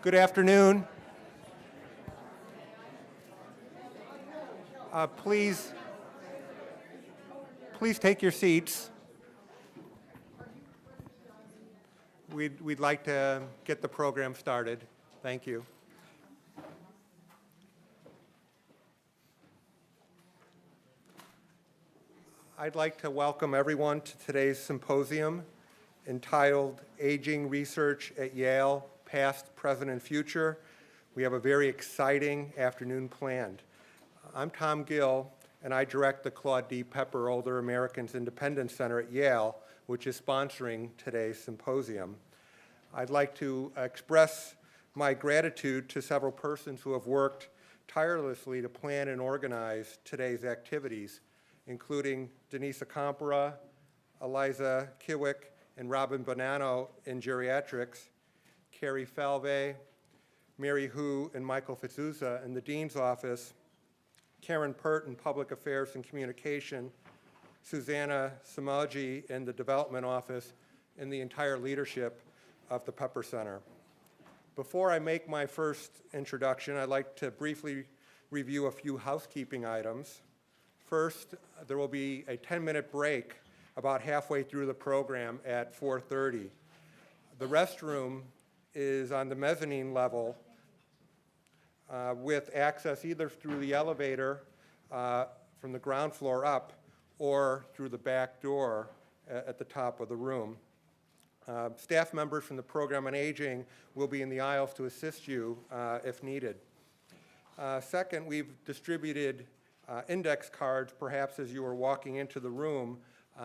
Good afternoon. Please take your seats. We'd like to get the program started. Thank you. I'd like to welcome everyone to today's symposium entitled Aging Research at Yale, Past, Present, and Future. We have a very exciting afternoon planned. I'm Tom Gill, and I direct the Claude D. Pepper Older Americans Independence Center at Yale, which is sponsoring today's symposium. I'd like to express my gratitude to several persons who have worked tirelessly to plan and organize today's activities, including Denise Acampora, Eliza Kiwick, and Robin Bonanno in geriatrics, Carrie Falvey, Mary Hu, and Michael Fitzuza in the Dean's Office, Karen Pert in Public Affairs and Communication, Susanna Samaji in the Development Office, and the entire leadership of the Pepper Center. Before I make my first introduction, I'd like to briefly review a few housekeeping items. First, there will be a 10-minute break about halfway through the program at 4:30. The restroom is on the mezzanine level with access either through the elevator from the ground floor up or through the back door at the top of the room. Staff members from the Program on Aging will be in the aisles to assist you if needed. Second, we've distributed index cards, perhaps as you were walking into the room,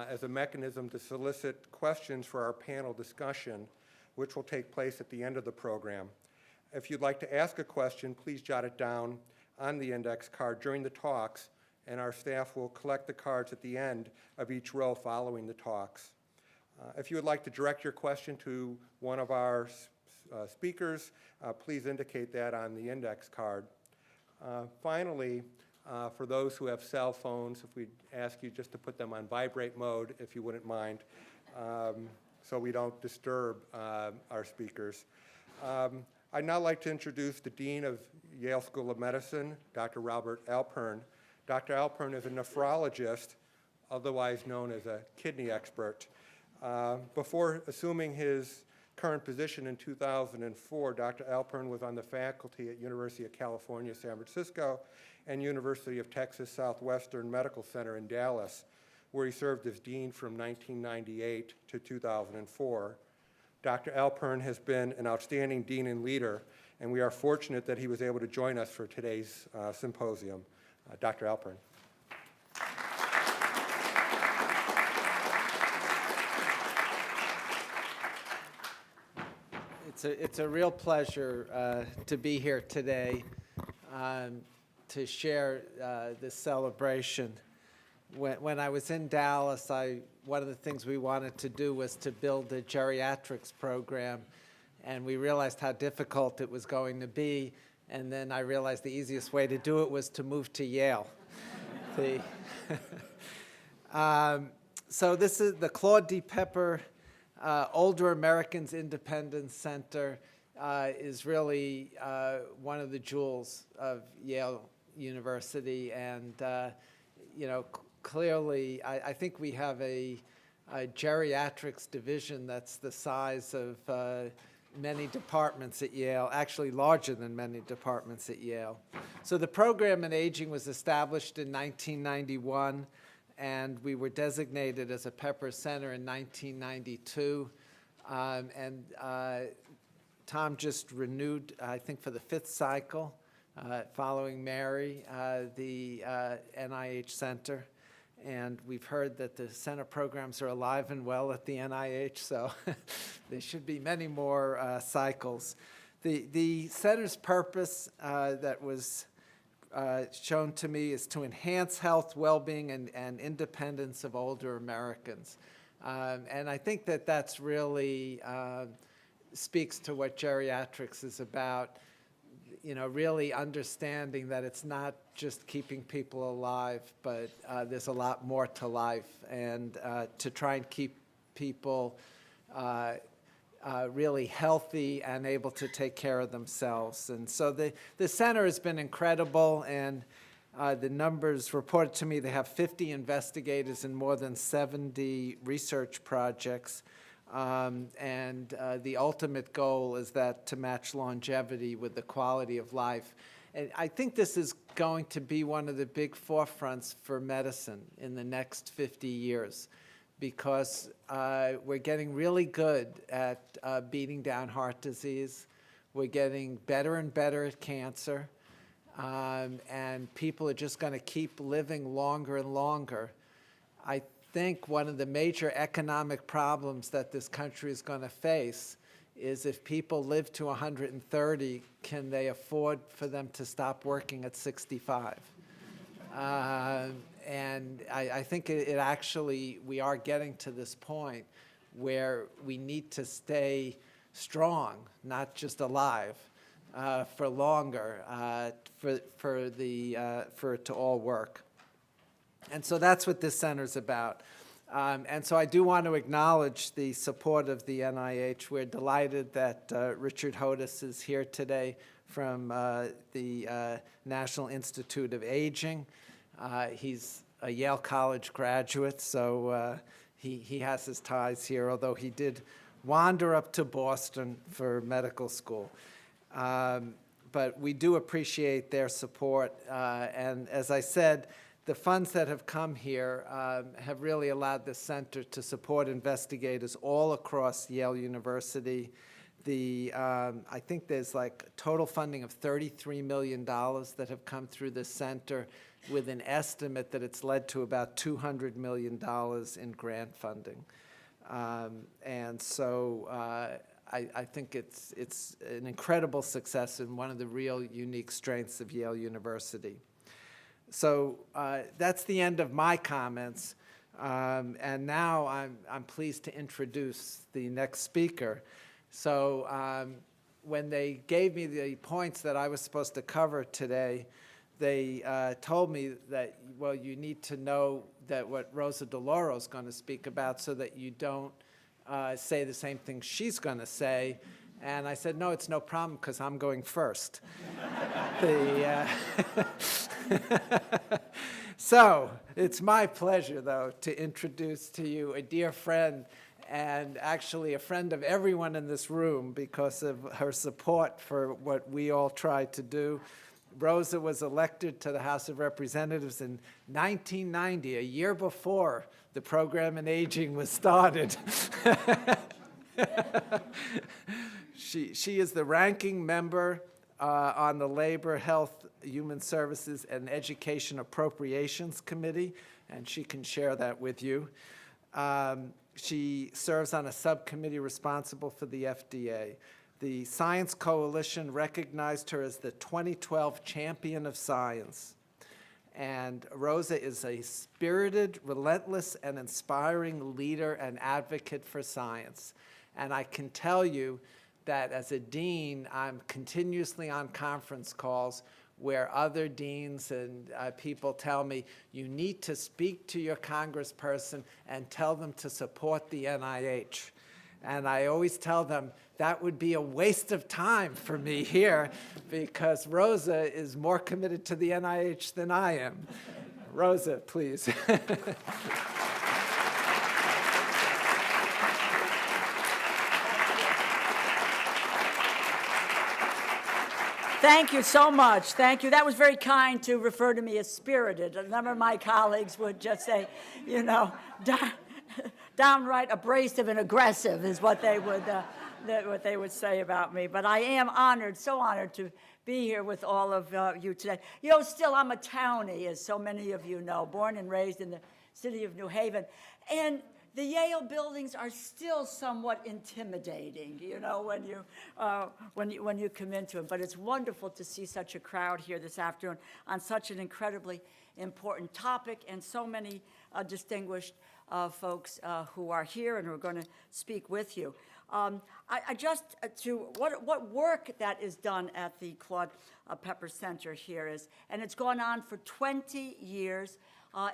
as a mechanism to solicit questions for our panel discussion, which will take place at the end of the program. If you'd like to ask a question, please jot it down on the index card during the talks, and our staff will collect the cards at the end of each row following the talks. If you would like to direct your question to one of our speakers, please indicate that on the index card. Finally, for those who have cell phones, if we'd ask you just to put them on vibrate mode, if you wouldn't mind, so we don't disturb our speakers. I'd now like to introduce the Dean of Yale School of Medicine, Dr. Robert Alpern. Dr. Alpern is a nephrologist, otherwise known as a kidney expert. Before assuming his current position in 2004, Dr. Alpern was on the faculty at University of California, San Francisco, and University of Texas Southwestern Medical Center in Dallas, where he served as dean from 1998 to 2004. Dr. Alpern has been an outstanding dean and leader, and we are fortunate that he was able to join us for today's symposium. Dr. Alpern. It's a real pleasure to be here today to share this celebration. When I was in Dallas, one of the things we wanted to do was to build a geriatrics program, and we realized how difficult it was going to be, and then I realized the easiest way to do it was to move to Yale. So this is the Claude D. Pepper Older Americans Independence Center is really one of the jewels of Yale University, and clearly I think we have a geriatrics division that's the size of many departments at Yale, actually larger than many departments at Yale. So the program in aging was established in 1991, and we were designated as a Pepper Center in 1992. Tom just renewed, I think for the 5th cycle, following Mary, the NIH Center. And we've heard that the center programs are alive and well at the NIH, so there should be many more cycles. The center's purpose that was shown to me is to enhance health, well-being, and independence of older Americans. And I think that that's really speaks to what geriatrics is about, really understanding that it's not just keeping people alive, but there's a lot more to life, and to try and keep people really healthy and able to take care of themselves. And so the center has been incredible, and the numbers reported to me, they have 50 investigators in more than 70 research projects. And the ultimate goal is that to match longevity with the quality of life. And I think this is going to be one of the big forefronts for medicine in the next 50 years, because we're getting really good at beating down heart disease. We're getting better and better at cancer. And people are just going to keep living longer and longer. I think one of the major economic problems that this country is going to face is if people live to 130, can they afford for them to stop working at 65? And I think it actually, we are getting to this point where we need to stay strong, not just alive, for longer, for it to all work. And so that's what this center's about. And so I do want to acknowledge the support of the NIH. We're delighted that Richard Hodus is here today from the National Institute of Aging. He's a Yale College graduate, so he has his ties here, although he did wander up to Boston for medical school. But we do appreciate their support. And as I said, the funds that have come here have really allowed the center to support investigators all across Yale University. I think there's like total funding of $33 million that have come through the center, with an estimate that it's led to about $200 million in grant funding. And so I think it's an incredible success and one of the real unique strengths of Yale University. So that's the end of my comments. And now I'm pleased to introduce the next speaker. So when they gave me the points that I was supposed to cover today, they told me that, well, you need to know that what Rosa DeLauro is going to speak about so that you don't say the same thing she's going to say. And I said, no, it's no problem, because I'm going first. So it's my pleasure, though, to introduce to you a dear friend, and actually a friend of everyone in this room because of her support for what we all try to do. Rosa was elected to the House of Representatives in 1990, a year before the program in aging was started. She is the ranking member on the Labor, Health, Human Services, and Education Appropriations Committee, and she can share that with you. She serves on a subcommittee responsible for the FDA. The Science Coalition recognized her as the 2012 Champion of Science. And Rosa is a spirited, relentless, and inspiring leader and advocate for science. And I can tell you that as a dean, I'm continuously on conference calls where other deans and people tell me, you need to speak to your congressperson and tell them to support the NIH. And I always tell them that would be a waste of time for me here, because Rosa is more committed to the NIH than I am. Rosa, please. Thank you so much. Thank you. That was very kind to refer to me as spirited. A number of my colleagues would just say, you know, downright abrasive and aggressive is what they would say about me. But I am honored, so honored to be here with all of you today. You know, still I'm a townie, as so many of you know, born and raised in the city of New Haven. And the Yale buildings are still somewhat intimidating, you know, when you come into them. But it's wonderful to see such a crowd here this afternoon on such an incredibly important topic, and so many distinguished folks who are here and who are going to speak with you. What work that is done at the Claude Pepper Center here is, and it's gone on for 20 years.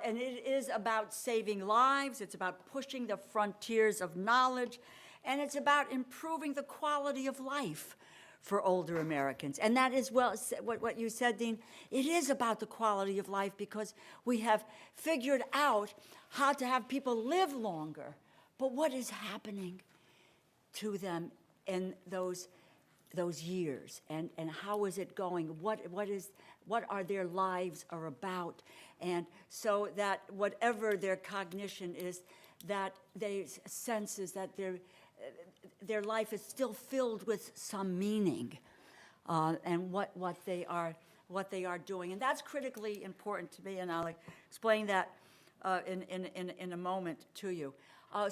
And it is about saving lives. It's about pushing the frontiers of knowledge. and it's about improving the quality of life for older Americans. And that is what you said, Dean. It is about the quality of life because we have figured out how to have people live longer. But what is happening to them in those years, and how is it going? What are their lives are about? And so that whatever their cognition is, that they senses that their life is still filled with some meaning, and what they are doing, and that's critically important to me. And I'll explain that in a moment to you,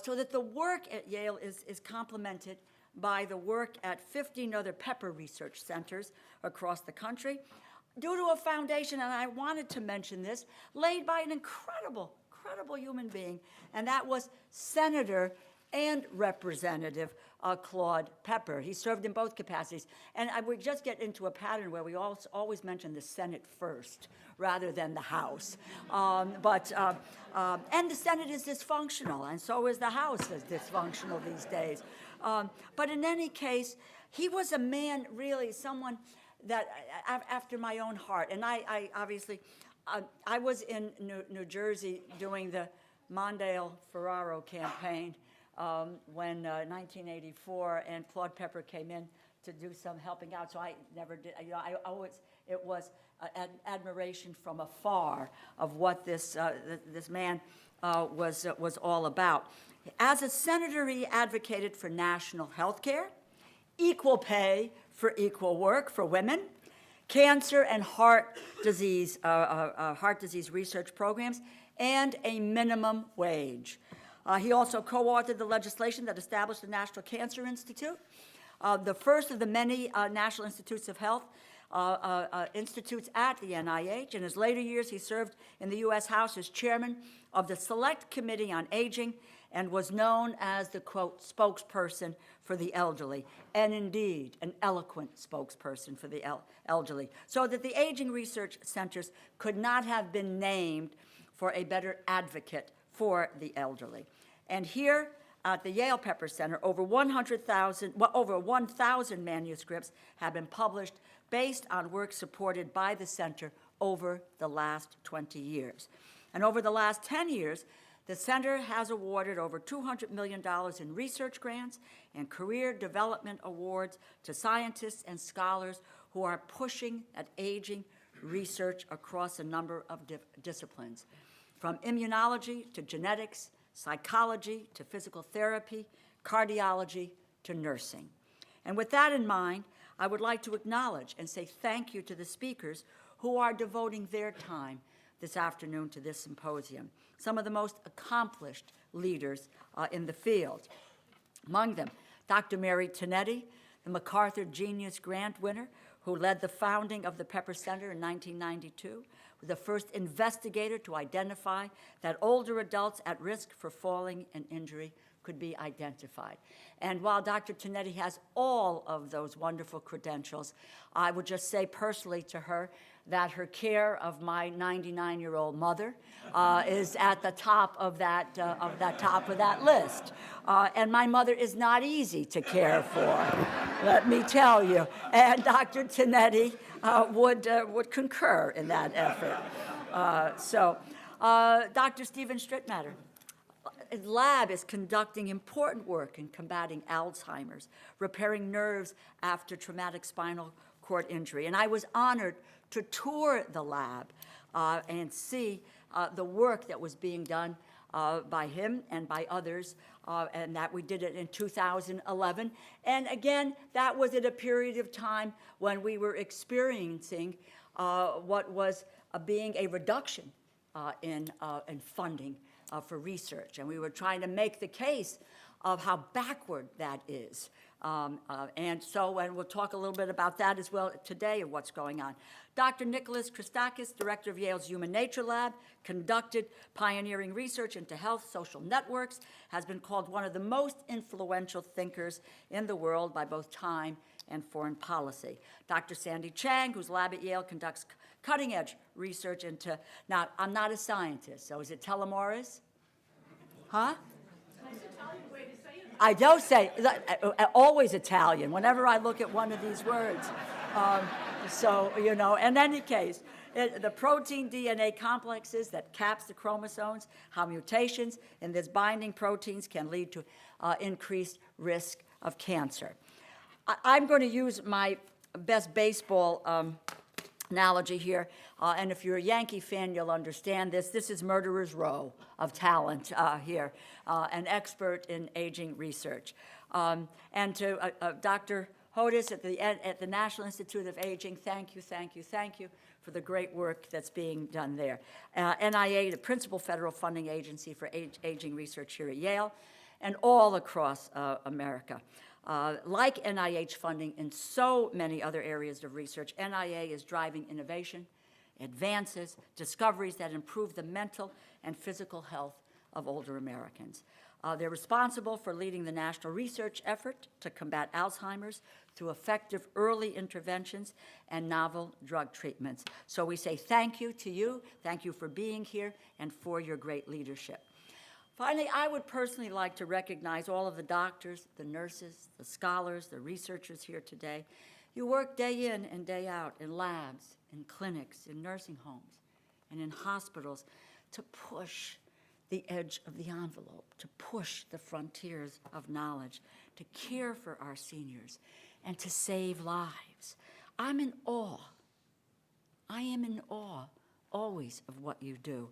so that the work at Yale is complemented by the work at 15 other Pepper research centers across the country, due to a foundation, and I wanted to mention this, laid by an incredible human being, and that was Senator and Representative Claude Pepper. He served in both capacities. And I would just get into a pattern where we always mention the Senate first rather than the House. And the Senate is dysfunctional, and so is the House is dysfunctional these days. But in any case, he was a man, really, someone that after my own heart. And I obviously, I was in New Jersey doing the Mondale-Ferraro campaign when 1984, and Claude Pepper came in to do some helping out. So I never did. It was an admiration from afar of what this man was all about. As a senator, he advocated for national health care, equal pay for equal work for women, cancer and heart disease research programs, and a minimum wage. He also co-authored the legislation that established the National Cancer Institute, the first of the many National Institutes of Health institutes at the NIH. In his later years, he served in the U.S. House as chairman of the Select Committee on Aging and was known as the, quote, spokesperson for the elderly, and indeed an eloquent spokesperson for the elderly, so that the aging research centers could not have been named for a better advocate for the elderly. And here at the Yale Pepper Center, over 1,000 manuscripts have been published based on work supported by the center over the last 20 years. And over the last 10 years, the center has awarded over $200 million in research grants and career development awards to scientists and scholars who are pushing at aging research across a number of disciplines, from immunology to genetics, psychology to physical therapy, cardiology to nursing. And with that in mind, I would like to acknowledge and say thank you to the speakers who are devoting their time this afternoon to this symposium, some of the most accomplished leaders in the field. Among them, Dr. Mary Tinetti, the MacArthur Genius Grant winner, who led the founding of the Pepper Center in 1992, the first investigator to identify that older adults at risk for falling and injury could be identified. And while Dr. Tinetti has all of those wonderful credentials, I would just say personally to her that her care of my 99-year-old mother is at the top of that list. And my mother is not easy to care for, let me tell you. And Dr. Tinetti would concur in that effort. Dr. Stephen Strittmatter, his lab is conducting important work in combating Alzheimer's, repairing nerves after traumatic spinal cord injury. And I was honored to tour the lab and see the work that was being done by him and by others, and that we did it in 2011. And again, that was at a period of time when we were experiencing what was being a reduction in funding for research. And we were trying to make the case of how backward that is. And we'll talk a little bit about that as well today and what's going on. Dr. Nicholas Christakis, director of Yale's Human Nature Lab, conducted pioneering research into health social networks, has been called one of the most influential thinkers in the world by both Time and Foreign Policy. Dr. Sandy Chang, whose lab at Yale conducts cutting-edge research into, now, I'm not a scientist, so is it telomeres? Huh? That's Italian way to say it. I don't say, always Italian, whenever I look at one of these words. So, you know, in any case, the protein DNA complexes that caps the chromosomes, how mutations in these binding proteins can lead to increased risk of cancer. I'm going to use my best baseball analogy here, and if you're a Yankee fan, you'll understand this. This is Murderer's Row of talent here, an expert in aging research. And to Dr. Hodus at the National Institute of Aging, thank you, thank you, thank you for the great work that's being done there. NIH, the principal federal funding agency for aging research here at Yale, and all across America. Like NIH funding in so many other areas of research, NIA is driving innovation, advances, discoveries that improve the mental and physical health of older Americans. They're responsible for leading the national research effort to combat Alzheimer's through effective early interventions and novel drug treatments. So we say thank you to you, thank you for being here, and for your great leadership. Finally, I would personally like to recognize all of the doctors, the nurses, the scholars, the researchers here today. You work day in and day out in labs, in clinics, in nursing homes, and in hospitals to push the edge of the envelope, to push the frontiers of knowledge, to care for our seniors, and to save lives. I'm in awe. I am in awe always of what you do.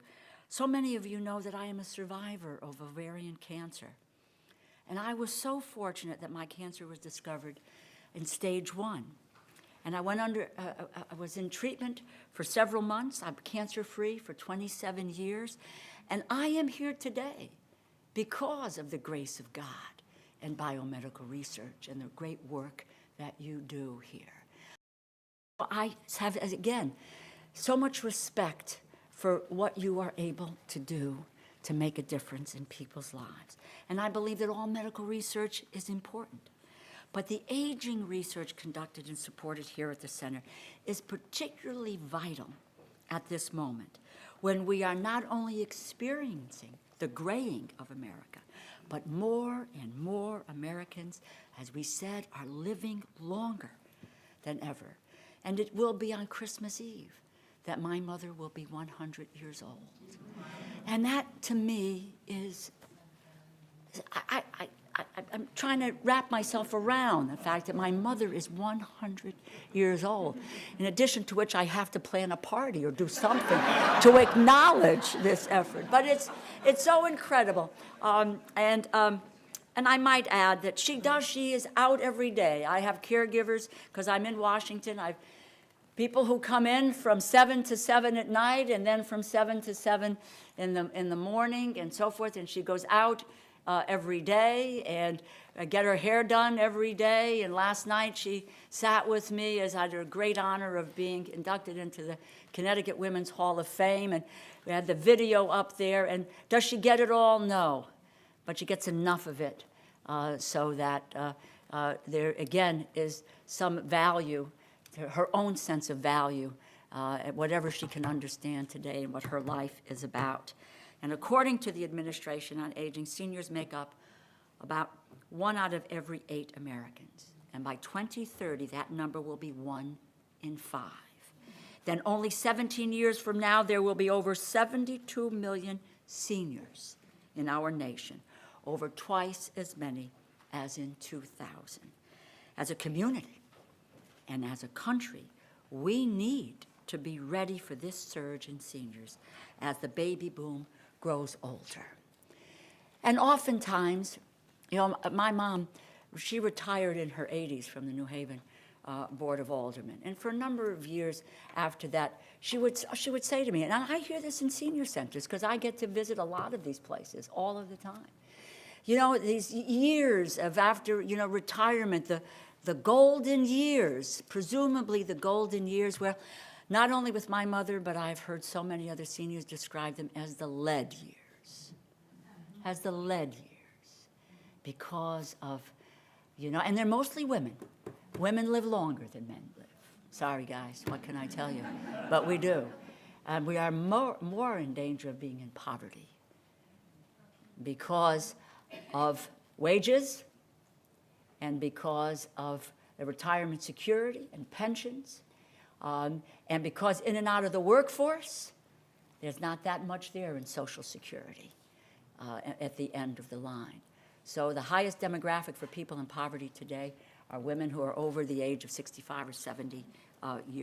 So many of you know that I am a survivor of ovarian cancer. And I was so fortunate that my cancer was discovered in stage 1. And I was in treatment for several months. I'm cancer-free for 27 years. And I am here today because of the grace of God and biomedical research and the great work that you do here. I have, again, so much respect for what you are able to do to make a difference in people's lives. And I believe that all medical research is important. But the aging research conducted and supported here at the center is particularly vital at this moment, when we are not only experiencing the graying of America, but more and more Americans, as we said, are living longer than ever. And it will be on Christmas Eve that my mother will be 100 years old. And that, to me, is, I'm trying to wrap myself around the fact that my mother is 100 years old, in addition to which I have to plan a party or do something to acknowledge this effort. But it's so incredible. And I might add that she is out every day. I have caregivers, because I'm in Washington. I've people who come in from 7 to 7 at night, and then from 7 to 7 in the morning, and so forth. And she goes out every day and get her hair done every day. And last night she sat with me as I had the great honor of being inducted into the Connecticut Women's Hall of Fame. And we had the video up there. And does she get it all? No. But she gets enough of it so that there, again, is some value, her own sense of value, at whatever she can understand today and what her life is about. And according to the Administration on Aging, seniors make up about 1 out of every 8 Americans. And by 2030, that number will be 1 in 5. Then only 17 years from now, there will be over 72 million seniors in our nation, over twice as many as in 2000. As a community and as a country, we need to be ready for this surge in seniors as the baby boom grows older. And oftentimes, you know, my mom, she retired in her 80s from the New Haven Board of Aldermen. And for a number of years after that, she would say to me, and I hear this in senior centers because I get to visit a lot of these places all of the time. You know, these years of after, you know, retirement, the golden years, presumably the golden years, where not only with my mother, but I've heard so many other seniors describe them as the lead years, because of, you know, and they're mostly women. Women live longer than men live. Sorry, guys, what can I tell you? But we do. And we are more in danger of being in poverty because of wages and because of the retirement security and pensions, and because in and out of the workforce, there's not that much there in Social Security at the end of the line. So the highest demographic for people in poverty today are women who are over the age of 65 or 70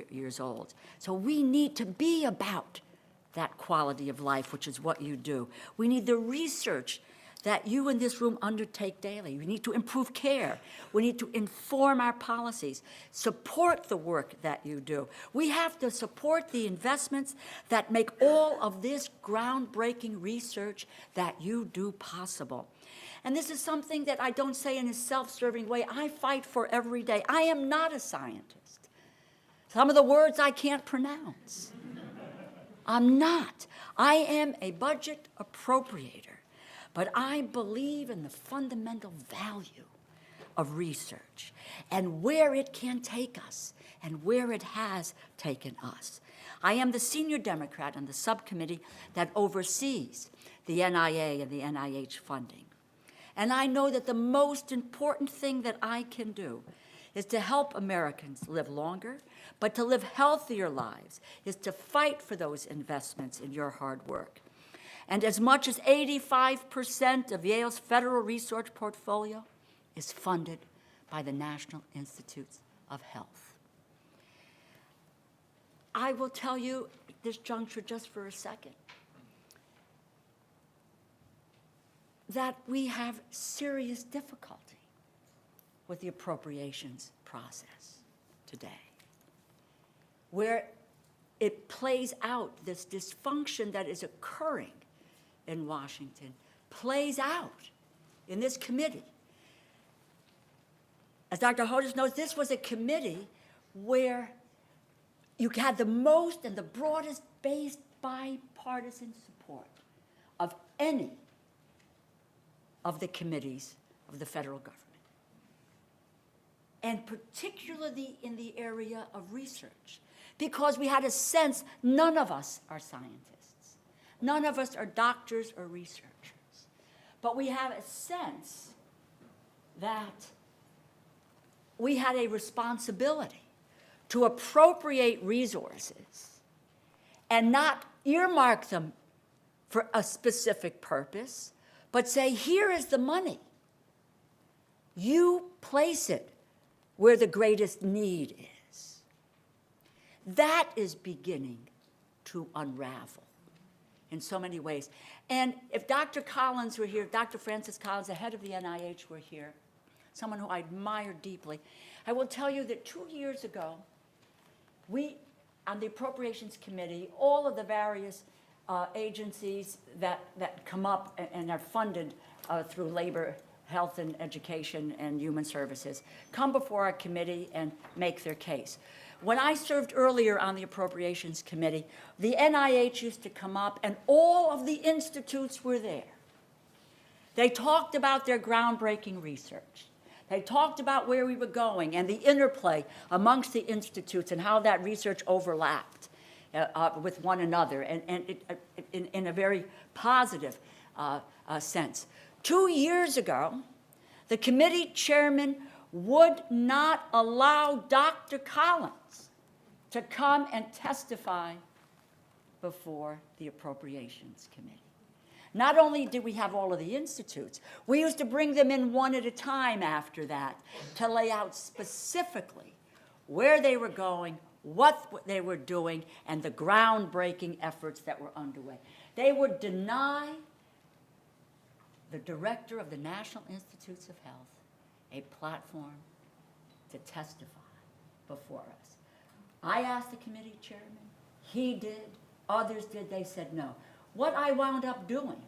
years old. So we need to be about that quality of life, which is what you do. We need the research that you in this room undertake daily. We need to improve care. We need to inform our policies, support the work that you do. We have to support the investments that make all of this groundbreaking research that you do possible. And this is something that I don't say in a self-serving way. I fight for every day. I am not a scientist. Some of the words I can't pronounce. I'm not. I am a budget appropriator, but I believe in the fundamental value of research and where it can take us and where it has taken us. I am the senior Democrat on the subcommittee that oversees the NIA and the NIH funding. And I know that the most important thing that I can do is to help Americans live longer, but to live healthier lives is to fight for those investments in your hard work. And as much as 85% of Yale's federal research portfolio is funded by the National Institutes of Health. I will tell you this juncture just for a second, that we have serious difficulty with the appropriations process today, where it plays out, this dysfunction that is occurring in Washington plays out in this committee. As Dr. Hodus knows, this was a committee where you had the most and the broadest based bipartisan support of any of the committees of the federal government, and particularly in the area of research, because we had a sense none of us are scientists. None of us are doctors or researchers. But we have a sense that we had a responsibility to appropriate resources and not earmark them for a specific purpose, but say, here is the money. You place it where the greatest need is. That is beginning to unravel in so many ways. And if Dr. Collins were here, Dr. Francis Collins, the head of the NIH, were here, someone who I admire deeply, I will tell you that 2 years ago, we, on the Appropriations Committee, all of the various agencies that come up and are funded through labor, health and education and human services, come before our committee and make their case. When I served earlier on the Appropriations Committee, the NIH used to come up and all of the institutes were there. They talked about their groundbreaking research. They talked about where we were going and the interplay amongst the institutes and how that research overlapped with one another, and in a very positive sense. 2 years ago, the committee chairman would not allow Dr. Collins to come and testify before the Appropriations Committee. Not only did we have all of the institutes, we used to bring them in one at a time after that to lay out specifically where they were going, what they were doing, and the groundbreaking efforts that were underway. They would deny the director of the National Institutes of Health a platform to testify before us. I asked the committee chairman, he did, others did, they said no. What I wound up doing,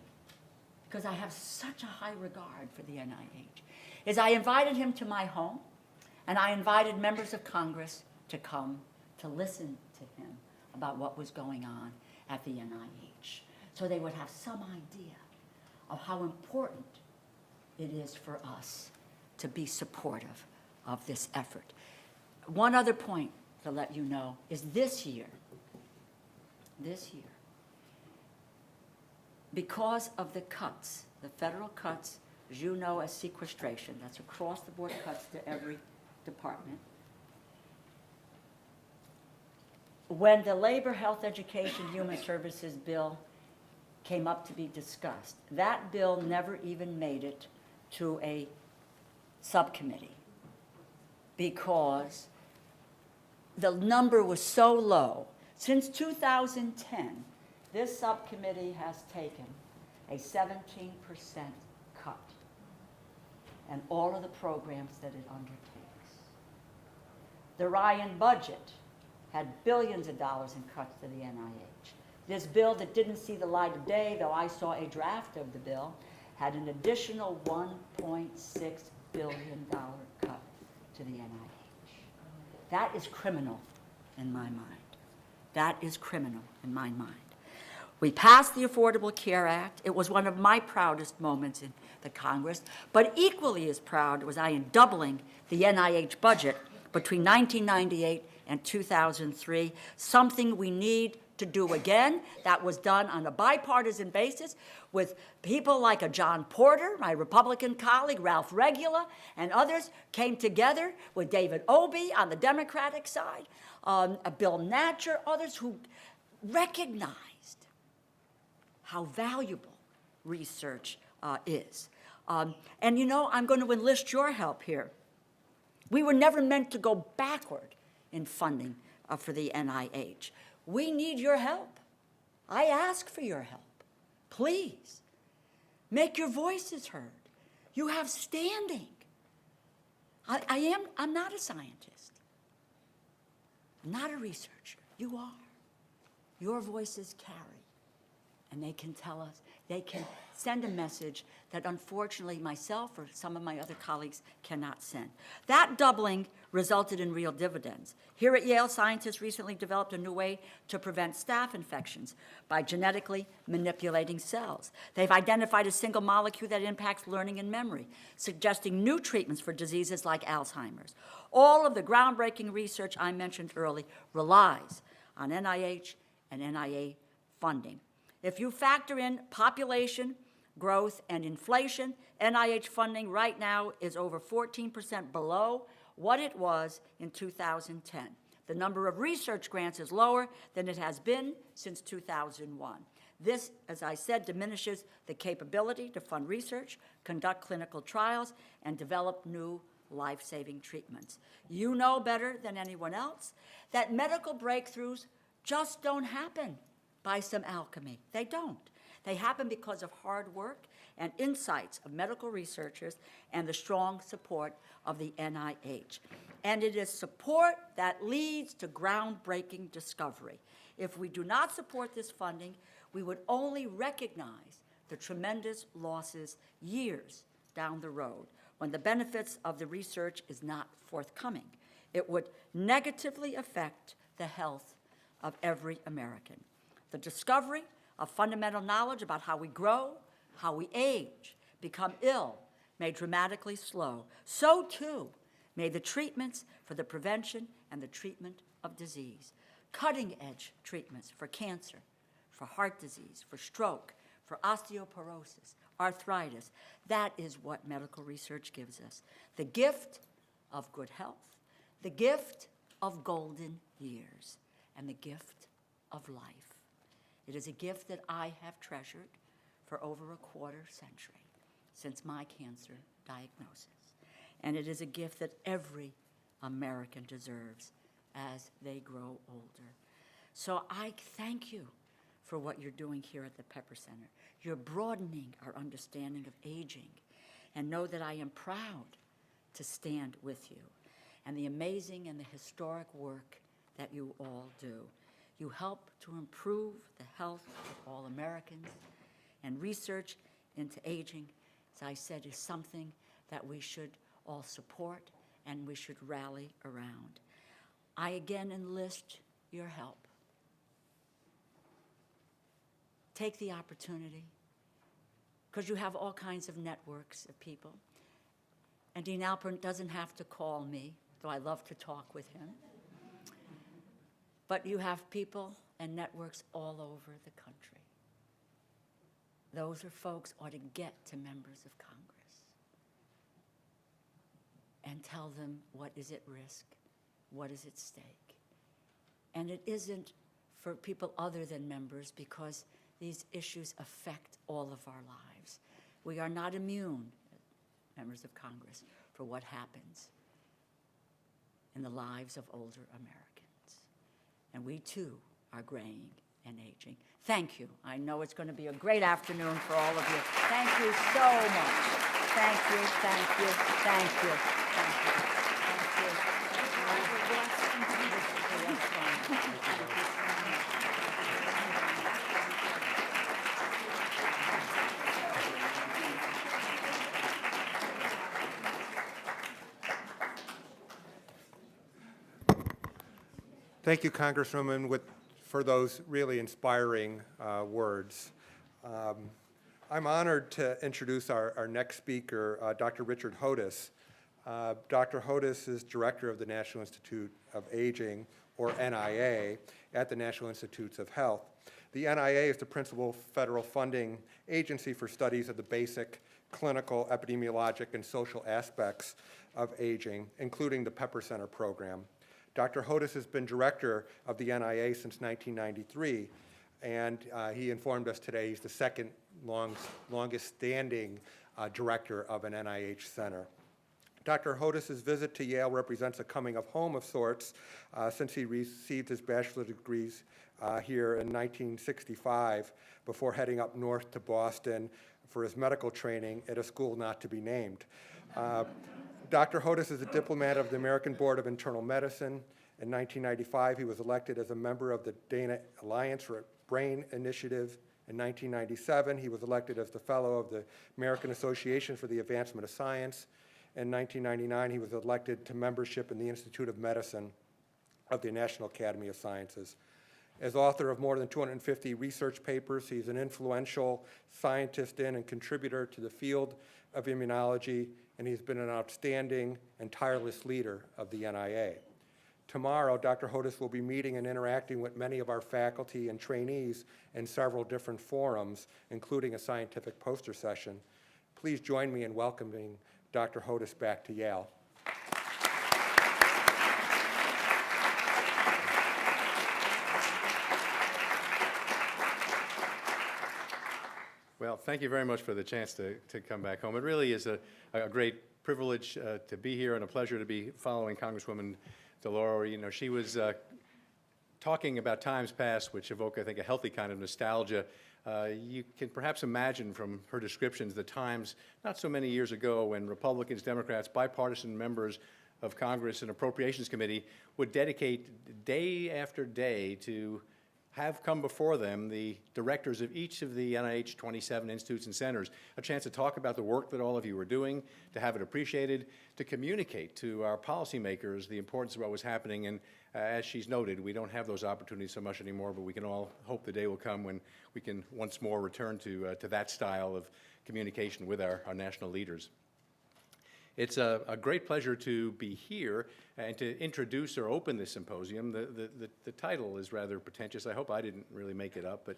because I have such a high regard for the NIH, is I invited him to my home, and I invited members of Congress to come to listen to him about what was going on at the NIH, so they would have some idea of how important it is for us to be supportive of this effort. One other point to let you know is this year, because of the cuts, the federal cuts as you know, as sequestration. That's across-the-board cuts to every department. When the Labor, Health, Education, Human Services bill came up to be discussed, that bill never even made it to a subcommittee because the number was so low. Since 2010, this subcommittee has taken a 17% cut in all of the programs that it undertakes. The Ryan budget had billions of dollars in cuts to the NIH. This bill that didn't see the light of day, though I saw a draft of the bill, had an additional $1.6 billion cut to the NIH. That is criminal in my mind. That is criminal in my mind. We passed the Affordable Care Act. It was one of my proudest moments in the Congress, but equally as proud was I in doubling the NIH budget between 1998 and 2003, something we need to do again. That was done on a bipartisan basis with people like a John Porter, my Republican colleague, Ralph Regula, and others came together with David Obey on the Democratic side, Bill Natcher, others who recognized how valuable research is. And you know, I'm going to enlist your help here. We were never meant to go backward in funding for the NIH. We need your help. I ask for your help. Please, make your voices heard. You have standing. I'm not a scientist. I'm not a researcher. You are. Your voices carry. And they can tell us, they can send a message that unfortunately myself or some of my other colleagues cannot send. That doubling resulted in real dividends. Here at Yale, scientists recently developed a new way to prevent staph infections by genetically manipulating cells. They've identified a single molecule that impacts learning and memory, suggesting new treatments for diseases like Alzheimer's. All of the groundbreaking research I mentioned earlier relies on NIH and NIA funding. If you factor in population growth and inflation, NIH funding right now is over 14% below what it was in 2010. The number of research grants is lower than it has been since 2001. This, as I said, diminishes the capability to fund research, conduct clinical trials, and develop new life-saving treatments. You know better than anyone else that medical breakthroughs just don't happen by some alchemy. They don't. They happen because of hard work and insights of medical researchers and the strong support of the NIH. And it is support that leads to groundbreaking discovery. If we do not support this funding, we would only recognize the tremendous losses years down the road when the benefits of the research is not forthcoming. It would negatively affect the health of every American. The discovery of fundamental knowledge about how we grow, how we age, become ill, may dramatically slow. So, too, may the treatments for the prevention and the treatment of disease. Cutting-edge treatments for cancer, for heart disease, for stroke, for osteoporosis, arthritis. That is what medical research gives us. The gift of good health, the gift of golden years, and the gift of life. It is a gift that I have treasured for over a quarter century since my cancer diagnosis. And it is a gift that every American deserves as they grow older. So I thank you for what you're doing here at the Pepper Center. You're broadening our understanding of aging. And know that I am proud to stand with you and the amazing and the historic work that you all do. You help to improve the health of all Americans, and research into aging, as I said, is something that we should all support and we should rally around. I again enlist your help. Take the opportunity, because you have all kinds of networks of people. And Dean Alpern doesn't have to call me, though I love to talk with him. But you have people and networks all over the country. Those are folks ought to get to members of Congress. and tell them what is at risk, what is at stake. And it isn't for people other than members, because these issues affect all of our lives. We are not immune, members of Congress, for what happens in the lives of older Americans. And we too are graying and aging. Thank you. I know it's going to be a great afternoon for all of you. Thank you so much. Thank you, thank you, thank you, thank you, Thank you, Congresswoman, for those really inspiring words. I'm honored to introduce our next speaker, Dr. Richard Hodus. Dr. Hodus is director of the National Institute of Aging, or NIA, at the National Institutes of Health. The NIA is the principal federal funding agency for studies of the basic clinical, epidemiologic, and social aspects of aging, including the Pepper Center program. Dr. Hodus has been director of the NIA since 1993, and he informed us today he's the second longest standing director of an NIH center. Dr. Hodus' visit to Yale represents a coming of home of sorts since he received his bachelor's degrees here in 1965 before heading up north to Boston for his medical training at a school not to be named. Dr. Hodus is a diplomat of the American Board of Internal Medicine. In 1995, he was elected as a member of the Dana Alliance for Brain Initiative. In 1997, he was elected as the fellow of the American Association for the Advancement of Science. In 1999, he was elected to membership in the Institute of Medicine of the National Academy of Sciences. As author of more than 250 research papers, he's an influential scientist in and contributor to the field of immunology, and he's been an outstanding and tireless leader of the NIA. Tomorrow, Dr. Hodus will be meeting and interacting with many of our faculty and trainees in several different forums, including a scientific poster session. Please join me in welcoming Dr. Hodus back to Yale. Well, thank you very much for the chance to come back home. It really is a great privilege to be here and a pleasure to be following Congresswoman DeLauro. You know, she was talking about times past, which evoke, I think, a healthy kind of nostalgia. You can perhaps imagine from her descriptions the times not so many years ago when Republicans, Democrats, bipartisan members of Congress and Appropriations Committee would dedicate day after day to have come before them the directors of each of the NIH 27 institutes and centers, a chance to talk about the work that all of you are doing, to have it appreciated, to communicate to our policymakers the importance of what was happening. And as she's noted, we don't have those opportunities so much anymore, but we can all hope the day will come when we can once more return to that style of communication with our national leaders. It's a great pleasure to be here and to introduce or open this symposium. The title is rather pretentious. I hope I didn't really make it up,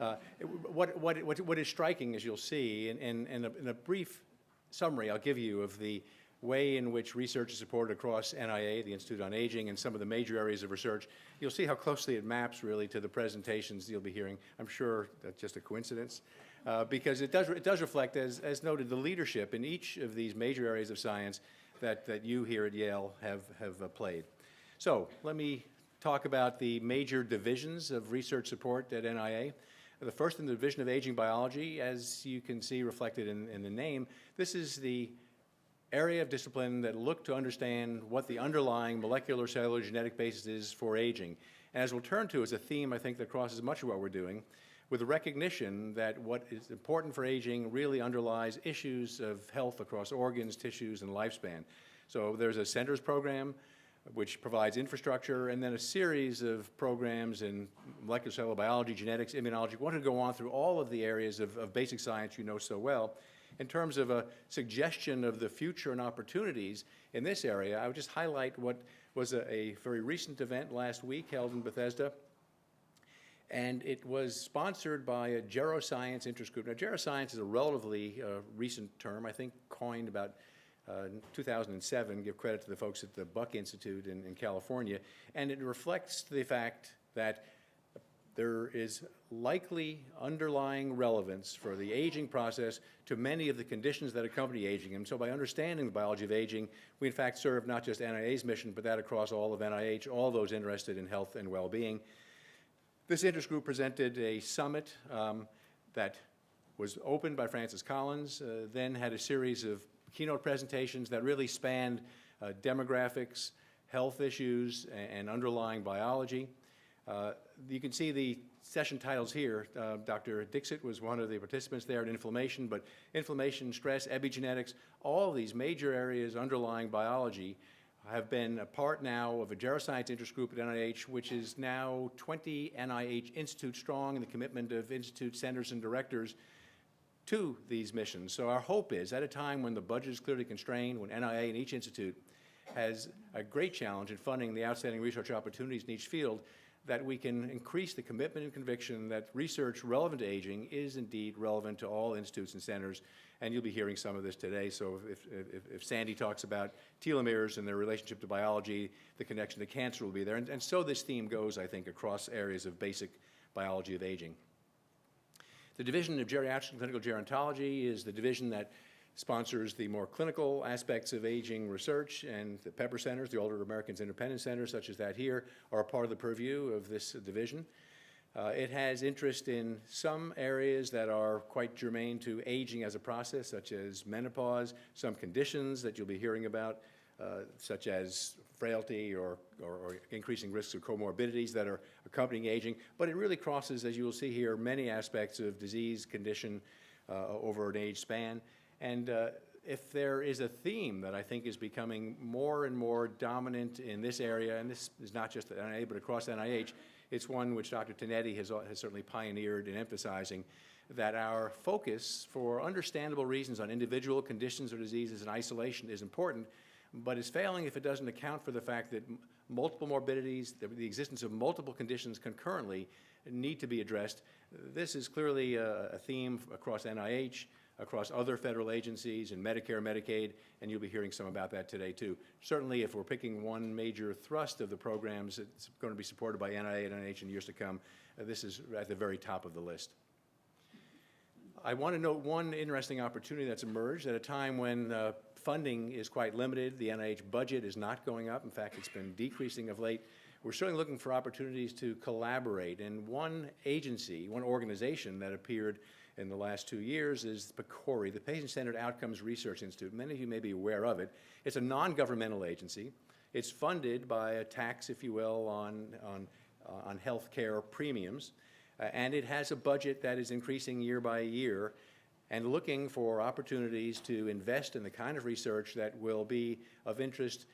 but what is striking, as you'll see, in a brief summary I'll give you of the way in which research is supported across NIA, the Institute on Aging, and some of the major areas of research, you'll see how closely it maps really to the presentations you'll be hearing. I'm sure that's just a coincidence. Because it does reflect, as noted, the leadership in each of these major areas of science that you here at Yale have played. So let me talk about the major divisions of research support at NIA. The first in the Division of Aging Biology, as you can see reflected in the name, this is the area of discipline that look to understand what the underlying molecular, cellular, genetic basis is for aging. And as we'll turn to as a theme, I think, that crosses much of what we're doing, with the recognition that what is important for aging really underlies issues of health across organs, tissues, and lifespan. So there's a centers program which provides infrastructure, and then a series of programs in molecular cellular biology, genetics, immunology. We want to go on through all of the areas of basic science you know so well. In terms of a suggestion of the future and opportunities in this area, I would just highlight what was a very recent event last week held in Bethesda. And it was sponsored by a geroscience interest group. Now, geroscience is a relatively recent term, I think coined about 2007, give credit to the folks at the Buck Institute in California, and it reflects the fact that there is likely underlying relevance for the aging process to many of the conditions that accompany aging. And so by understanding the biology of aging, we in fact serve not just NIA's mission, but that across all of NIH, all those interested in health and well-being. This interest group presented a summit that was opened by Francis Collins, then had a series of keynote presentations that really spanned demographics, health issues, and underlying biology. You can see the session titles here. Dr. Dixit was one of the participants there at inflammation, but inflammation, stress, epigenetics, all these major areas underlying biology have been a part now of a geroscience interest group at NIH, which is now 20 NIH institutes strong in the commitment of institute centers and directors to these missions. So our hope is, at a time when the budget is clearly constrained, when NIA and each institute has a great challenge in funding the outstanding research opportunities in each field, that we can increase the commitment and conviction that research relevant to aging is indeed relevant to all institutes and centers. And you'll be hearing some of this today. So if Sandy talks about telomeres and their relationship to biology, the connection to cancer will be there. And so this theme goes, I think, across areas of basic biology of aging. The Division of Geriatric and Clinical Gerontology is the division that sponsors the more clinical aspects of aging research, and the Pepper Centers, the Older Americans Independent Centers, such as that here, are a part of the purview of this division. It has interest in some areas that are quite germane to aging as a process, such as menopause, some conditions that you'll be hearing about, such as frailty or increasing risks of comorbidities that are accompanying aging. But it really crosses, as you will see here, many aspects of disease, condition over an age span. And if there is a theme that I think is becoming more and more dominant in this area, and this is not just at NIH, but across NIH, it's one which Dr. Tonetti has certainly pioneered in emphasizing, that our focus, for understandable reasons, on individual conditions or diseases in isolation is important, but is failing if it doesn't account for the fact that multiple morbidities, the existence of multiple conditions concurrently, need to be addressed. This is clearly a theme across NIH, across other federal agencies and Medicare, Medicaid, and you'll be hearing some about that today too. Certainly, if we're picking one major thrust of the programs that's going to be supported by NIA and NIH in years to come, this is at the very top of the list. I want to note one interesting opportunity that's emerged at a time when funding is quite limited. The NIH budget is not going up. In fact, it's been decreasing of late. We're certainly looking for opportunities to collaborate, and one agency, one organization that appeared in the last 2 years is PCORI, the Patient-Centered Outcomes Research Institute. Many of you may be aware of it. It's a non-governmental agency. It's funded by a tax, if you will, on health care premiums. And it has a budget that is increasing year by year and looking for opportunities to invest in the kind of research that will be of interest,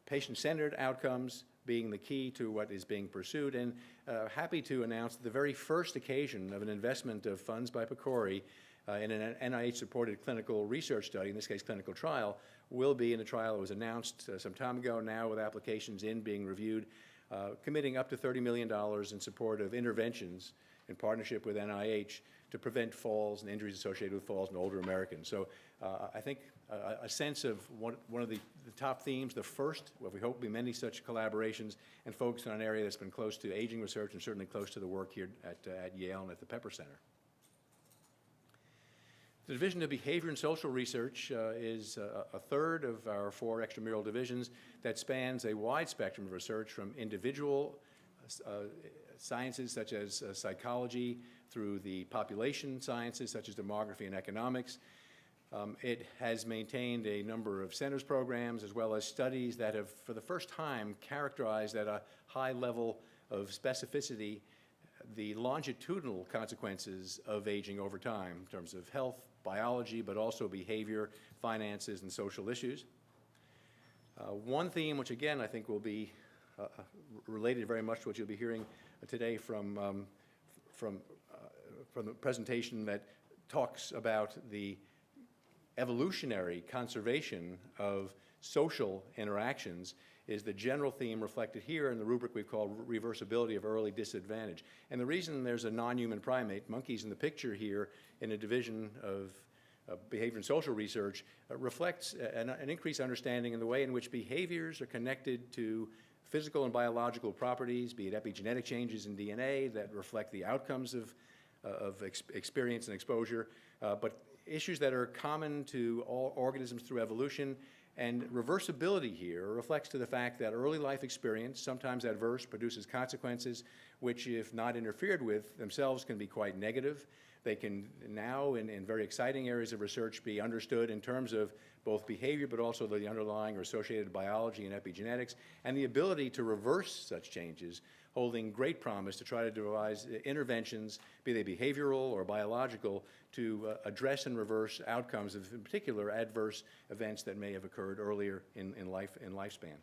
patient-centered outcomes being the key to what is being pursued. And happy to announce the very first occasion of an investment of funds by PCORI in an NIH-supported clinical research study, in this case clinical trial, will be in a trial that was announced some time ago now with applications being reviewed, committing up to $30 million in support of interventions in partnership with NIH to prevent falls and injuries associated with falls in older Americans. So I think a sense of one of the top themes, the first, what we hope will be many such collaborations, and focus on an area that's been close to aging research and certainly close to the work here at Yale and at the Pepper Center. The Division of Behavior and Social Research is a third of our 4 extramural divisions that spans a wide spectrum of research from individual sciences such as psychology through the population sciences such as demography and economics. It has maintained a number of centers programs as well as studies that have, for the first time, characterized at a high level of specificity the longitudinal consequences of aging over time in terms of health, biology, but also behavior, finances, and social issues. One theme, which again I think will be related very much to what you'll be hearing today from the presentation that talks about the evolutionary conservation of social interactions, is the general theme reflected here in the rubric we call reversibility of early disadvantage. And the reason there's a non-human primate, monkeys in the picture here, in a division of behavior and social research reflects an increased understanding in the way in which behaviors are connected to physical and biological properties, be it epigenetic changes in DNA that reflect the outcomes of experience and exposure, but issues that are common to all organisms through evolution. And reversibility here reflects to the fact that early life experience, sometimes adverse, produces consequences which, if not interfered with, themselves can be quite negative. They can now, in very exciting areas of research, be understood in terms of both behavior, but also the underlying or associated biology and epigenetics, and the ability to reverse such changes, holding great promise to try to devise interventions, be they behavioral or biological, to address and reverse outcomes of, in particular, adverse events that may have occurred earlier in lifespan.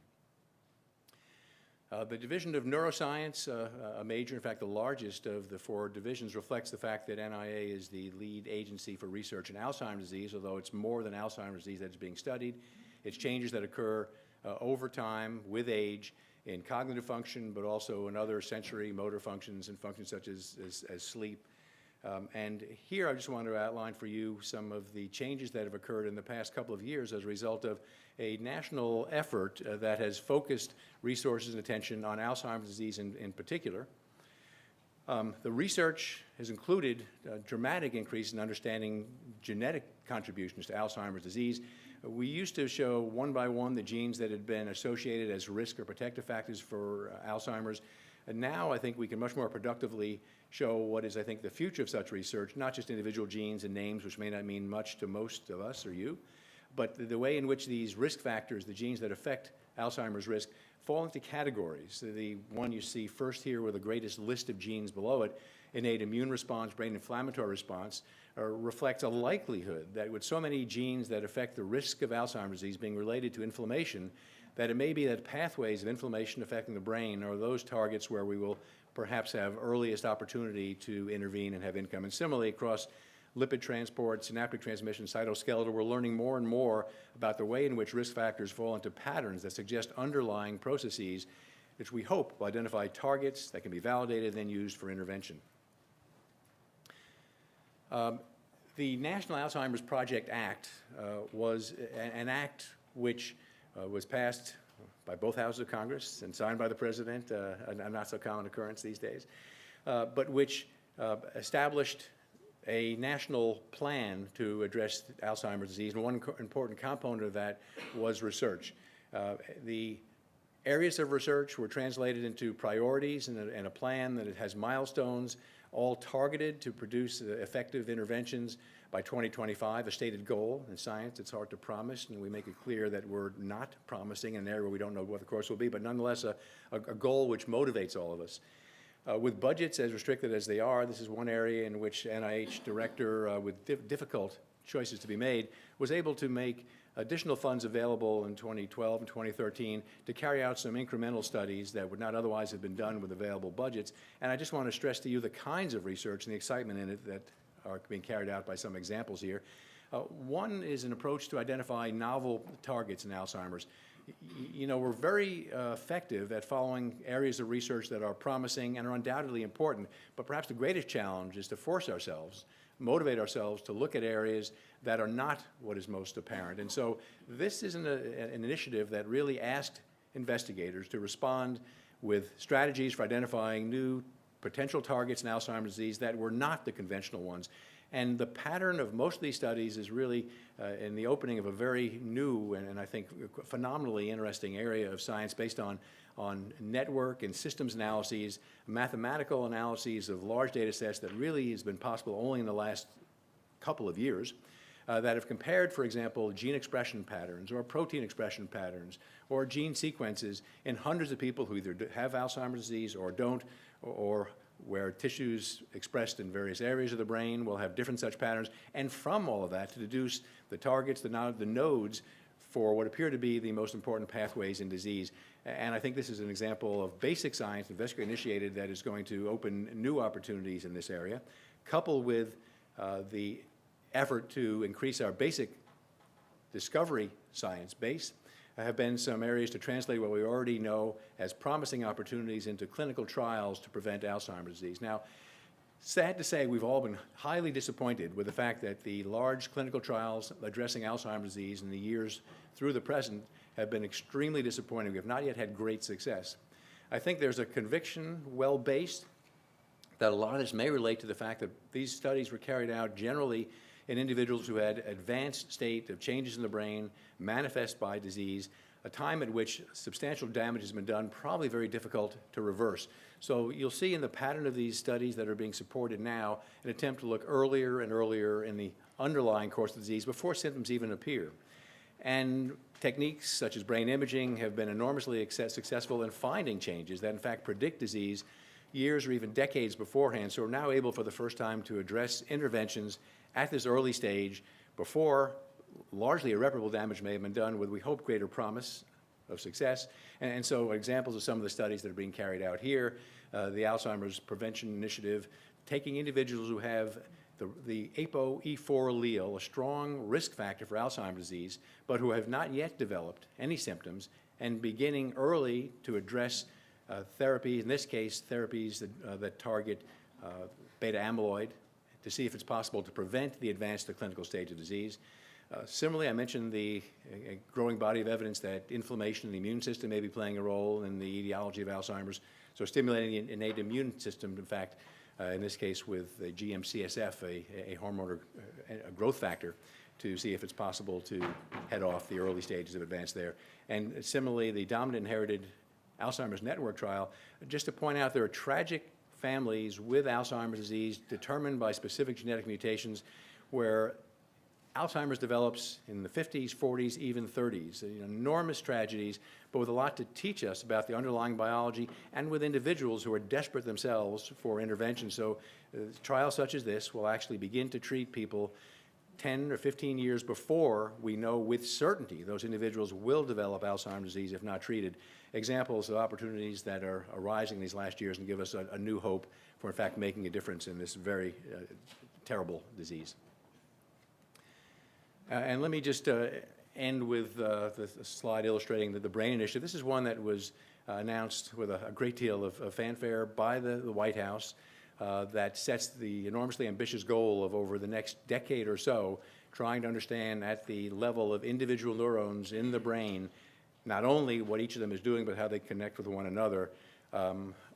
The Division of Neuroscience, a major, in fact, the largest of the 4 divisions, reflects the fact that NIA is the lead agency for research in Alzheimer's disease, although it's more than Alzheimer's disease that is being studied. It's changes that occur over time with age in cognitive function, but also in other sensory motor functions and functions such as sleep. And here I just want to outline for you some of the changes that have occurred in the past couple of years as a result of a national effort that has focused resources and attention on Alzheimer's disease in particular. The research has included a dramatic increase in understanding genetic contributions to Alzheimer's disease. We used to show one by one the genes that had been associated as risk or protective factors for Alzheimer's. And now I think we can much more productively show what is, I think, the future of such research, not just individual genes and names, which may not mean much to most of us or you, but the way in which these risk factors, the genes that affect Alzheimer's risk, fall into categories. The one you see first here with the greatest list of genes below it, innate immune response, brain inflammatory response, reflects a likelihood that with so many genes that affect the risk of Alzheimer's disease being related to inflammation, that it may be that pathways of inflammation affecting the brain are those targets where we will perhaps have earliest opportunity to intervene and have income. And similarly, across lipid transport, synaptic transmission, cytoskeletal, we're learning more and more about the way in which risk factors fall into patterns that suggest underlying processes, which we hope will identify targets that can be validated and then used for intervention. The National Alzheimer's Project Act was an act which was passed by both houses of Congress and signed by the President, a not so common occurrence these days, but which established a national plan to address Alzheimer's disease, and one important component of that was research. The areas of research were translated into priorities and a plan that it has milestones, all targeted to produce effective interventions by 2025, a stated goal. In science, it's hard to promise, and we make it clear that we're not promising in an area where we don't know what the course will be, but nonetheless a goal which motivates all of us. With budgets as restricted as they are, this is one area in which NIH director, with difficult choices to be made, was able to make additional funds available in 2012 and 2013 to carry out some incremental studies that would not otherwise have been done with available budgets. And I just want to stress to you the kinds of research and the excitement in it that are being carried out by some examples here. One is an approach to identify novel targets in Alzheimer's. You know, we're very effective at following areas of research that are promising and are undoubtedly important, but perhaps the greatest challenge is to force ourselves, motivate ourselves to look at areas that are not what is most apparent. And so this is an initiative that really asked investigators to respond with strategies for identifying new potential targets in Alzheimer's disease that were not the conventional ones. And the pattern of most of these studies is really in the opening of a very new and I think phenomenally interesting area of science based on network and systems analyses, mathematical analyses of large data sets that really has been possible only in the last couple of years, that have compared, for example, gene expression patterns or protein expression patterns or gene sequences in hundreds of people who either have Alzheimer's disease or don't, or where tissues expressed in various areas of the brain will have different such patterns, and from all of that to deduce the targets, the nodes for what appear to be the most important pathways in disease. And I think this is an example of basic science, investigator-initiated, that is going to open new opportunities in this area, coupled with the effort to increase our basic discovery science base. Have been some areas to translate what we already know as promising opportunities into clinical trials to prevent Alzheimer's disease. Now, Sad to say, we've all been highly disappointed with the fact that the large clinical trials addressing Alzheimer's disease in the years through the present have been extremely disappointing. We have not yet had great success. I think there's a conviction, well-based, that a lot of this may relate to the fact that these studies were carried out generally in individuals who had advanced state of changes in the brain manifest by disease, a time at which substantial damage has been done, probably very difficult to reverse. So you'll see in the pattern of these studies that are being supported now an attempt to look earlier and earlier in the underlying course of the disease before symptoms even appear. And techniques such as brain imaging have been enormously successful in finding changes that in fact predict disease years or even decades beforehand. So we're now able for the first time to address interventions at this early stage before largely irreparable damage may have been done with, we hope, greater promise of success. And so examples of some of the studies that are being carried out here, the Alzheimer's Prevention Initiative, taking individuals who have the APOE4 allele, a strong risk factor for Alzheimer's disease, but who have not yet developed any symptoms, and beginning early to address therapies, in this case, therapies that target beta amyloid, to see if it's possible to prevent the advance to clinical stage of disease. Similarly, I mentioned the growing body of evidence that inflammation in the immune system may be playing a role in the etiology of Alzheimer's. So stimulating the innate immune system, in fact, in this case with the GM-CSF, a hormone or a growth factor, to see if it's possible to head off the early stages of advance there. And similarly, the dominant inherited Alzheimer's network trial, just to point out there are tragic families with Alzheimer's disease determined by specific genetic mutations where Alzheimer's develops in the 50s, 40s, even 30s. Enormous tragedies, but with a lot to teach us about the underlying biology and with individuals who are desperate themselves for intervention. So trials such as this will actually begin to treat people 10 or 15 years before we know with certainty those individuals will develop Alzheimer's disease if not treated. Examples of opportunities that are arising these last years and give us a new hope for, in fact, making a difference in this very terrible disease. And let me just end with the slide illustrating the Brain Initiative. This is one that was announced with a great deal of fanfare by the White House that sets the enormously ambitious goal of over the next decade or so trying to understand at the level of individual neurons in the brain not only what each of them is doing, but how they connect with one another.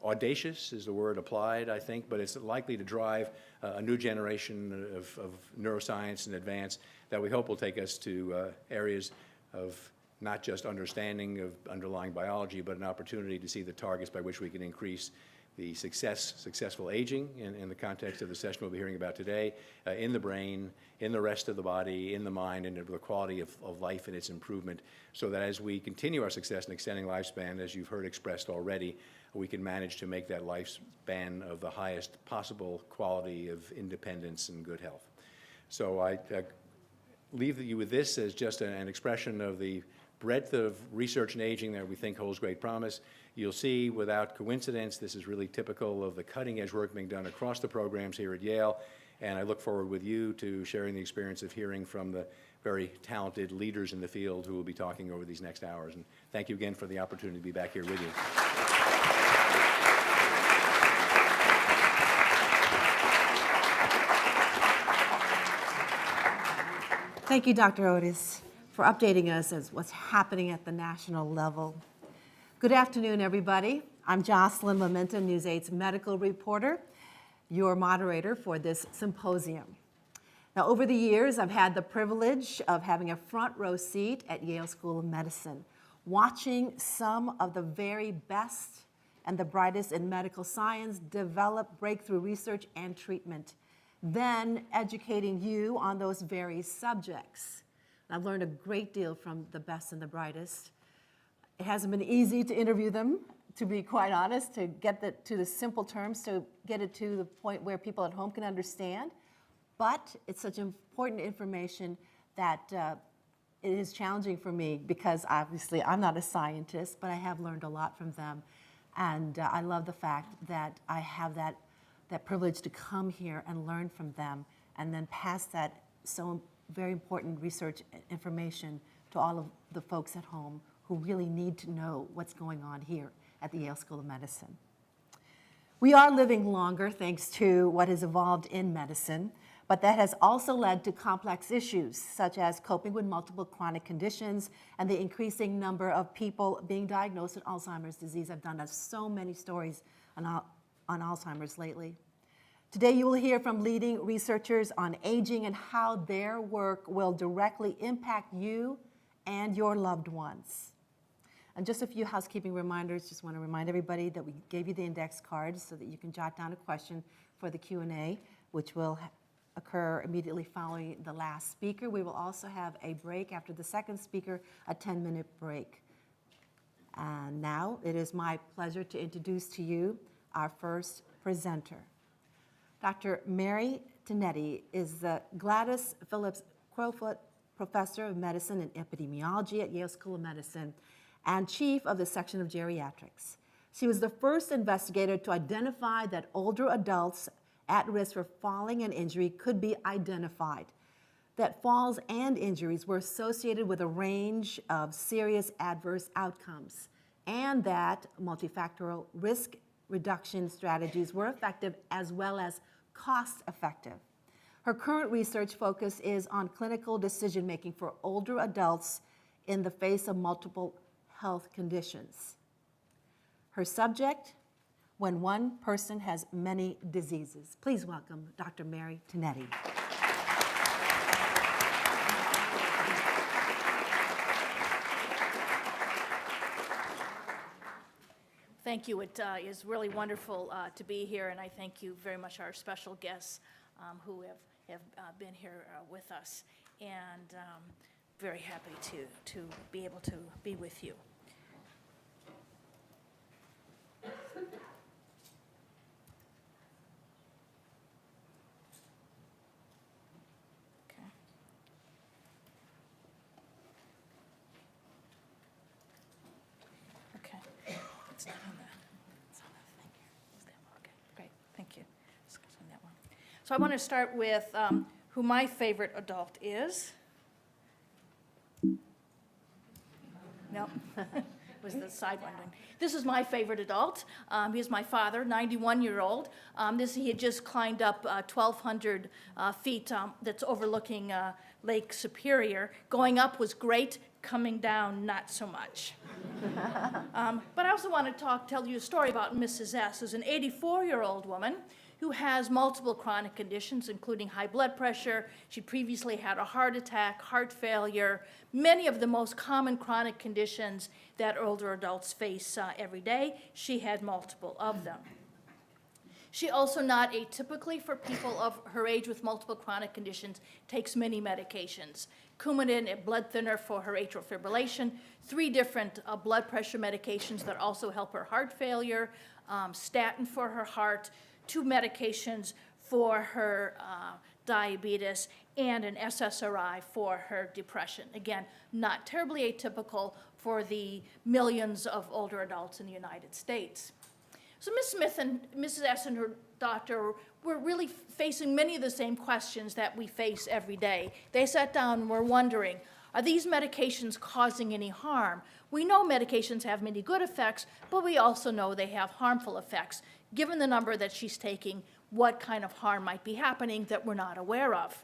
Audacious is the word applied, I think, but it's likely to drive a new generation of neuroscience and advance that we hope will take us to areas of not just understanding of underlying biology, but an opportunity to see the targets by which we can increase the successful aging in the context of the session we'll be hearing about today, in the brain, in the rest of the body, in the mind, and the quality of life and its improvement, so that as we continue our success in extending lifespan, as you've heard expressed already, we can manage to make that lifespan of the highest possible quality of independence and good health. So I leave you with this as just an expression of the breadth of research in aging that we think holds great promise. You'll see, without coincidence, this is really typical of the cutting-edge work being done across the programs here at Yale, and I look forward with you to sharing the experience of hearing from the very talented leaders in the field who will be talking over these next hours. And thank you again for the opportunity to be back here with you. Thank you, Dr. Hodus, for updating us as what's happening at the national level. Good afternoon, everybody. I'm Jocelyn Memento, News 8's medical reporter, your moderator for this symposium. Now, over the years, I've had the privilege of having a front row seat at Yale School of Medicine, watching some of the very best and the brightest in medical science develop breakthrough research and treatment, then educating you on those very subjects. I've learned a great deal from the best and the brightest. It hasn't been easy to interview them, to be quite honest, to get to the simple terms, to get it to the point where people at home can understand. But it's such important information that it is challenging for me because obviously I'm not a scientist, but I have learned a lot from them. And I love the fact that I have that privilege to come here and learn from them and then pass that so very important research information to all of the folks at home who really need to know what's going on here at the Yale School of Medicine. We are living longer thanks to what has evolved in medicine, but that has also led to complex issues such as coping with multiple chronic conditions and the increasing number of people being diagnosed with Alzheimer's disease. I've done so many stories on Alzheimer's lately. Today you will hear from leading researchers on aging and how their work will directly impact you and your loved ones. And just a few housekeeping reminders. Just want to remind everybody that we gave you the index cards so that you can jot down a question for the Q&A, which will occur immediately following the last speaker. We will also have a break after the second speaker, a 10-minute break. And now it is my pleasure to introduce to you our first presenter. Dr. Mary Tinetti is the Gladys Phillips Crowfoot Professor of Medicine and Epidemiology at Yale School of Medicine and Chief of the Section of Geriatrics. She was the first investigator to identify that older adults at risk for falling and injury could be identified, that falls and injuries were associated with a range of serious adverse outcomes, and that multifactorial risk reduction strategies were effective as well as cost-effective. Her current research focus is on clinical decision-making for older adults in the face of multiple health conditions. Her subject, when one person has many diseases. Please welcome Dr. Mary Tinetti. Thank you. It is really wonderful to be here, and I thank you very much, our special guests who have been here with us, and very happy to be able to be with you. Okay. It's not on that. It's on that thing here. Is that okay? Great. Thank you. Just on that one. So I want to start with who my favorite adult is. No, was the side one. This is my favorite adult. He's my father, 91-year-old. He had just climbed up 1,200 feet that's overlooking Lake Superior. Going up was great, coming down not so much. But I also want to tell you a story about Mrs. S., who's an 84-year-old woman who has multiple chronic conditions, including high blood pressure. She previously had a heart attack, heart failure, many of the most common chronic conditions that older adults face every day. She had multiple of them. She also, not atypically for people of her age with multiple chronic conditions, takes many medications. Coumadin, a blood thinner for her atrial fibrillation, 3 different blood pressure medications that also help her heart failure, statin for her heart, 2 medications for her diabetes, and an SSRI for her depression. Again, not terribly atypical for the millions of older adults in the United States. So Ms. Smith and Mrs. S. and her doctor were really facing many of the same questions that we face every day. They sat down and were wondering, are these medications causing any harm? We know medications have many good effects, but we also know they have harmful effects. Given the number that she's taking, what kind of harm might be happening that we're not aware of?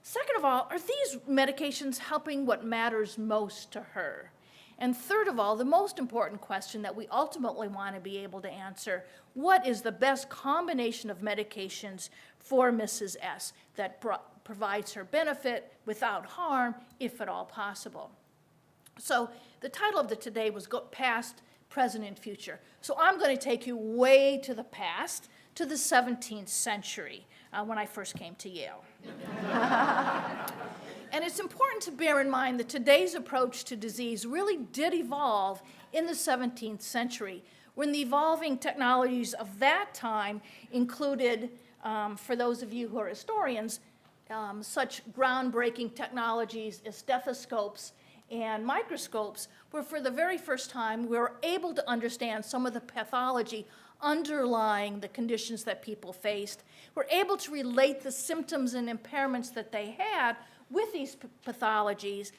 Second of all, are these medications helping what matters most to her? And third of all, the most important question that we ultimately want to be able to answer, what is the best combination of medications for Mrs. S. that provides her benefit without harm, if at all possible? So the title of today was Past, Present, and Future. So I'm going to take you way to the past, to the 17th century, when I first came to Yale. And it's important to bear in mind that today's approach to disease really did evolve in the 17th century, when the evolving technologies of that time included, for those of you who are historians, such groundbreaking technologies as stethoscopes and microscopes, where for the very first time we were able to understand some of the pathology underlying the conditions that people faced. We're able to relate the symptoms and impairments that they had with these pathologies.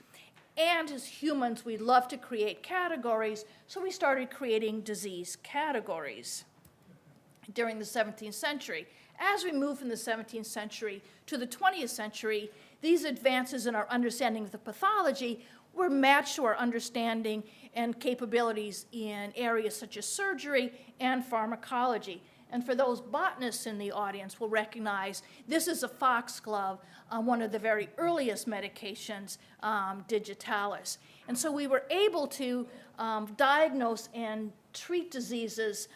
And as humans, we love to create categories, so we started creating disease categories. during the 17th century. As we move from the 17th century to the 20th century, these advances in our understanding of the pathology were matched to our understanding and capabilities in areas such as surgery and pharmacology. And for those botanists in the audience will recognize this is a foxglove, one of the very earliest medications, digitalis. And so we were able to diagnose and treat diseases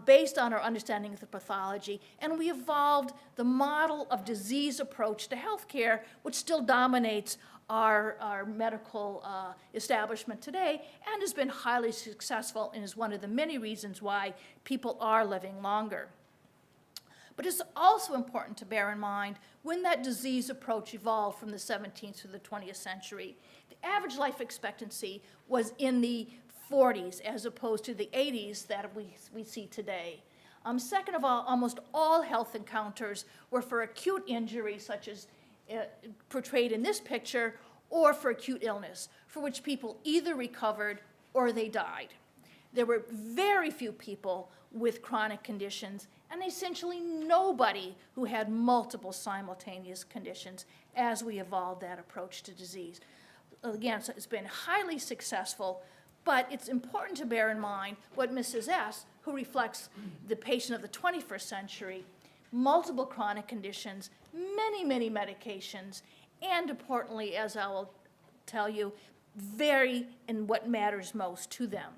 based on our understanding of the pathology, and we evolved the model of disease approach to healthcare, which still dominates our medical establishment today and has been highly successful and is one of the many reasons why people are living longer. But it's also important to bear in mind when that disease approach evolved from the 17th to the 20th century, the average life expectancy was in the 40s as opposed to the 80s that we see today. Second of all, almost all health encounters were for acute injury, such as portrayed in this picture, or for acute illness, for which people either recovered or they died. There were very few people with chronic conditions, and essentially nobody who had multiple simultaneous conditions as we evolved that approach to disease. Again, so it's been highly successful, but it's important to bear in mind what Mrs. S., who reflects the patient of the 21st century, multiple chronic conditions, many, many medications, and importantly, as I will tell you, vary in what matters most to them.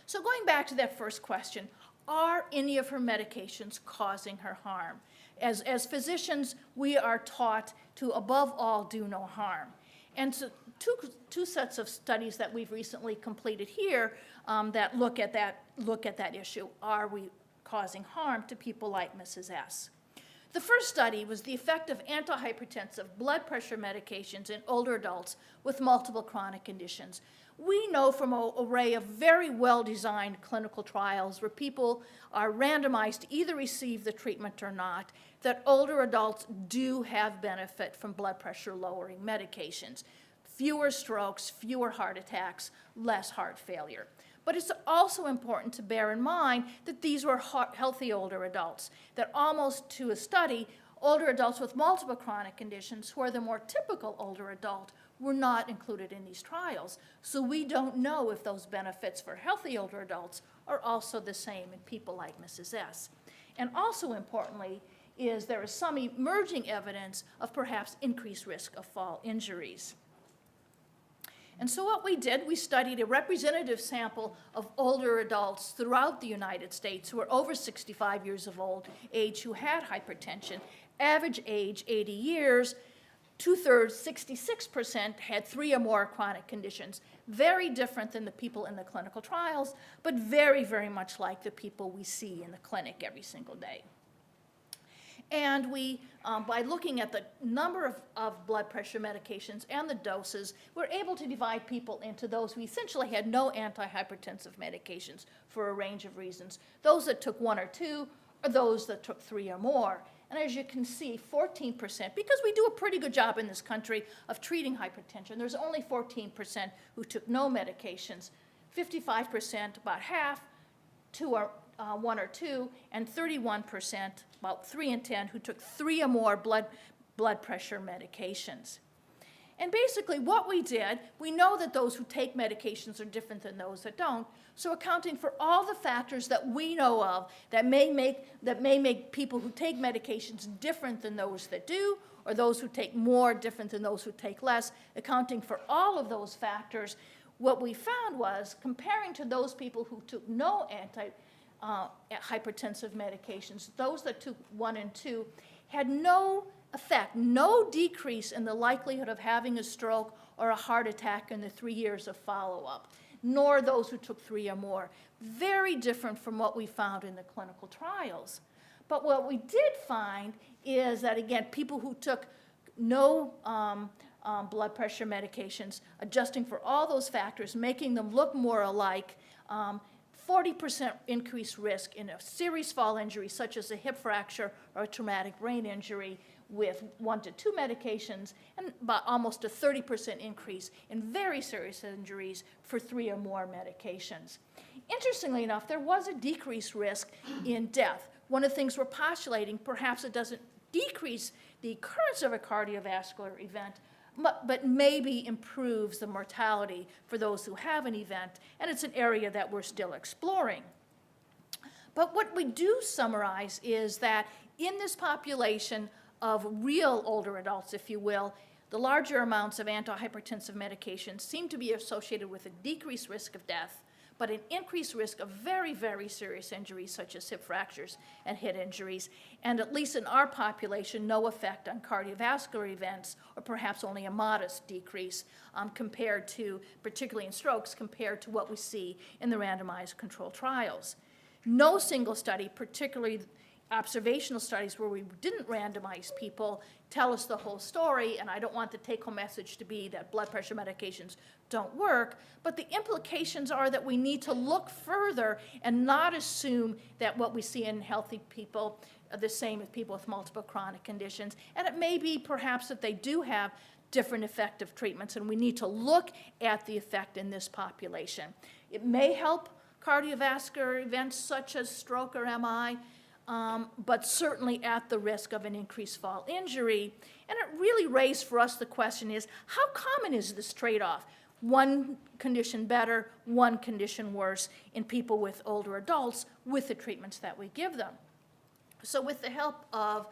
So going back to that first question, are any of her medications causing her harm? As physicians, we are taught to, above all, do no harm. And so two sets of studies that we've recently completed here that look at that issue. Are we causing harm to people like Mrs. S? The first study was the effect of antihypertensive blood pressure medications in older adults with multiple chronic conditions. We know from an array of very well-designed clinical trials where people are randomized to either receive the treatment or not, that older adults do have benefit from blood pressure lowering medications. Fewer strokes, fewer heart attacks, less heart failure. But it's also important to bear in mind that these were healthy older adults, that almost to a study, older adults with multiple chronic conditions, who are the more typical older adult, were not included in these trials. So we don't know if those benefits for healthy older adults are also the same in people like Mrs. S. And also importantly is there is some emerging evidence of perhaps increased risk of fall injuries. And so what we did, we studied a representative sample of older adults throughout the United States who were over 65 years of age who had hypertension. Average age, 80 years, 2/3, 66% had 3 or more chronic conditions. Very different than the people in the clinical trials, but very, very much like the people we see in the clinic every single day. And we, by looking at the number of blood pressure medications and the doses, we're able to divide people into those who essentially had no antihypertensive medications for a range of reasons, those that took 1 or 2, or those that took 3 or more. And as you can see, 14%, because we do a pretty good job in this country of treating hypertension, there's only 14% who took no medications, 55%, about half, 1 or 2, and 31%, about 3 in 10, who took 3 or more blood pressure medications. And basically what we did, we know that those who take medications are different than those that don't, so accounting for all the factors that we know of that may make people who take medications different than those that do, or those who take more different than those who take less, accounting for all of those factors, what we found was, comparing to those people who took no hypertensive medications, those that took 1 and 2 had no effect, no decrease in the likelihood of having a stroke or a heart attack in the 3 years of follow-up, nor those who took 3 or more. Very different from what we found in the clinical trials. But what we did find is that, again, people who took no blood pressure medications, adjusting for all those factors, making them look more alike, 40% increased risk in a serious fall injury, such as a hip fracture or a traumatic brain injury, with 1 to 2 medications, and about almost a 30% increase in very serious injuries for 3 or more medications. Interestingly enough, there was a decreased risk in death. One of the things we're postulating, perhaps it doesn't decrease the occurrence of a cardiovascular event, but maybe improves the mortality for those who have an event, and it's an area that we're still exploring. But what we do summarize is that in this population of real older adults, if you will, the larger amounts of antihypertensive medications seem to be associated with a decreased risk of death, but an increased risk of very, very serious injuries such as hip fractures and head injuries, and at least in our population, no effect on cardiovascular events, or perhaps only a modest decrease compared to, particularly in strokes, compared to what we see in the randomized controlled trials. No single study, particularly observational studies where we didn't randomize people, tell us the whole story, and I don't want the take-home message to be that blood pressure medications don't work, but the implications are that we need to look further and not assume that what we see in healthy people are the same as people with multiple chronic conditions, and it may be perhaps that they do have different effective treatments, and we need to look at the effect in this population. It may help cardiovascular events such as stroke or MI, but certainly at the risk of an increased fall injury. And it really raised for us the question is, how common is this trade-off? One condition better, one condition worse in people with older adults with the treatments that we give them. So with the help of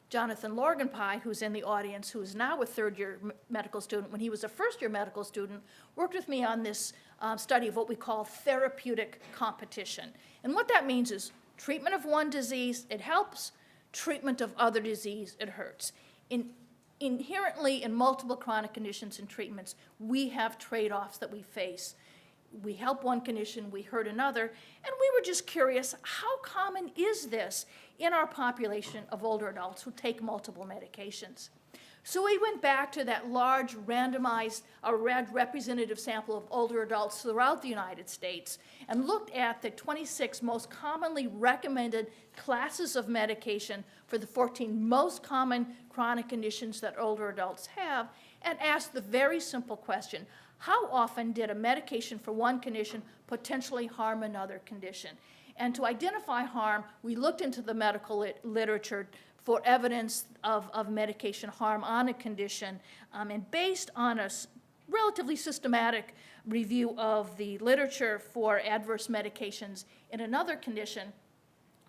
Jonathan Lorgenpie, who's in the audience, who is now a third-year medical student, when he was a first-year medical student, worked with me on this study of what we call therapeutic competition. And what that means is treatment of one disease, it helps. Treatment of other disease, it hurts. Inherently, in multiple chronic conditions and treatments, we have trade-offs that we face. We help one condition, we hurt another, and we were just curious, how common is this in our population of older adults who take multiple medications? So we went back to that large randomized, representative sample of older adults throughout the United States and looked at the 26 most commonly recommended classes of medication for the 14 most common chronic conditions that older adults have, and asked the very simple question, how often did a medication for one condition potentially harm another condition? And to identify harm, we looked into the medical literature for evidence of medication harm on a condition, and based on a relatively systematic review of the literature for adverse medications in another condition,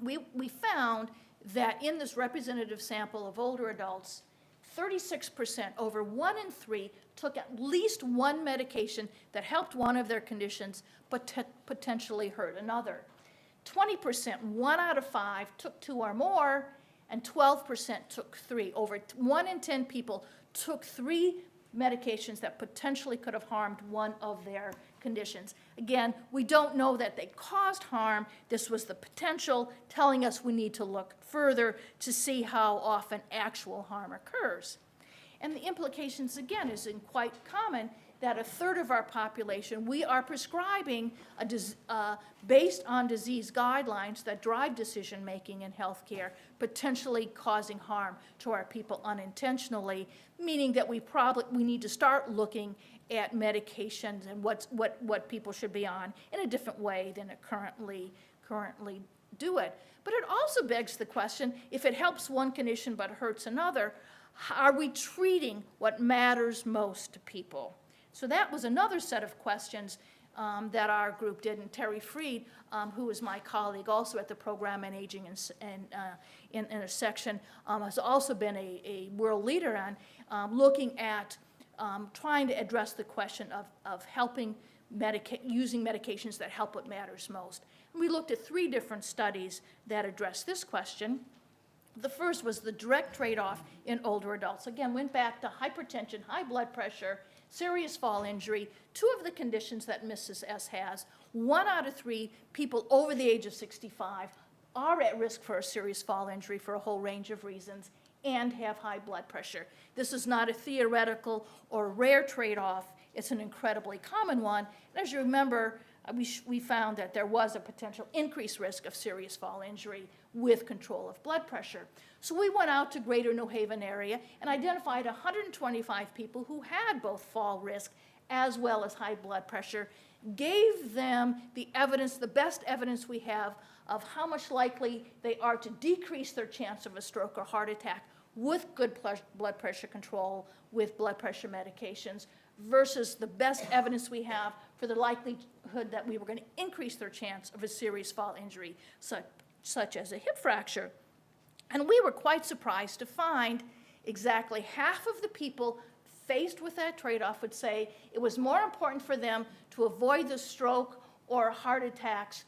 we found that in this representative sample of older adults, 36%, over 1 in 3, took at least one medication that helped one of their conditions but potentially hurt another. 20%, 1 out of 5, took 2 or more, and 12% took 3. Over 1 in 10 people took 3 medications that potentially could have harmed one of their conditions. Again, we don't know that they caused harm. This was the potential telling us we need to look further to see how often actual harm occurs. And the implications, again, is quite common that a third of our population, we are prescribing based on disease guidelines that drive decision-making in healthcare, potentially causing harm to our people unintentionally, meaning that we need to start looking at medications and what people should be on in a different way than it currently do it. But it also begs the question, if it helps one condition but hurts another, are we treating what matters most to people? So that was another set of questions that our group did, and Terry Freed, who is my colleague also at the program on aging and intersection, has also been a world leader on looking at trying to address the question of helping using medications that help what matters most. And we looked at 3 different studies that addressed this question. The first was the direct trade-off in older adults. Again, went back to hypertension, high blood pressure, serious fall injury, 2 of the conditions that Mrs. S has. 1 out of 3 people over the age of 65 are at risk for a serious fall injury for a whole range of reasons and have high blood pressure. This is not a theoretical or rare trade-off. It's an incredibly common one. And as you remember, we found that there was a potential increased risk of serious fall injury with control of blood pressure. So we went out to Greater New Haven area and identified 125 people who had both fall risk as well as high blood pressure, gave them the evidence, the best evidence we have of how much likely they are to decrease their chance of a stroke or heart attack with good blood pressure control, with blood pressure medications, versus the best evidence we have for the likelihood that we were going to increase their chance of a serious fall injury, such as a hip fracture. And we were quite surprised to find exactly half of the people faced with that trade-off would say it was more important for them to avoid the stroke or heart attacks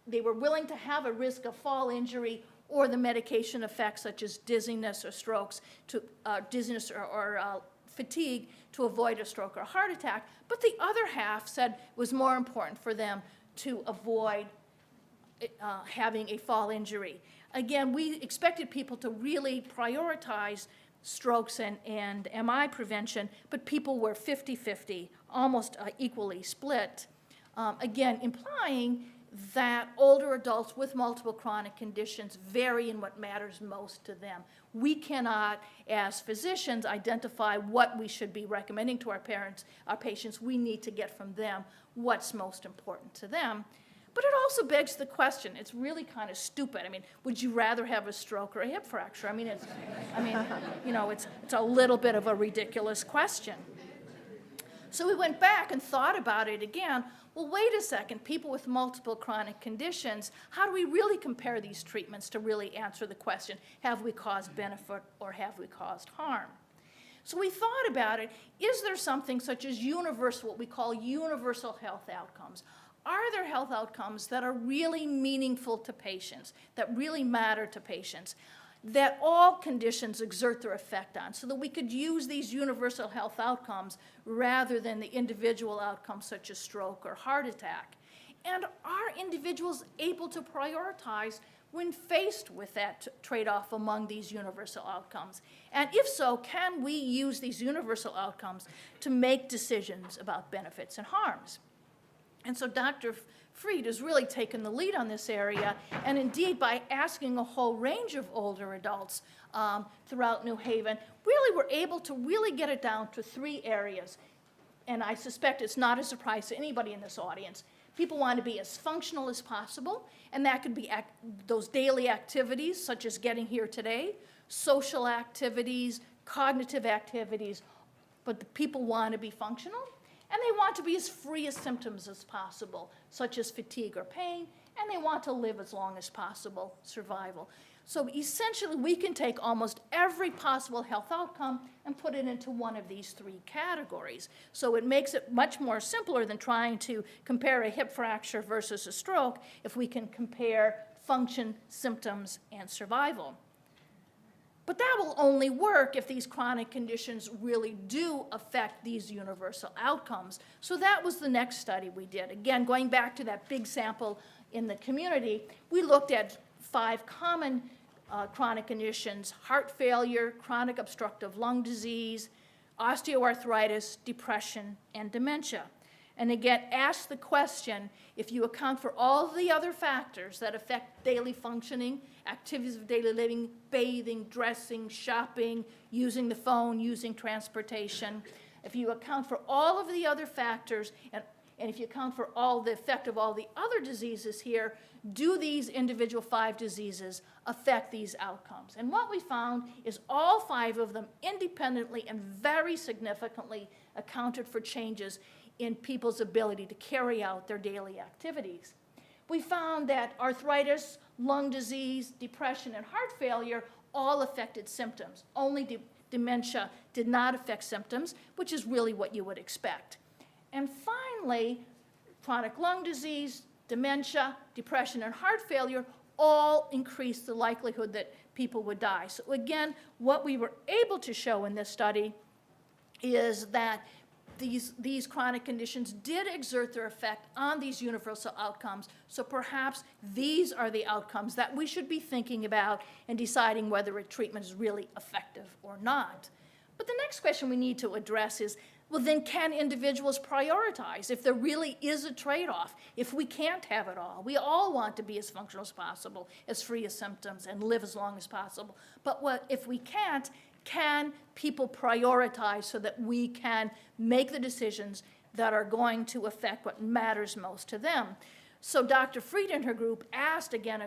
they were willing to have a risk of fall injury or the medication effects such as dizziness or strokes, dizziness or fatigue to avoid a stroke or heart attack. But the other half said it was more important for them to avoid having a fall injury. Again, we expected people to really prioritize strokes and MI prevention, but people were 50-50, almost equally split. Again, implying that older adults with multiple chronic conditions vary in what matters most to them. We cannot, as physicians, identify what we should be recommending to our patients. We need to get from them what's most important to them. But it also begs the question, it's really kind of stupid. I mean, would you rather have a stroke or a hip fracture? I mean, it's a little bit of a ridiculous question. So we went back and thought about it again. Well, wait a second, people with multiple chronic conditions, how do we really compare these treatments to really answer the question, have we caused benefit or have we caused harm? So we thought about it, is there something such as universal, what we call universal health outcomes? Are there health outcomes that are really meaningful to patients, that really matter to patients, that all conditions exert their effect on, so that we could use these universal health outcomes rather than the individual outcomes such as stroke or heart attack? And are individuals able to prioritize when faced with that trade-off among these universal outcomes? And if so, can we use these universal outcomes to make decisions about benefits and harms? And so Dr. Fried has really taken the lead on this area, and indeed by asking a whole range of older adults throughout New Haven, really we're able to really get it down to 3 areas. And I suspect it's not a surprise to anybody in this audience. People want to be as functional as possible, and that could be those daily activities such as getting here today, social activities, cognitive activities, but the people want to be functional. And they want to be as free of symptoms as possible, such as fatigue or pain, and they want to live as long as possible, survival. So essentially, we can take almost every possible health outcome and put it into one of these 3 categories. So it makes it much more simpler than trying to compare a hip fracture versus a stroke if we can compare function, symptoms, and survival. But that will only work if these chronic conditions really do affect these universal outcomes. So that was the next study we did. Again, going back to that big sample in the community, we looked at 5 common chronic conditions: heart failure, chronic obstructive lung disease, osteoarthritis, depression, and dementia. And again, ask the question, if you account for all the other factors that affect daily functioning, activities of daily living, bathing, dressing, shopping, using the phone, using transportation, if you account for all of the other factors, and if you account for all the effect of all the other diseases here, do these individual 5 diseases affect these outcomes? And what we found is all 5 of them independently and very significantly accounted for changes in people's ability to carry out their daily activities. We found that arthritis, lung disease, depression, and heart failure all affected symptoms. Only dementia did not affect symptoms, which is really what you would expect. And finally, chronic lung disease, dementia, depression, and heart failure all increased the likelihood that people would die. So again, what we were able to show in this study is that these chronic conditions did exert their effect on these universal outcomes. So perhaps these are the outcomes that we should be thinking about and deciding whether a treatment is really effective or not. But the next question we need to address is, Well, then can individuals prioritize if there really is a trade-off? If we can't have it all, we all want to be as functional as possible, as free of symptoms, and live as long as possible. But if we can't, can people prioritize so that we can make the decisions that are going to affect what matters most to them? So Dr. Fried and her group asked, again,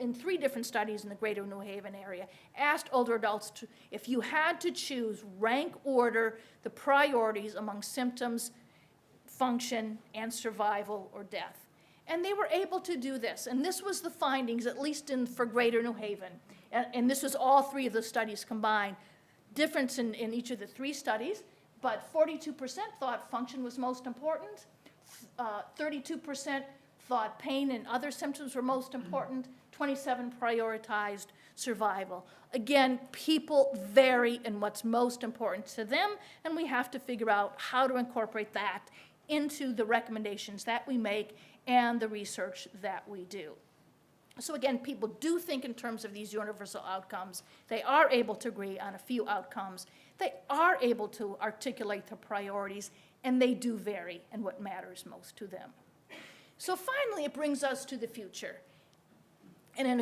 in 3 different studies in the greater New Haven area, asked older adults to, if you had to choose, rank order the priorities among symptoms, function, and survival or death. And they were able to do this. And this was the findings, at least for greater New Haven. And this was all 3 of the studies combined. Difference in each of the 3 studies, but 42% thought function was most important. 32% thought pain and other symptoms were most important. 27 prioritized survival. Again, people vary in what's most important to them, and we have to figure out how to incorporate that into the recommendations that we make and the research that we do. So again, people do think in terms of these universal outcomes. They are able to agree on a few outcomes. They are able to articulate the priorities, and they do vary in what matters most to them. So finally, it brings us to the future. And in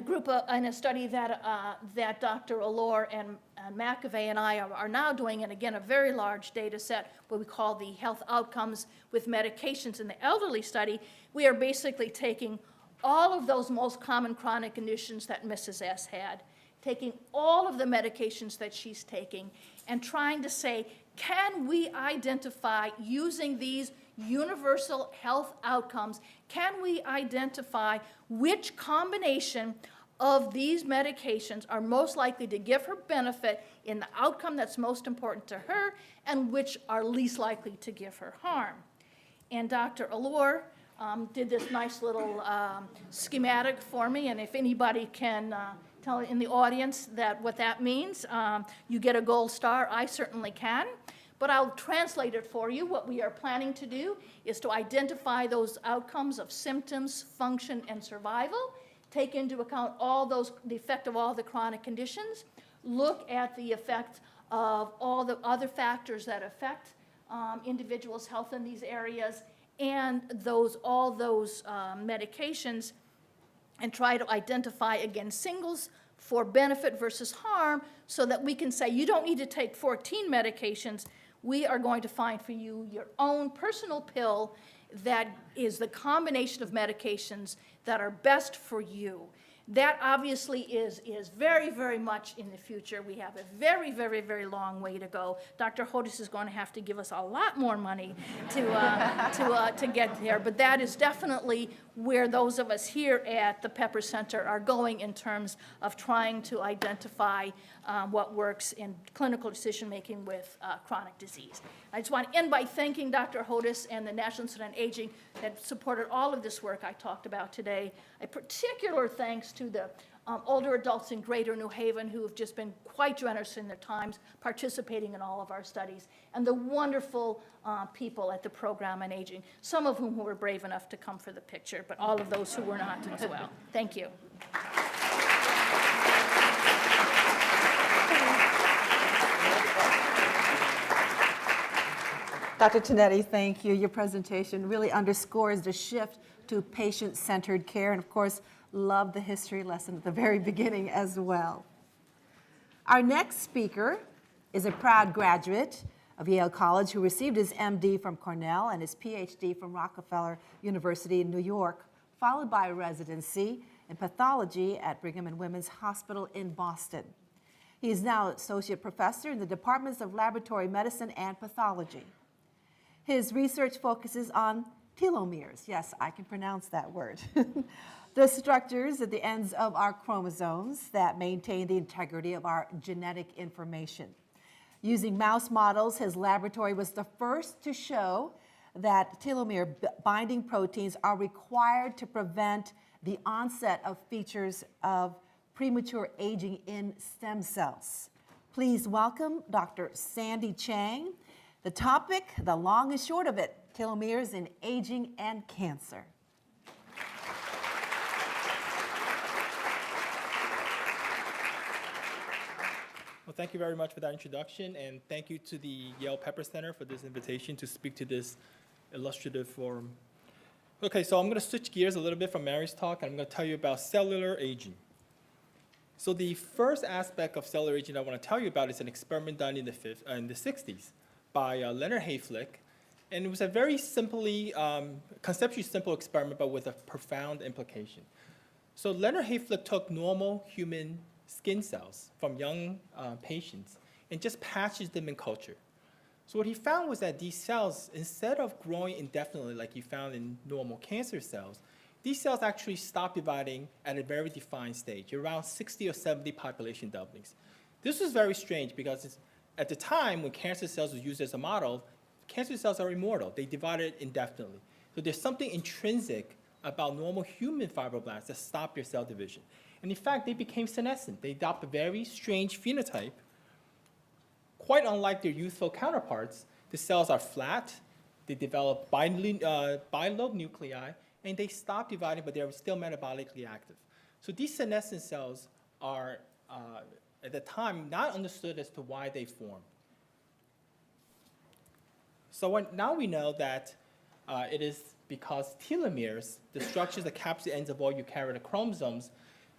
a study that Dr. Allure and McAvey and I are now doing, and again, a very large data set, what we call the health outcomes with medications in the elderly study, we are basically taking all of those most common chronic conditions that Mrs. S had, taking all of the medications that she's taking, and trying to say, can we identify, using these universal health outcomes, can we identify which combination of these medications are most likely to give her benefit in the outcome that's most important to her, and which are least likely to give her harm? And Dr. Allure did this nice little schematic for me, and if anybody can tell in the audience what that means, you get a gold star. I certainly can. But I'll translate it for you. What we are planning to do is to identify those outcomes of symptoms, function, and survival, take into account the effect of all the chronic conditions, look at the effect of all the other factors that affect individuals' health in these areas, and all those medications, and try to identify, again, singles for benefit versus harm, so that we can say, you don't need to take 14 medications. We are going to find for you your own personal pill that is the combination of medications that are best for you. That obviously is very, very much in the future. We have a very, very, very long way to go. Dr. Hodus is going to have to give us a lot more money to get there, but that is definitely where those of us here at the Pepper Center are going in terms of trying to identify what works in clinical decision-making with chronic disease. I just want to end by thanking Dr. Hodus and the National Institute on Aging that supported all of this work I talked about today. A particular thanks to the older adults in greater New Haven who have just been quite generous in their times participating in all of our studies, and the wonderful people at the Program on Aging, some of whom who were brave enough to come for the picture, but all of those who were not as well. Thank you. Dr. Tonetti, thank you. Your presentation really underscores the shift to patient-centered care, and of course, love the history lesson at the very beginning as well. Our next speaker is a proud graduate of Yale College who received his MD from Cornell and his PhD from Rockefeller University in New York, followed by a residency in pathology at Brigham and Women's Hospital in Boston. He is now associate professor in the departments of laboratory medicine and pathology. His research focuses on telomeres. Yes, I can pronounce that word. The structures at the ends of our chromosomes that maintain the integrity of our genetic information. Using mouse models, his laboratory was the first to show that telomere binding proteins are required to prevent the onset of features of premature aging in stem cells. Please welcome Dr. Sandy Chang. The topic, the long and short of it, telomeres in aging and cancer. Well, thank you very much for that introduction, and thank you to the Yale Pepper Center for this invitation to speak to this illustrative forum. Okay, so I'm going to switch gears a little bit from Mary's talk, and I'm going to tell you about cellular aging. So the first aspect of cellular aging I want to tell you about is an experiment done in the 60s by Leonard Hayflick, and it was a very conceptually simple experiment, but with a profound implication. So Leonard Hayflick took normal human skin cells from young patients and just patches them in culture. So what he found was that these cells, instead of growing indefinitely like he found in normal cancer cells, these cells actually stop dividing at a very defined stage, around 60 or 70 population doublings. This was very strange because at the time when cancer cells were used as a model, cancer cells are immortal. They divided indefinitely. So there's something intrinsic about normal human fibroblasts that stop your cell division. And in fact, they became senescent. They adopt a very strange phenotype. Quite unlike their youthful counterparts, the cells are flat, they develop bilobe nuclei, and they stop dividing, but they're still metabolically active. So these senescent cells are, at the time, not understood as to why they form. So now we know that it is because telomeres, the structures that capture the ends of all eukaryotic chromosomes,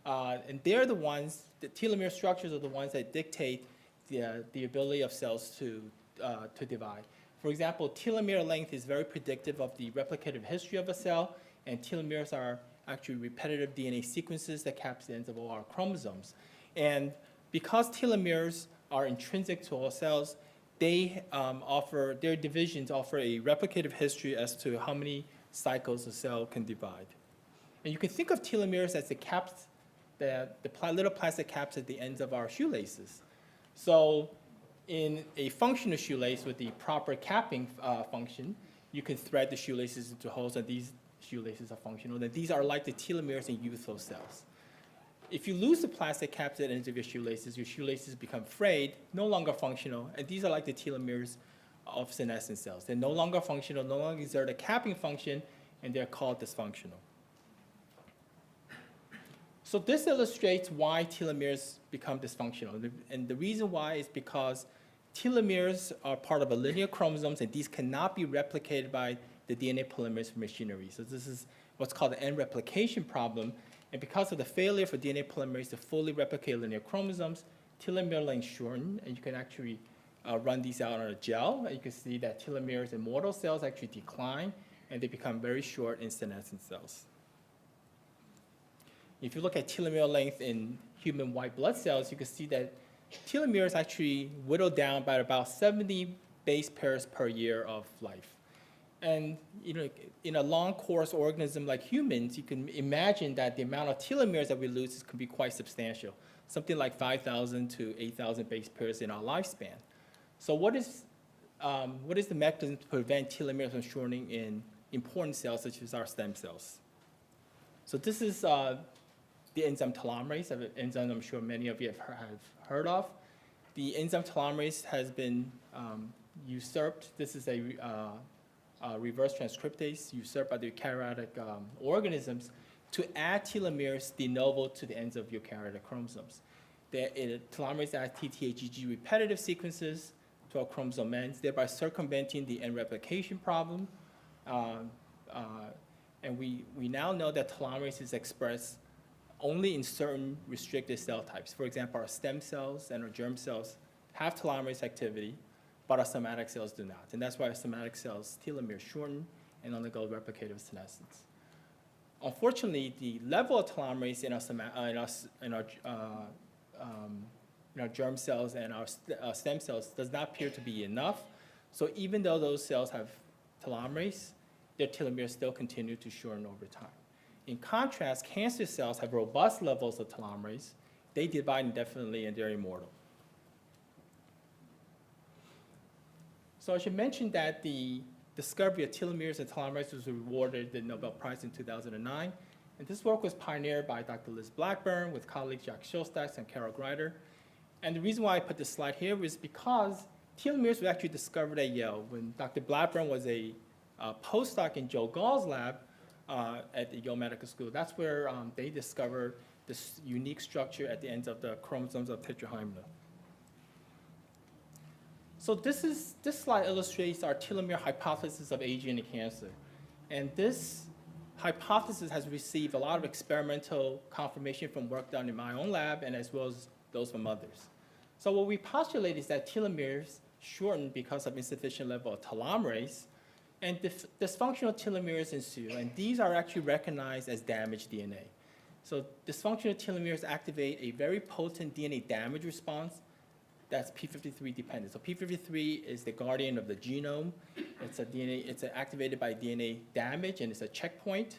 and they're the ones, the telomere structures are the ones that dictate the ability of cells to divide. For example, telomere length is very predictive of the replicative history of a cell, and telomeres are actually repetitive DNA sequences that capture the ends of all our chromosomes. And because telomeres are intrinsic to all cells, their divisions offer a replicative history as to how many cycles a cell can divide. And you can think of telomeres as the little plastic caps at the ends of our shoelaces. So in a functional shoelace with the proper capping function, you can thread the shoelaces into holes, and these shoelaces are functional. And these are like the telomeres in youthful cells. If you lose the plastic caps at the ends of your shoelaces become frayed, no longer functional, and these are like the telomeres of senescent cells. They're no longer functional, no longer exert a capping function, and they're called dysfunctional. So this illustrates why telomeres become dysfunctional. And the reason why is because telomeres are part of a linear chromosomes, and these cannot be replicated by the DNA polymerase machinery. So this is what's called the end replication problem. And because of the failure for DNA polymerase to fully replicate linear chromosomes, telomere length shorten, and you can actually run these out on a gel, and you can see that telomeres in mortal cells actually decline, and they become very short in senescent cells. If you look at telomere length in human white blood cells, you can see that telomeres actually whittle down by about 70 base pairs per year of life. And in a long course organism like humans, you can imagine that the amount of telomeres that we lose can be quite substantial, something like 5,000 to 8,000 base pairs in our lifespan. So what is the mechanism to prevent telomeres from shortening in important cells such as our stem cells? So this is the enzyme telomerase, an enzyme I'm sure many of you have heard of. The enzyme telomerase has been usurped. This is a reverse transcriptase usurped by the eukaryotic organisms to add telomeres de novo to the ends of eukaryotic chromosomes. Telomerase adds TTAGG repetitive sequences to our chromosome ends, thereby circumventing the end replication problem. And we now know that telomerase is expressed only in certain restricted cell types. For example, our stem cells and our germ cells have telomerase activity, but our somatic cells do not. And that's why our somatic cells telomeres shorten and undergo replicative senescence. Unfortunately, the level of telomerase in our germ cells and our stem cells does not appear to be enough. So even though those cells have telomerase, their telomeres still continue to shorten over time. In contrast, cancer cells have robust levels of telomerase. They divide indefinitely and they're immortal. So I should mention that the discovery of telomeres and telomerase was awarded the Nobel Prize in 2009. And this work was pioneered by Dr. Liz Blackburn with colleagues Jack Shostak and Carol Greider. And the reason why I put this slide here is because telomeres were actually discovered at Yale when Dr. Blackburn was a postdoc in Joe Gall's lab at the Yale Medical School. That's where they discovered this unique structure at the ends of the chromosomes of tetrahymena. So this slide illustrates our telomere hypothesis of aging in cancer. And this hypothesis has received a lot of experimental confirmation from work done in my own lab and as well as those from others. So what we postulate is that telomeres shorten because of insufficient level of telomerase, and dysfunctional telomeres ensue, and these are actually recognized as damaged DNA. So dysfunctional telomeres activate a very potent DNA damage response that's p53 dependent. So p53 is the guardian of the genome. It's activated by DNA damage, and it's a checkpoint.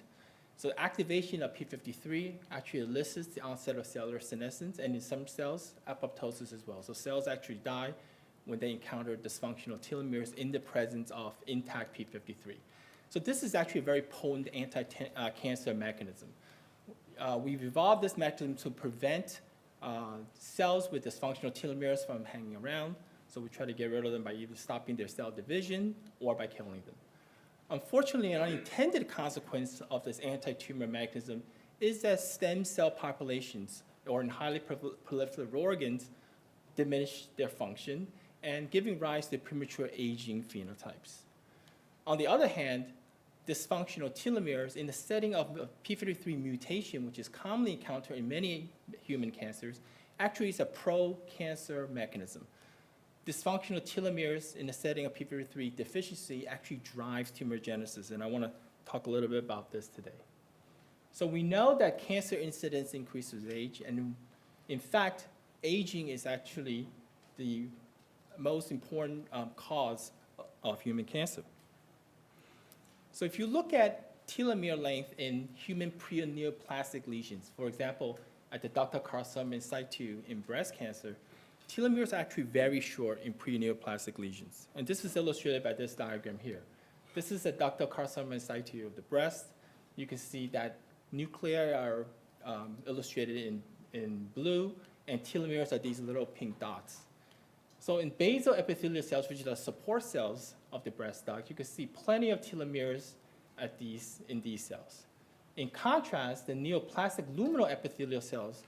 So activation of p53 actually elicits the onset of cellular senescence, and in some cells, apoptosis as well. So cells actually die when they encounter dysfunctional telomeres in the presence of intact p53. So this is actually a very potent anti-cancer mechanism. We've evolved this mechanism to prevent cells with dysfunctional telomeres from hanging around. So we try to get rid of them by either stopping their cell division or by killing them. Unfortunately, an unintended consequence of this anti-tumor mechanism is that stem cell populations, or in highly proliferative organs, diminish their function and giving rise to premature aging phenotypes. On the other hand, dysfunctional telomeres in the setting of a p53 mutation, which is commonly encountered in many human cancers, actually is a pro-cancer mechanism. Dysfunctional telomeres in the setting of p53 deficiency actually drives tumorigenesis, and I want to talk a little bit about this today. So we know that cancer incidence increases with age, and in fact, aging is actually the most important cause of human cancer. So if you look at telomere length in human preneoplastic lesions, for example, at the ductal carcinoma in situ in breast cancer, telomeres are actually very short in preneoplastic lesions. And this is illustrated by this diagram here. This is a ductal carcinoma in situ of the breast. You can see that nuclei are illustrated in blue, and telomeres are these little pink dots. So in basal epithelial cells, which are the support cells of the breast duct, you can see plenty of telomeres in these cells. In contrast, the neoplastic luminal epithelial cells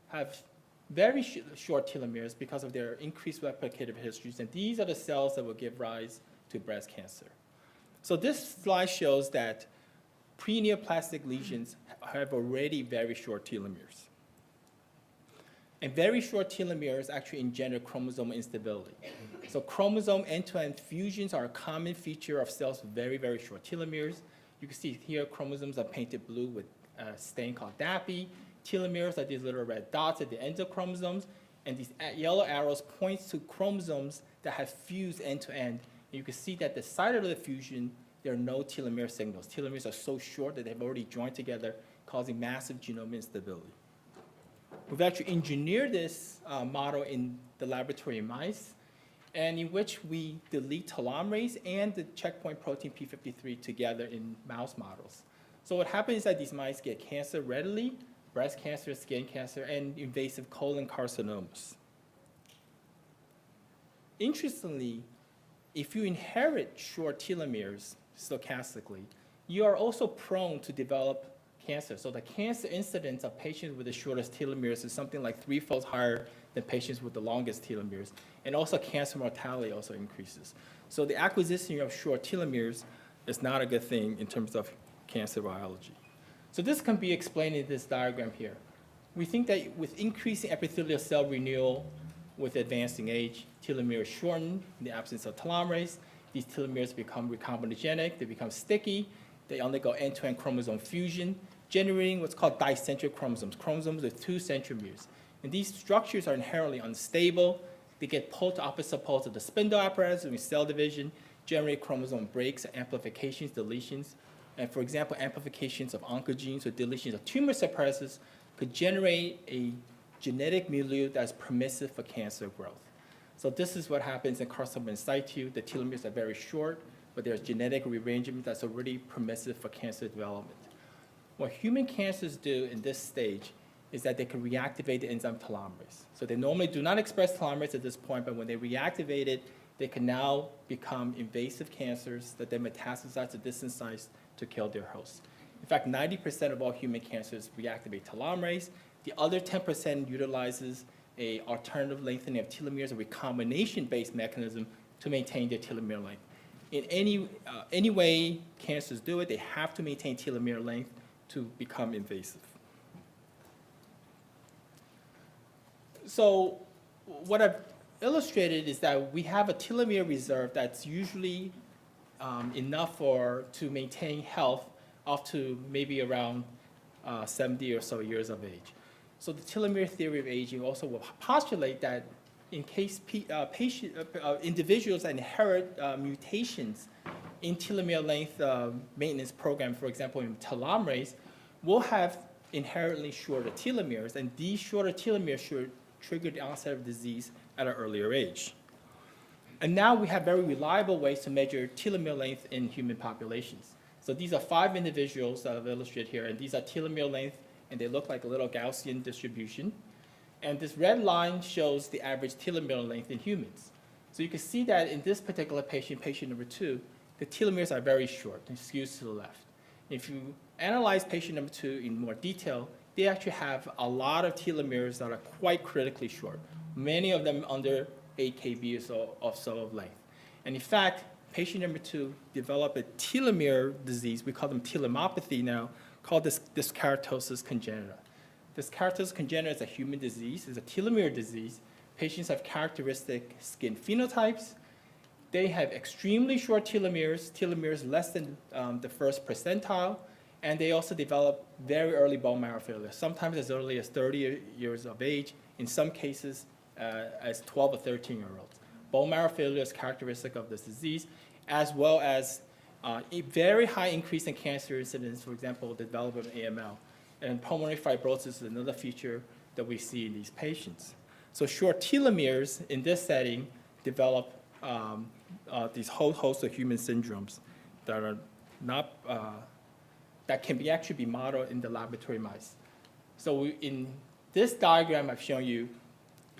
have very short telomeres because of their increased replicative histories, and these are the cells that will give rise to breast cancer. So this slide shows that preneoplastic lesions have already very short telomeres. And very short telomeres actually engender chromosomal instability. So chromosome end-to-end fusions are a common feature of cells with very, very short telomeres. You can see here chromosomes are painted blue with a stain called DAPI. Telomeres are these little red dots at the ends of chromosomes, and these yellow arrows point to chromosomes that have fused end-to-end. And you can see that the site of the fusion, there are no telomere signals. Telomeres are so short that they've already joined together, causing massive genome instability. We've actually engineered this model in the laboratory in mice, and in which we delete telomerase and the checkpoint protein p53 together in mouse models. So what happens is that these mice get cancer readily, breast cancer, skin cancer, and invasive colon carcinomas. Interestingly, if you inherit short telomeres stochastically, you are also prone to develop cancer. So the cancer incidence of patients with the shortest telomeres is something like 3-fold higher than patients with the longest telomeres. And also cancer mortality also increases. So the acquisition of short telomeres is not a good thing in terms of cancer biology. So this can be explained in this diagram here. We think that with increasing epithelial cell renewal with advancing age, telomeres shorten in the absence of telomerase. These telomeres become recombinogenic, they become sticky, they undergo end-to-end chromosome fusion, generating what's called dicentric chromosomes, chromosomes with 2 centromeres. And these structures are inherently unstable. They get pulled to opposite poles of the spindle apparatus during cell division, generate chromosome breaks, amplifications, deletions. And for example, amplifications of oncogenes or deletions of tumor suppressors could generate a genetic milieu that's permissive for cancer growth. So this is what happens in carcinoma in situ. The telomeres are very short, but there's genetic rearrangement that's already permissive for cancer development. What human cancers do in this stage is that they can reactivate the enzyme telomerase. So they normally do not express telomerase at this point, but when they reactivate it, they can now become invasive cancers that then metastasize to distant sites to kill their host. In fact, 90% of all human cancers reactivate telomerase. The other 10% utilizes a alternative lengthening of telomeres, a recombination-based mechanism to maintain their telomere length. In any way cancers do it, they have to maintain telomere length to become invasive. So what I've illustrated is that we have a telomere reserve that's usually enough to maintain health up to maybe around 70 or so years of age. So the telomere theory of aging also will postulate that in case individuals that inherit mutations in telomere length maintenance program, for example, in telomerase, will have inherently shorter telomeres, and these shorter telomeres should trigger the onset of disease at an earlier age. And now we have very reliable ways to measure telomere length in human populations. So these are 5 individuals that I've illustrated here, and these are telomere length, and they look like a little Gaussian distribution. And this red line shows the average telomere length in humans. So you can see that in this particular patient, patient number 2, the telomeres are very short and skews to the left. If you analyze patient number 2 in more detail, they actually have a lot of telomeres that are quite critically short, many of them under 8 kb or so of length. And in fact, patient number 2 developed a telomere disease, we call them telomopathy now, called dyskeratosis congenita. Dyskeratosis congenita is a human disease, it's a telomere disease. Patients have characteristic skin phenotypes. They have extremely short telomeres less than the first percentile, and they also develop very early bone marrow failure, sometimes as early as 30 years of age, in some cases as 12 or 13-year-olds. Bone marrow failure is characteristic of this disease, as well as a very high increase in cancer incidence, for example, the development of AML. And pulmonary fibrosis is another feature that we see in these patients. So short telomeres in this setting develop these whole host of human syndromes that are not, that can actually be modeled in the laboratory mice. So in this diagram, I've shown you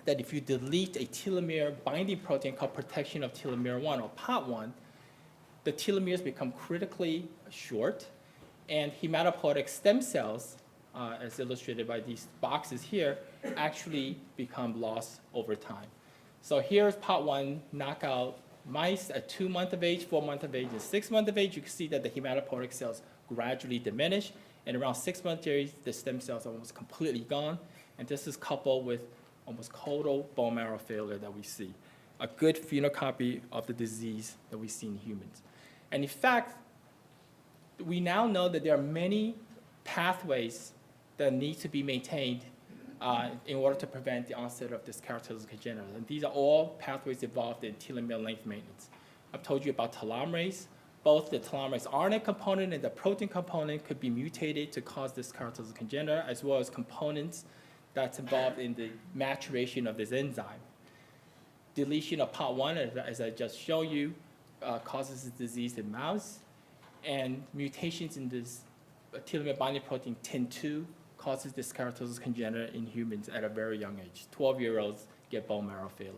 that if you delete a telomere binding protein called protection of telomere 1 or POT1, the telomeres become critically short, and hematopoietic stem cells, as illustrated by these boxes here, actually become lost over time. So here's POT1 knockout mice at 2 months of age, 4 months of age, and 6 months of age. You can see that the hematopoietic cells gradually diminish, and around 6 months of age, the stem cells are almost completely gone, and this is coupled with almost total bone marrow failure that we see, a good phenocopy of the disease that we see in humans. And in fact, we now know that there are many pathways that need to be maintained in order to prevent the onset of dyskeratosis congenita. And these are all pathways involved in telomere length maintenance. I've told you about telomerase. Both the telomerase RNA component and the protein component could be mutated to cause dyskeratosis congenita, as well as components that's involved in the maturation of this enzyme. Deletion of POT1, as I just showed you, causes the disease in mouse, and mutations in this telomere binding protein TIN2 causes dyskeratosis congenita in humans at a very young age. 12-year-olds get bone marrow failure.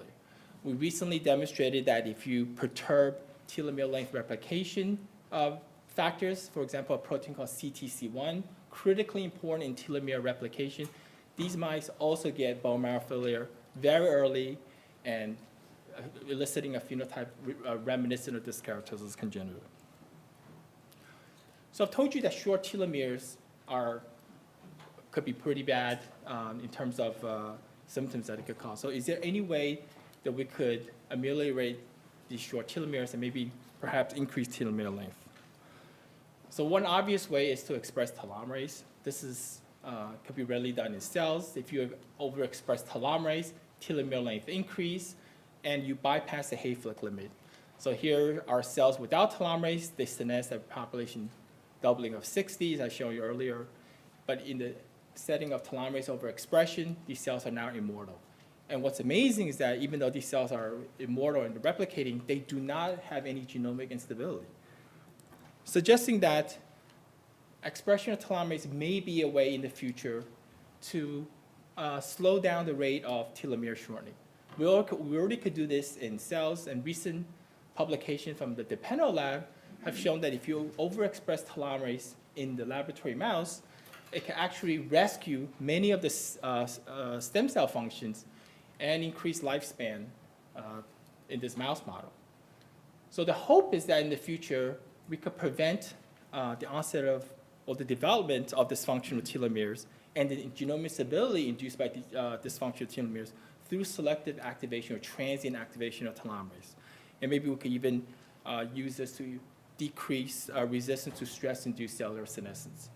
We recently demonstrated that if you perturb telomere length replication factors, for example, a protein called CTC1, critically important in telomere replication, these mice also get bone marrow failure very early and eliciting a phenotype reminiscent of dyskeratosis congenita. So I've told you that short telomeres could be pretty bad in terms of symptoms that it could cause. So is there any way that we could ameliorate these short telomeres and maybe perhaps increase telomere length? So one obvious way is to express telomerase. This is could be readily done in cells. If you overexpress telomerase, telomere length increase, and you bypass the Hayflick limit. So here are cells without telomerase. They senesce at population doubling of 60, as I showed you earlier. But in the setting of telomerase overexpression, these cells are now immortal. And what's amazing is that even though these cells are immortal and replicating, they do not have any genomic instability, suggesting that expression of telomerase may be a way in the future to slow down the rate of telomere shortening. We already could do this in cells, and recent publications from the DePeno lab have shown that if you overexpress telomerase in the laboratory mouse, it can actually rescue many of the stem cell functions and increased lifespan in this mouse model. So the hope is that in the future, we could prevent the onset of or the development of dysfunctional telomeres and the genomic instability induced by dysfunctional telomeres through selective activation or transient activation of telomerase. And maybe we could even use this to decrease resistance to stress-induced cellular senescence.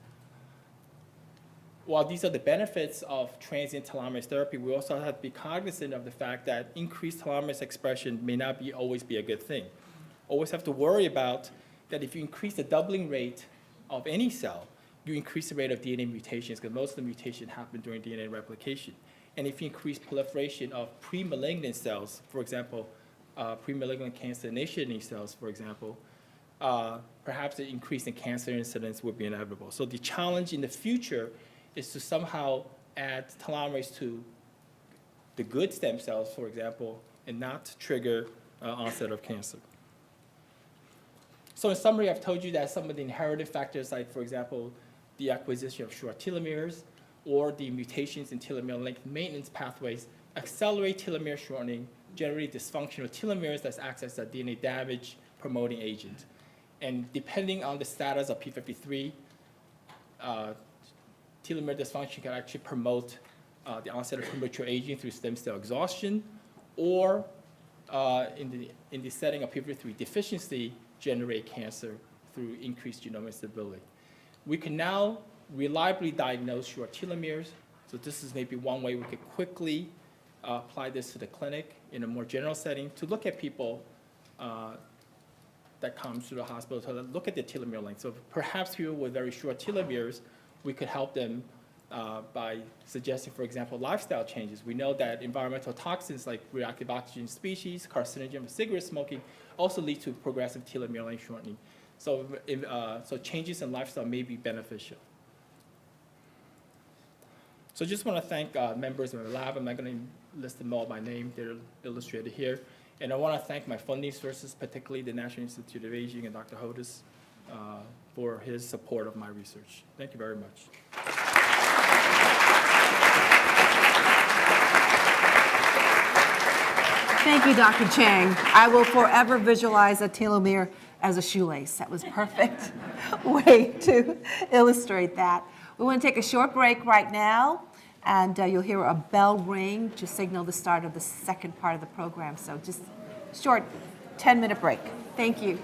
While these are the benefits of transient telomerase therapy, we also have to be cognizant of the fact that increased telomerase expression may not always be a good thing. Always have to worry about that if you increase the doubling rate of any cell, you increase the rate of DNA mutations, because most of the mutations happen during DNA replication. And if you increase proliferation of pre-malignant cells, for example, pre-malignant cancer-initiating cells, for example, perhaps the increase in cancer incidence would be inevitable. So the challenge in the future is to somehow add telomerase to the good stem cells, for example, and not trigger onset of cancer. So in summary, I've told you that some of the inherited factors, like, for example, the acquisition of short telomeres or the mutations in telomere length maintenance pathways accelerate telomere shortening, generate dysfunctional telomeres that act as a DNA damage promoting agent. And depending on the status of P53, telomere dysfunction can actually promote the onset of premature aging through stem cell exhaustion, or in the setting of P53 deficiency, generate cancer through increased genomic stability. We can now reliably diagnose short telomeres, so this is maybe one way we could quickly apply this to the clinic in a more general setting to look at people that come to the hospital to look at the telomere length. So perhaps people with very short telomeres, we could help them by suggesting, for example, lifestyle changes. We know that environmental toxins like reactive oxygen species, carcinogen of cigarette smoking, also lead to progressive telomere length shortening. So, so changes in lifestyle may be beneficial. So just want to thank members of the lab. I'm not going to list them all by name. They're illustrated here. And I want to thank my funding sources, particularly the National Institute of Aging and Dr. Hodus, for his support of my research. Thank you very much. Thank you, Dr. Chang. I will forever visualize a telomere as a shoelace. That was perfect way to illustrate that. We want to take a short break right now, and you'll hear a bell ring to signal the start of the second part of the program. So just short 10-minute break. Thank you.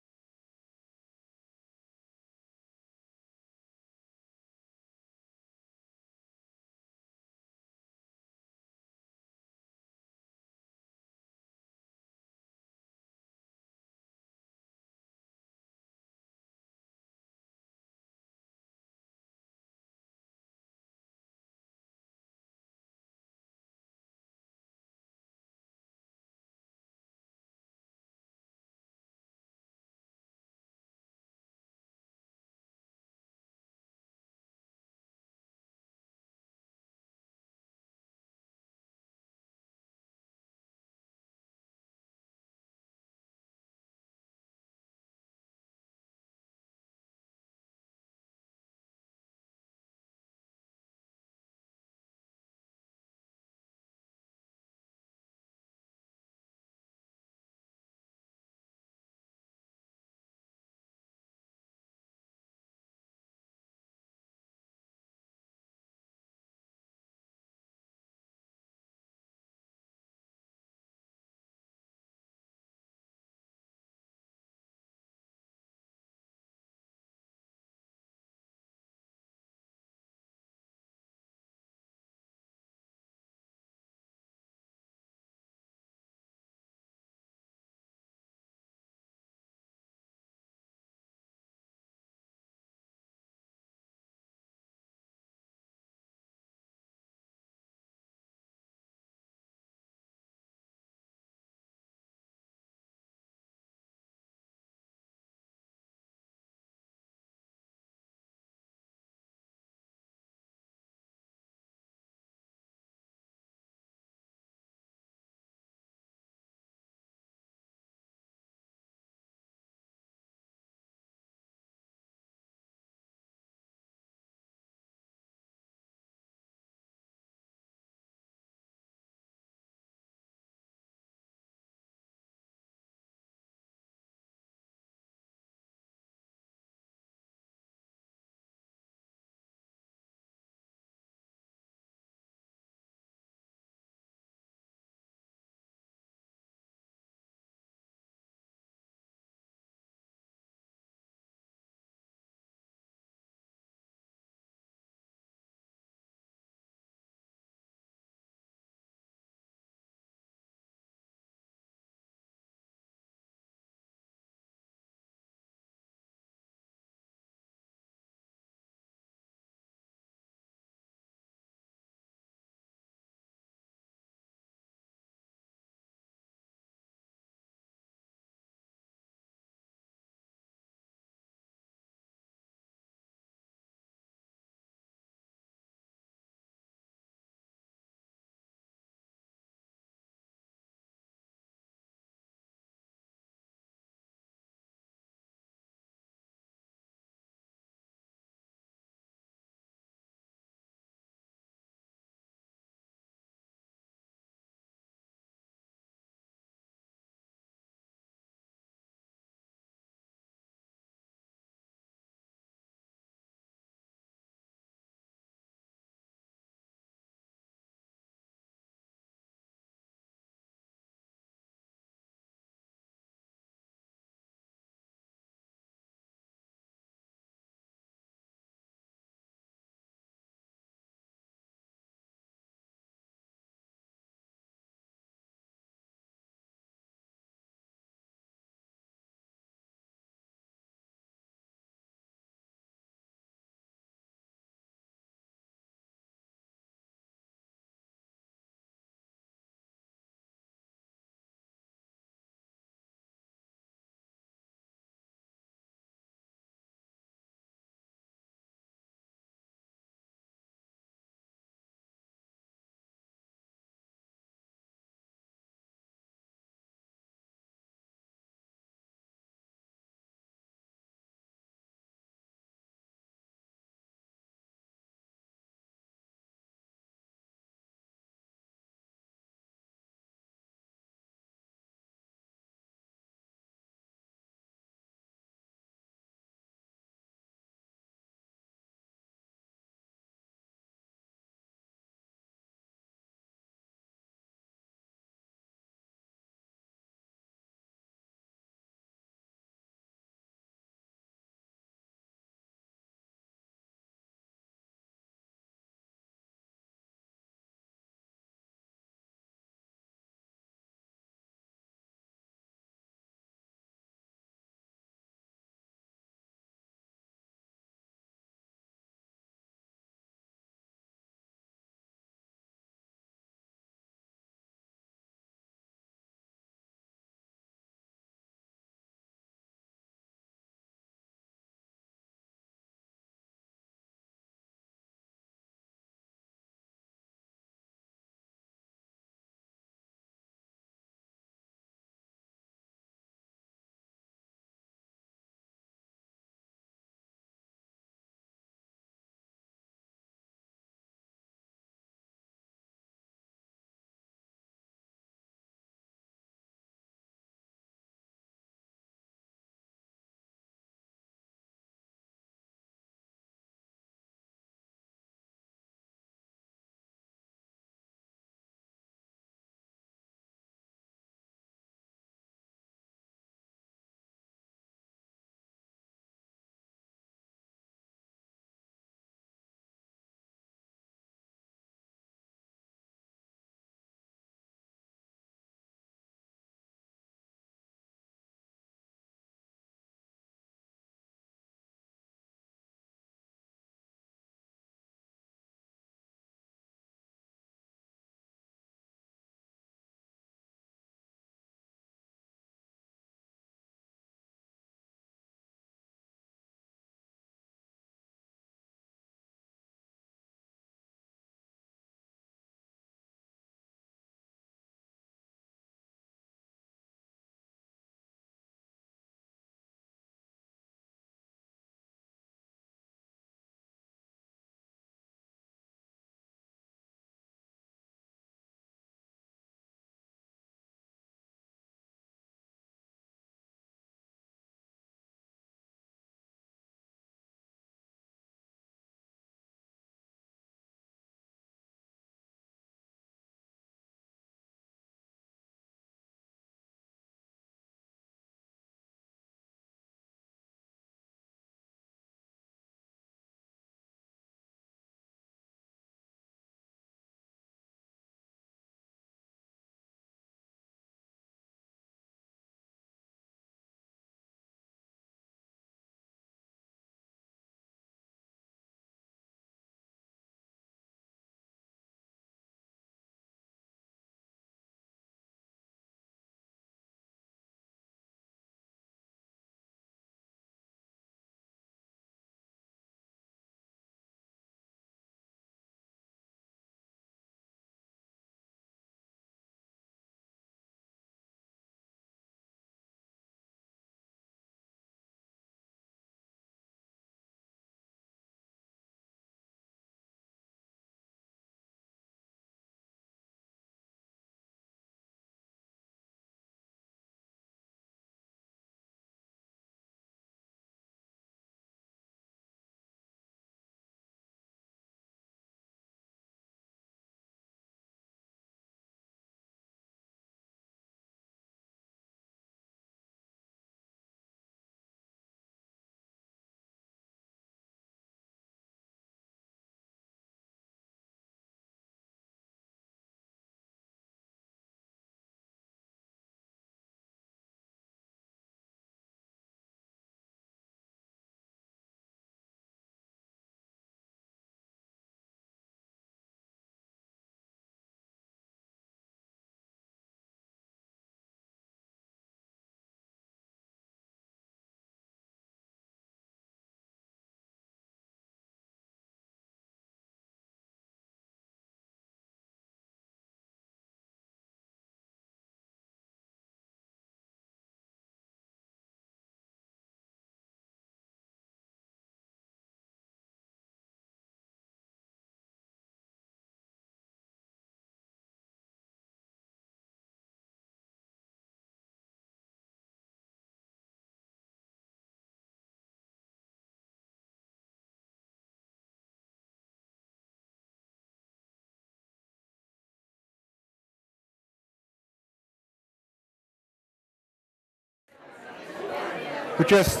But just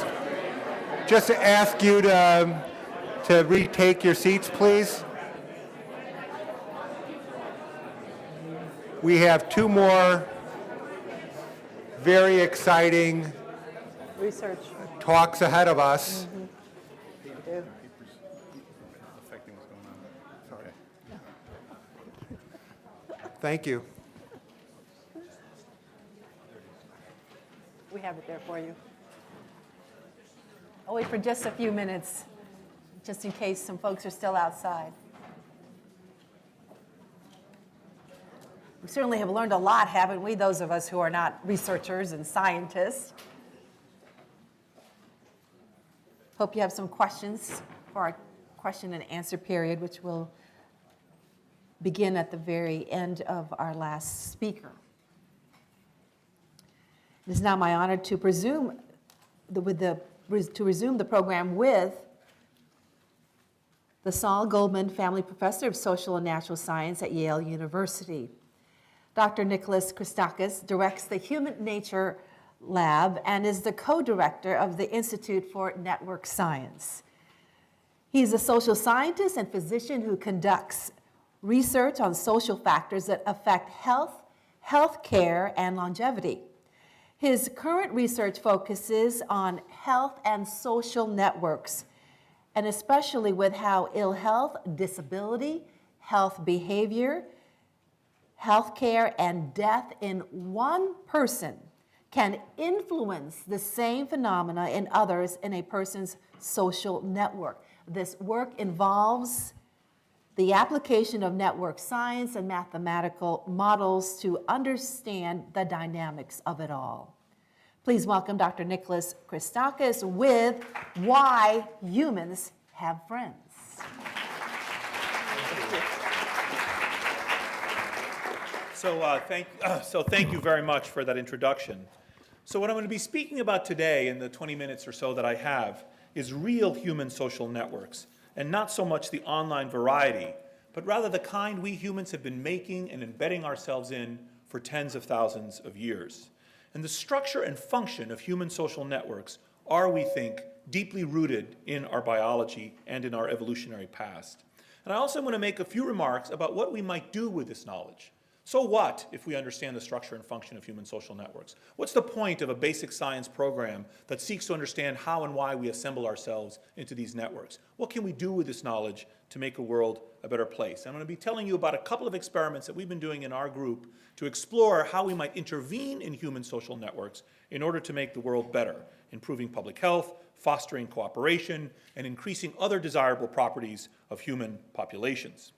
to ask you to retake your seats, please. We have two more very exciting Research. talks ahead of us. Affecting what's going on. Okay. Thank you. We have it there for you. I'll wait for just a few minutes, just in case some folks are still outside. We certainly have learned a lot, haven't we, those of us who are not researchers and scientists? Hope you have some questions for our question and answer period, which will begin at the very end of our last speaker. It is now my honor to resume the program with the Saul Goldman Family Professor of Social and Natural Science at Yale University. Dr. Nicholas Christakis directs the Human Nature Lab and is the co-director of the Institute for Network Science. He's a social scientist and physician who conducts research on social factors that affect health, healthcare, and longevity. His current research focuses on health and social networks, and especially with how ill health, disability, health behavior, healthcare, and death in one person can influence the same phenomena in others in a person's social network. This work involves the application of network science and mathematical models to understand the dynamics of it all. Please welcome Dr. Nicholas Christakis with Why Humans Have Friends. So thank you very much for that introduction. So what I'm going to be speaking about today in the 20 minutes or so that I have is real human social networks, and not so much the online variety, but rather the kind we humans have been making and embedding ourselves in for tens of thousands of years. And the structure and function of human social networks are, we think, deeply rooted in our biology and in our evolutionary past. And I also want to make a few remarks about what we might do with this knowledge. So what if we understand the structure and function of human social networks? What's the point of a basic science program that seeks to understand how and why we assemble ourselves into these networks? What can we do with this knowledge to make a world a better place? I'm going to be telling you about a couple of experiments that we've been doing in our group to explore how we might intervene in human social networks in order to make the world better, improving public health, fostering cooperation, and increasing other desirable properties of human populations.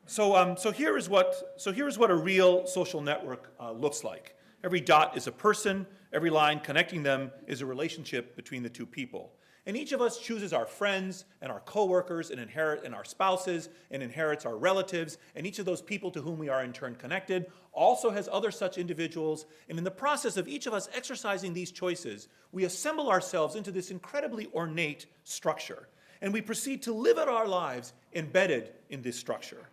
So here is what a real social network looks like. Every dot is a person. Every line connecting them is a relationship between the two people. And each of us chooses our friends and our coworkers and our spouses and inherits our relatives. And each of those people to whom we are in turn connected also has other such individuals. And in the process of each of us exercising these choices, we assemble ourselves into this incredibly ornate structure. And we proceed to live out our lives embedded in this structure.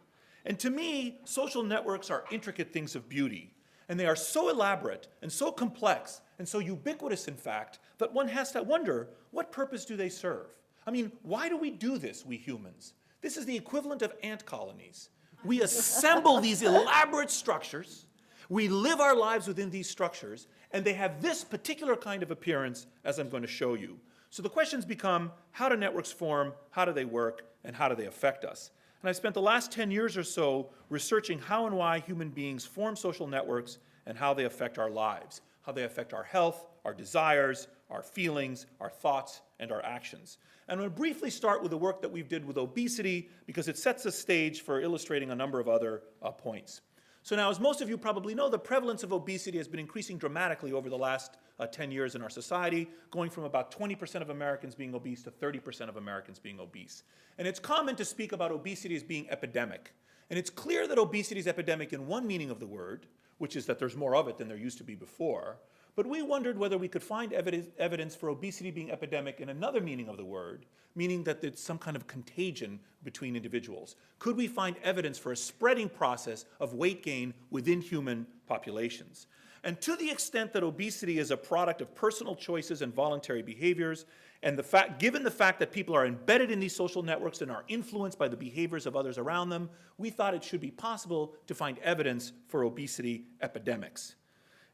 And to me, social networks are intricate things of beauty. And they are so elaborate and so complex and so ubiquitous, in fact, that one has to wonder, what purpose do they serve? I mean, why do we do this, we humans? This is the equivalent of ant colonies. We assemble these elaborate structures, we live our lives within these structures, and they have this particular kind of appearance, as I'm going to show you. So the questions become, how do networks form, how do they work, and how do they affect us? And I've spent the last 10 years or so researching how and why human beings form social networks and how they affect our lives, how they affect our health, our desires, our feelings, our thoughts, and our actions. And I'm going to briefly start with the work that we've did with obesity because it sets the stage for illustrating a number of other points. So now, as most of you probably know, the prevalence of obesity has been increasing dramatically over the last 10 years in our society, going from about 20% of Americans being obese to 30% of Americans being obese. And it's common to speak about obesity as being epidemic. And it's clear that obesity is epidemic in one meaning of the word, which is that there's more of it than there used to be before. But we wondered whether we could find evidence for obesity being epidemic in another meaning of the word, meaning that it's some kind of contagion between individuals. Could we find evidence for a spreading process of weight gain within human populations? And to the extent that obesity is a product of personal choices and voluntary behaviors, and given the fact that people are embedded in these social networks and are influenced by the behaviors of others around them, we thought it should be possible to find evidence for obesity epidemics.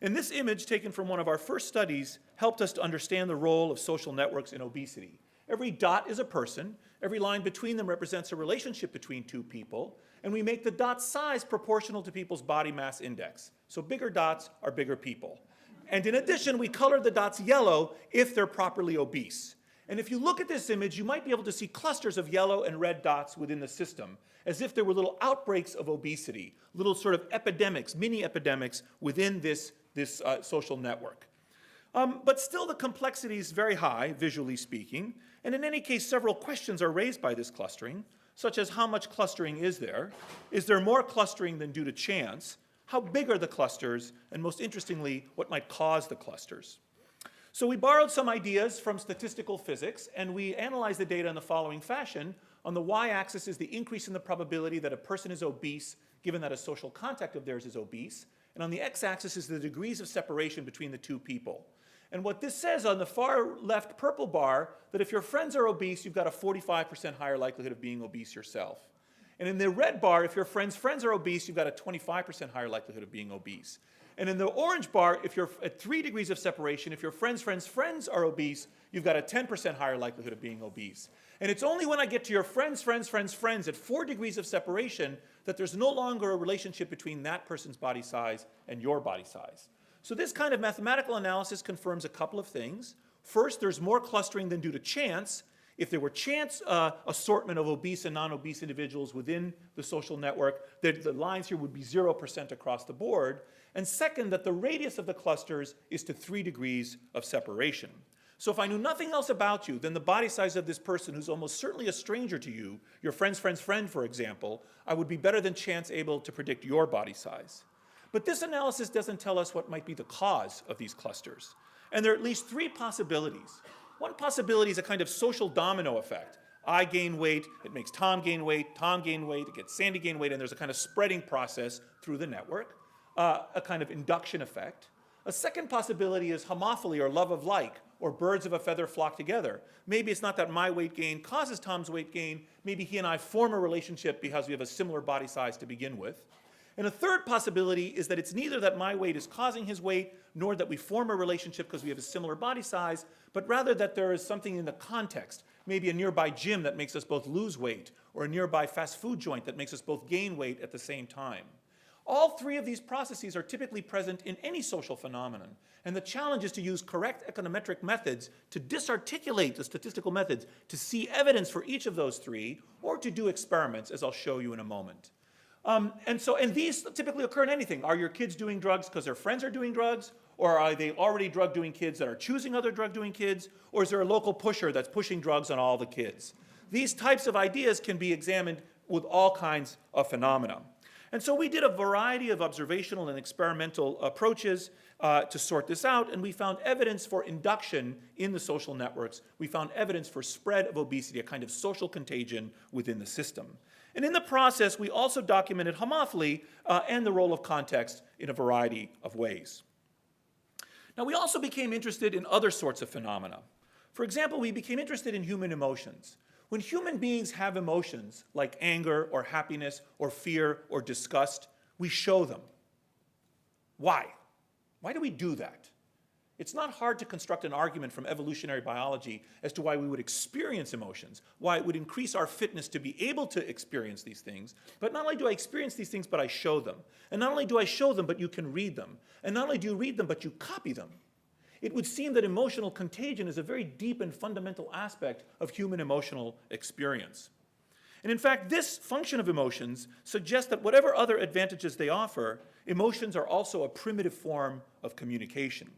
And this image, taken from one of our first studies, helped us to understand the role of social networks in obesity. Every dot is a person. Every line between them represents a relationship between two people. And we make the dot size proportional to people's body mass index. So bigger dots are bigger people. And in addition, we color the dots yellow if they're properly obese. And if you look at this image, you might be able to see clusters of yellow and red dots within the system, as if there were little outbreaks of obesity, little sort of epidemics, mini epidemics within this social network. But still, the complexity is very high, visually speaking. And in any case, several questions are raised by this clustering, such as how much clustering is there? Is there more clustering than due to chance? How big are the clusters? And most interestingly, what might cause the clusters? So we borrowed some ideas from statistical physics, and we analyzed the data in the following fashion. On the y-axis is the increase in the probability that a person is obese, given that a social contact of theirs is obese. And on the x-axis is the degrees of separation between the two people. And what this says on the far left purple bar, that if your friends are obese, you've got a 45% higher likelihood of being obese yourself. And in the red bar, if your friends' friends are obese, you've got a 25% higher likelihood of being obese. And in the orange bar, if you're at 3 degrees of separation, if your friends' friends are obese, you've got a 10% higher likelihood of being obese. And it's only when I get to your friends' at 4 degrees of separation that there's no longer a relationship between that person's body size and your body size. So this kind of mathematical analysis confirms a couple of things. First, there's more clustering than due to chance. If there were chance assortment of obese and non-obese individuals within the social network, the lines here would be 0% across the board. And second, that the radius of the clusters is to 3 degrees of separation. So if I knew nothing else about you than the body size of this person who's almost certainly a stranger to you, your friend's friend, for example, I would be better than chance able to predict your body size. But this analysis doesn't tell us what might be the cause of these clusters. And there are at least 3 possibilities. One possibility is a kind of social domino effect. I gain weight, it makes Tom gain weight, it gets Sandy gain weight, and there's a kind of spreading process through the network, a kind of induction effect. A second possibility is homophily, or love of like, or birds of a feather flock together. Maybe it's not that my weight gain causes Tom's weight gain, maybe he and I form a relationship because we have a similar body size to begin with. And a third possibility is that it's neither that my weight is causing his weight, nor that we form a relationship because we have a similar body size, but rather that there is something in the context, maybe a nearby gym that makes us both lose weight, or a nearby fast food joint that makes us both gain weight at the same time. All 3 of these processes are typically present in any social phenomenon, and the challenge is to use correct econometric methods to disarticulate the statistical methods, to see evidence for each of those 3, or to do experiments, as I'll show you in a moment. And these typically occur in anything. Are your kids doing drugs because their friends are doing drugs? Or are they already drug-doing kids that are choosing other drug-doing kids? Or is there a local pusher that's pushing drugs on all the kids? These types of ideas can be examined with all kinds of phenomena. And so we did a variety of observational and experimental approaches to sort this out, and we found evidence for induction in the social networks. We found evidence for spread of obesity, a kind of social contagion within the system. And in the process, we also documented homophily and the role of context in a variety of ways. Now, we also became interested in other sorts of phenomena. For example, we became interested in human emotions. When human beings have emotions like anger or happiness or fear or disgust, we show them. Why? Why do we do that? It's not hard to construct an argument from evolutionary biology as to why we would experience emotions, why it would increase our fitness to be able to experience these things. But not only do I experience these things, but I show them. And not only do I show them, but you can read them. And not only do you read them, but you copy them. It would seem that emotional contagion is a very deep and fundamental aspect of human emotional experience. And in fact, this function of emotions suggests that whatever other advantages they offer, emotions are also a primitive form of communication.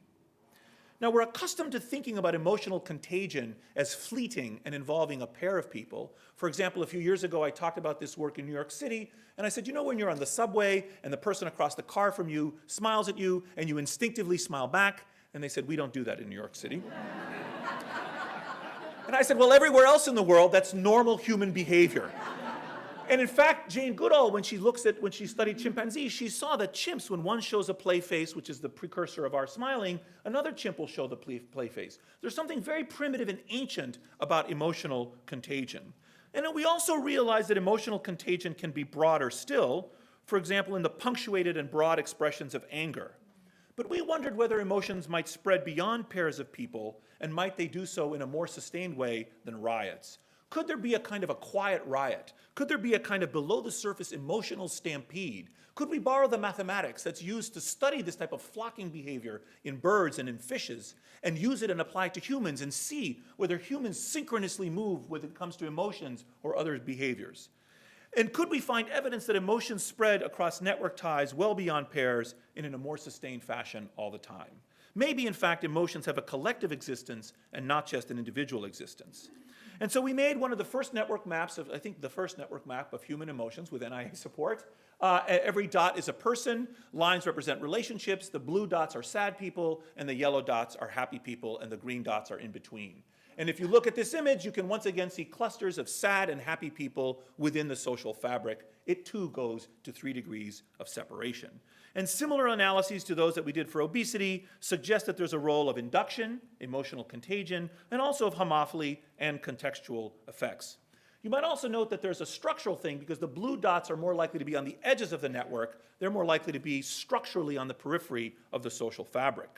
Now, we're accustomed to thinking about emotional contagion as fleeting and involving a pair of people. For example, a few years ago, I talked about this work in New York City, and I said, you know, when you're on the subway and the person across the car from you smiles at you and you instinctively smile back, And they said, we don't do that in New York City. And I said, well, everywhere else in the world, that's normal human behavior. And in fact, Jane Goodall, when she studied chimpanzees, she saw that chimps, when one shows a play face, which is the precursor of our smiling, another chimp will show the play face. There's something very primitive and ancient about emotional contagion. And then we also realize that emotional contagion can be broader still, for example, in the punctuated and broad expressions of anger. But we wondered whether emotions might spread beyond pairs of people, and might they do so in a more sustained way than riots. Could there be a kind of a quiet riot? Could there be a kind of below-the-surface emotional stampede? Could we borrow the mathematics that's used to study this type of flocking behavior in birds and in fishes, and use it and apply it to humans and see whether humans synchronously move when it comes to emotions or other behaviors? And could we find evidence that emotions spread across network ties well beyond pairs and in a more sustained fashion all the time? Maybe, in fact, emotions have a collective existence and not just an individual existence. And so we made one of the first network maps I think the first network map of human emotions with NIH support. Every dot is a person, lines represent relationships, the blue dots are sad people, and the yellow dots are happy people, and the green dots are in between. And if you look at this image, you can once again see clusters of sad and happy people within the social fabric. It too goes to 3 degrees of separation. And similar analyses to those that we did for obesity suggest that there's a role of induction, emotional contagion, and also of homophily and contextual effects. You might also note that there's a structural thing because the blue dots are more likely to be on the edges of the network. They're more likely to be structurally on the periphery of the social fabric.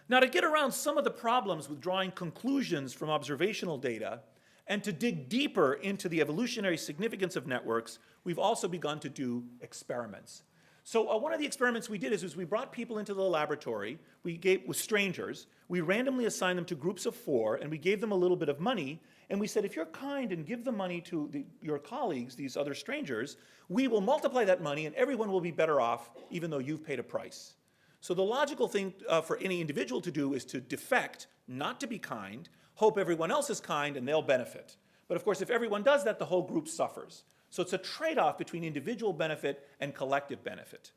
Now, to get around some of the problems with drawing conclusions from observational data and to dig deeper into the evolutionary significance of networks, we've also begun to do experiments. So one of the experiments we did is we brought people into the laboratory, with strangers, we randomly assigned them to groups of 4, and we gave them a little bit of money, and we said, if you're kind and give the money to your colleagues, these other strangers, we will multiply that money and everyone will be better off even though you've paid a price. So the logical thing for any individual to do is to defect, not to be kind, hope everyone else is kind and they'll benefit. But of course, if everyone does that, the whole group suffers. So it's a trade-off between individual benefit and collective benefit.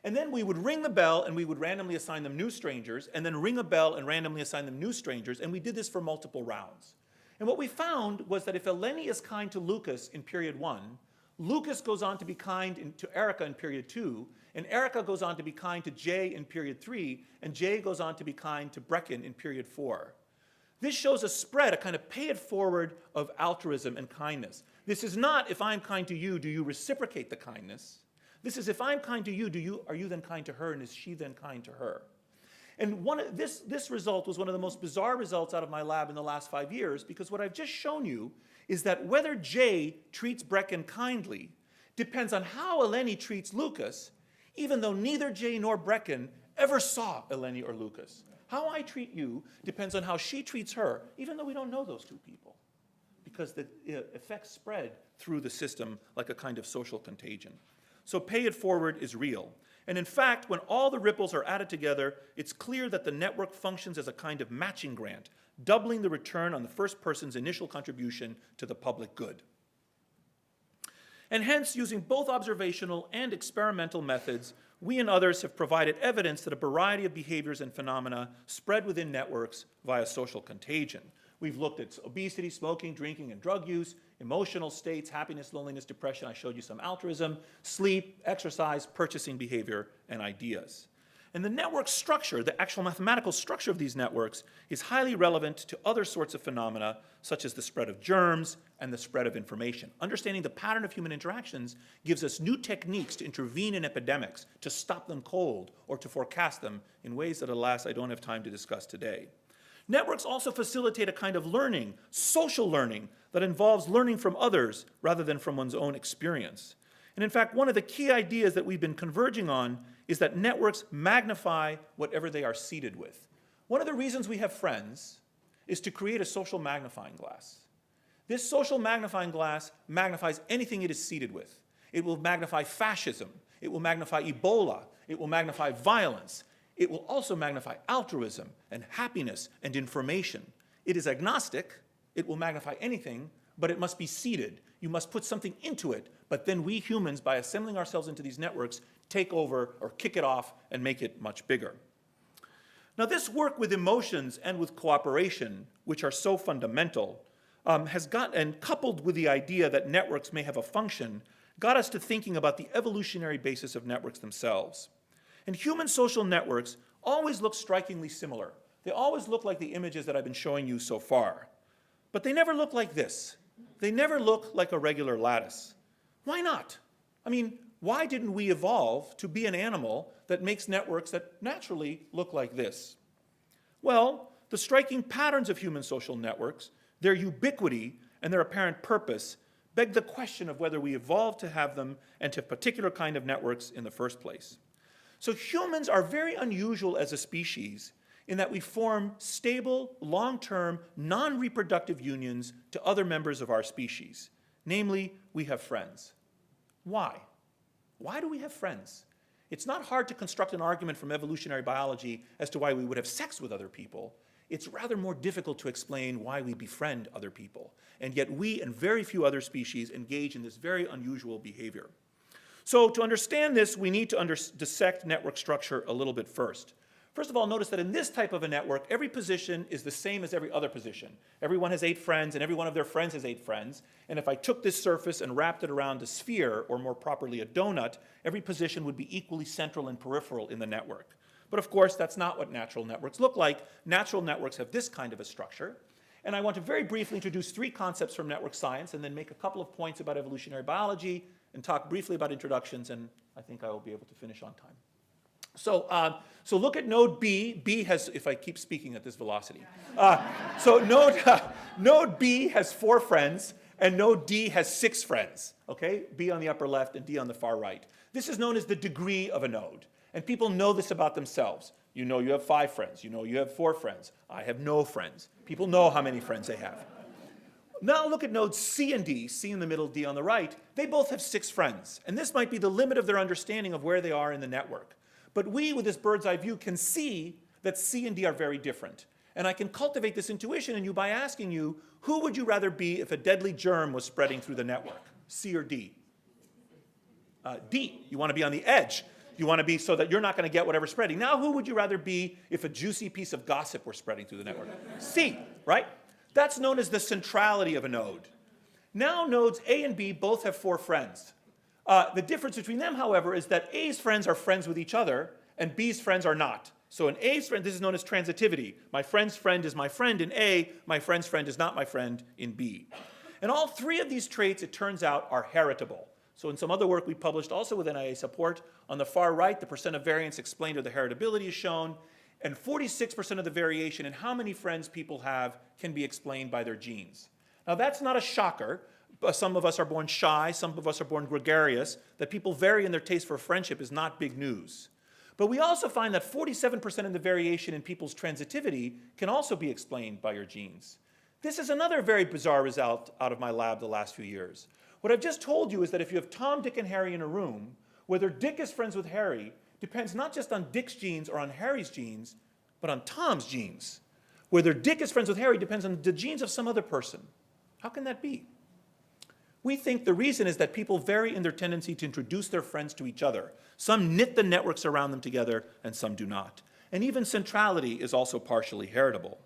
And then we would ring the bell and we would randomly assign them new strangers, and then ring a bell and randomly assign them new strangers, and we did this for multiple rounds. And what we found was that if Eleni is kind to Lucas in period 1, Lucas goes on to be kind to Erica in period 2, and Erica goes on to be kind to Jay in period 3, and Jay goes on to be kind to Brecken in period 4. This shows a spread, a kind of pay it forward of altruism and kindness. This is not, if I'm kind to you, do you reciprocate the kindness? This is, if I'm kind to you, are you then kind to her, and is she then kind to her? And this result was one of the most bizarre results out of my lab in the last 5 years, because what I've just shown you is that whether Jay treats Brecken kindly depends on how Eleni treats Lucas, even though neither Jay nor Brecken ever saw Eleni or Lucas. How I treat you depends on how she treats her, even though we don't know those two people, because the effects spread through the system like a kind of social contagion. So pay it forward is real. And in fact, when all the ripples are added together, it's clear that the network functions as a kind of matching grant, doubling the return on the first person's initial contribution to the public good. And hence, using both observational and experimental methods, we and others have provided evidence that a variety of behaviors and phenomena spread within networks via social contagion. We've looked at obesity, smoking, drinking, and drug use, emotional states, happiness, loneliness, depression. I showed you some altruism, sleep, exercise, purchasing behavior, and ideas. And the network structure, the actual mathematical structure of these networks, is highly relevant to other sorts of phenomena, such as the spread of germs and the spread of information. Understanding the pattern of human interactions gives us new techniques to intervene in epidemics, to stop them cold, or to forecast them in ways that, alas, I don't have time to discuss today. Networks also facilitate a kind of learning, social learning, that involves learning from others rather than from one's own experience. And in fact, one of the key ideas that we've been converging on is that networks magnify whatever they are seeded with. One of the reasons we have friends is to create a social magnifying glass. This social magnifying glass magnifies anything it is seeded with. It will magnify fascism. It will magnify Ebola. It will magnify violence. It will also magnify altruism and happiness and information. It is agnostic. It will magnify anything, but it must be seeded. You must put something into it, but then we humans, by assembling ourselves into these networks, take over or kick it off and make it much bigger. Now, this work with emotions and with cooperation, which are so fundamental, and coupled with the idea that networks may have a function, got us to thinking about the evolutionary basis of networks themselves. And human social networks always look strikingly similar. They always look like the images that I've been showing you so far. But they never look like this. They never look like a regular lattice. Why not? I mean, why didn't we evolve to be an animal that makes networks that naturally look like this? Well, the striking patterns of human social networks, their ubiquity, and their apparent purpose beg the question of whether we evolved to have them and to a particular kind of networks in the first place. So humans are very unusual as a species in that we form stable, long-term, non-reproductive unions to other members of our species. Namely, we have friends. Why? Why do we have friends? It's not hard to construct an argument from evolutionary biology as to why we would have sex with other people. It's rather more difficult to explain why we befriend other people. And yet we and very few other species engage in this very unusual behavior. So to understand this, we need to dissect network structure a little bit first. First of all, notice that in this type of a network, every position is the same as every other position. Everyone has 8 friends, and every one of their friends has 8 friends. And if I took this surface and wrapped it around a sphere, or more properly a donut, every position would be equally central and peripheral in the network. But of course, that's not what natural networks look like. Natural networks have this kind of a structure. And I want to very briefly introduce 3 concepts from network science, and then make a couple of points about evolutionary biology, and talk briefly about introductions, and I think I will be able to finish on time. So look at node B. B has, if I keep speaking at this velocity. Node B has 4 friends, and node D has 6 friends, okay? B on the upper left and D on the far right. This is known as the degree of a node, and people know this about themselves. You know you have 5 friends. You know you have 4 friends. I have no friends. People know how many friends they have. Now look at nodes C and D, C in the middle, D on the right. They both have 6 friends, and this might be the limit of their understanding of where they are in the network. But we, with this bird's eye view, can see that C and D are very different. And I can cultivate this intuition in you by asking you, who would you rather be if a deadly germ was spreading through the network, C or D? D. You want to be on the edge. You want to be so that you're not going to get whatever's spreading. Now, who would you rather be if a juicy piece of gossip were spreading through the network? C, right? That's known as the centrality of a node. Now, nodes A and B both have 4 friends. The difference between them, however, is that A's friends are friends with each other, and B's friends are not. So an A's friend, this is known as transitivity. My friend's friend is my friend in A, my friend's friend is not my friend in B. And all 3 of these traits, it turns out, are heritable. So in some other work we published also with NIH support, on the far right, the percent of variance explained or the heritability is shown, and 46% of the variation in how many friends people have can be explained by their genes. Now that's not a shocker. Some of us are born shy, some of us are born gregarious. That people vary in their taste for friendship is not big news. But we also find that 47% of the variation in people's transitivity can also be explained by your genes. This is another very bizarre result out of my lab the last few years. What I've just told you is that if you have Tom, Dick, and Harry in a room, whether Dick is friends with Harry depends not just on Dick's genes or on Harry's genes, but on Tom's genes. Whether Dick is friends with Harry depends on the genes of some other person. How can that be? We think the reason is that people vary in their tendency to introduce their friends to each other. Some knit the networks around them together, and some do not. And even centrality is also partially heritable.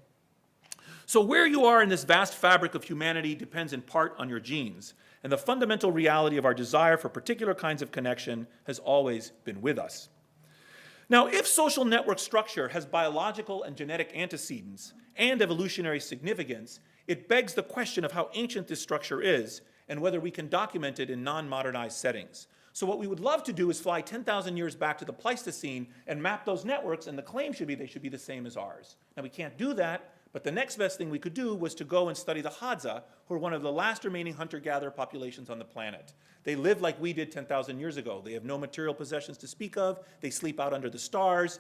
So where you are in this vast fabric of humanity depends in part on your genes, and the fundamental reality of our desire for particular kinds of connection has always been with us. Now, if social network structure has biological and genetic antecedents and evolutionary significance, it begs the question of how ancient this structure is and whether we can document it in non-modernized settings. So what we would love to do is fly 10,000 years back to the Pleistocene and map those networks, and the claim should be they should be the same as ours. Now, we can't do that, but the next best thing we could do was to go and study the Hadza, who are one of the last remaining hunter-gatherer populations on the planet. They live like we did 10,000 years ago. They have no material possessions to speak of. They sleep out under the stars.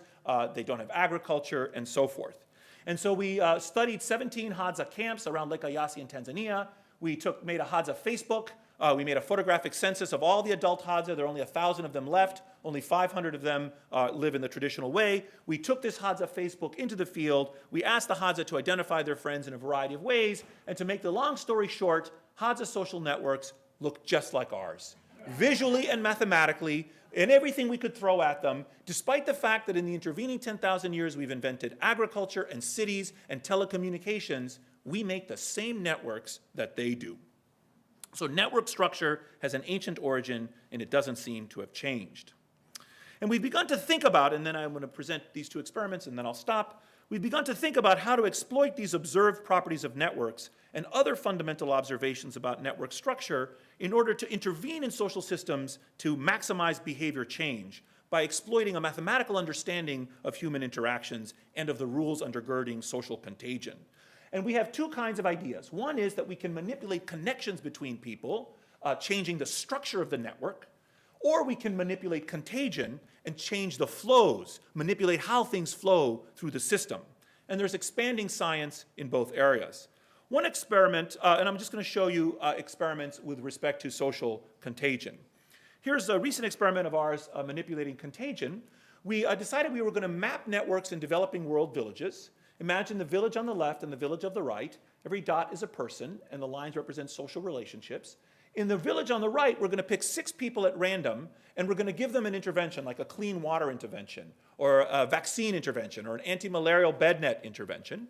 They don't have agriculture, and so forth. And so we studied 17 Hadza camps around Lake Eyasi in Tanzania. We made a Hadza Facebook. We made a photographic census of all the adult Hadza. There are only 1,000 of them left. Only 500 of them live in the traditional way. We took this Hadza Facebook into the field. We asked the Hadza to identify their friends in a variety of ways. And to make the long story short, Hadza social networks look just like ours. visually and mathematically, and everything we could throw at them, despite the fact that in the intervening 10,000 years we've invented agriculture and cities and telecommunications, we make the same networks that they do. So network structure has an ancient origin, and it doesn't seem to have changed. And we've begun to think about, and then I'm going to present these two experiments, and then I'll stop. We've begun to think about how to exploit these observed properties of networks and other fundamental observations about network structure in order to intervene in social systems to maximize behavior change by exploiting a mathematical understanding of human interactions and of the rules undergirding social contagion. And we have two kinds of ideas. One is that we can manipulate connections between people, changing the structure of the network, or we can manipulate contagion and change the flows, manipulate how things flow through the system. And there's expanding science in both areas. One experiment, and I'm just going to show you experiments with respect to social contagion. Here's a recent experiment of ours manipulating contagion. We decided we were going to map networks in developing world villages. Imagine the village on the left and the village of the right. Every dot is a person, and the lines represent social relationships. In the village on the right, we're going to pick 6 people at random, and we're going to give them an intervention, like a clean water intervention, or a vaccine intervention, or an anti-malarial bed net intervention.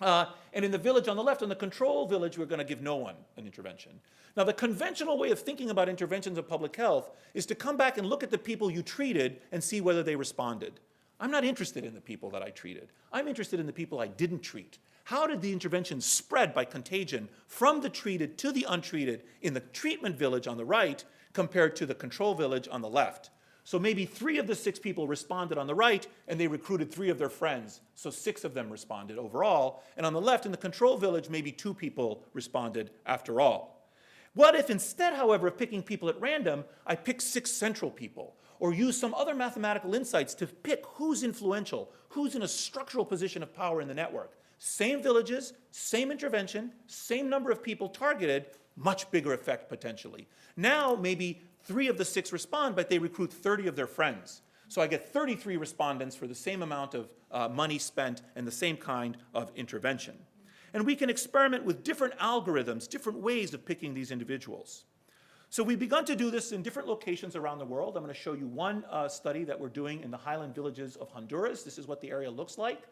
And in the village on the left, in the control village, we're going to give no one an intervention. Now, the conventional way of thinking about interventions of public health is to come back and look at the people you treated and see whether they responded. I'm not interested in the people that I treated. I'm interested in the people I didn't treat. How did the intervention spread by contagion from the treated to the untreated in the treatment village on the right compared to the control village on the left? So maybe 3 of the 6 people responded on the right, and they recruited 3 of their friends. So 6 of them responded overall. And on the left, in the control village, maybe 2 people responded after all. What if instead, however, of picking people at random, I pick 6 central people, or use some other mathematical insights to pick who's influential, who's in a structural position of power in the network? Same villages, same intervention, same number of people targeted, much bigger effect potentially. Now maybe 3 of the 6 respond, but they recruit 30 of their friends. So I get 33 respondents for the same amount of money spent and the same kind of intervention. And we can experiment with different algorithms, different ways of picking these individuals. So we've begun to do this in different locations around the world. I'm going to show you one study that we're doing in the highland villages of Honduras. This is what the area looks like.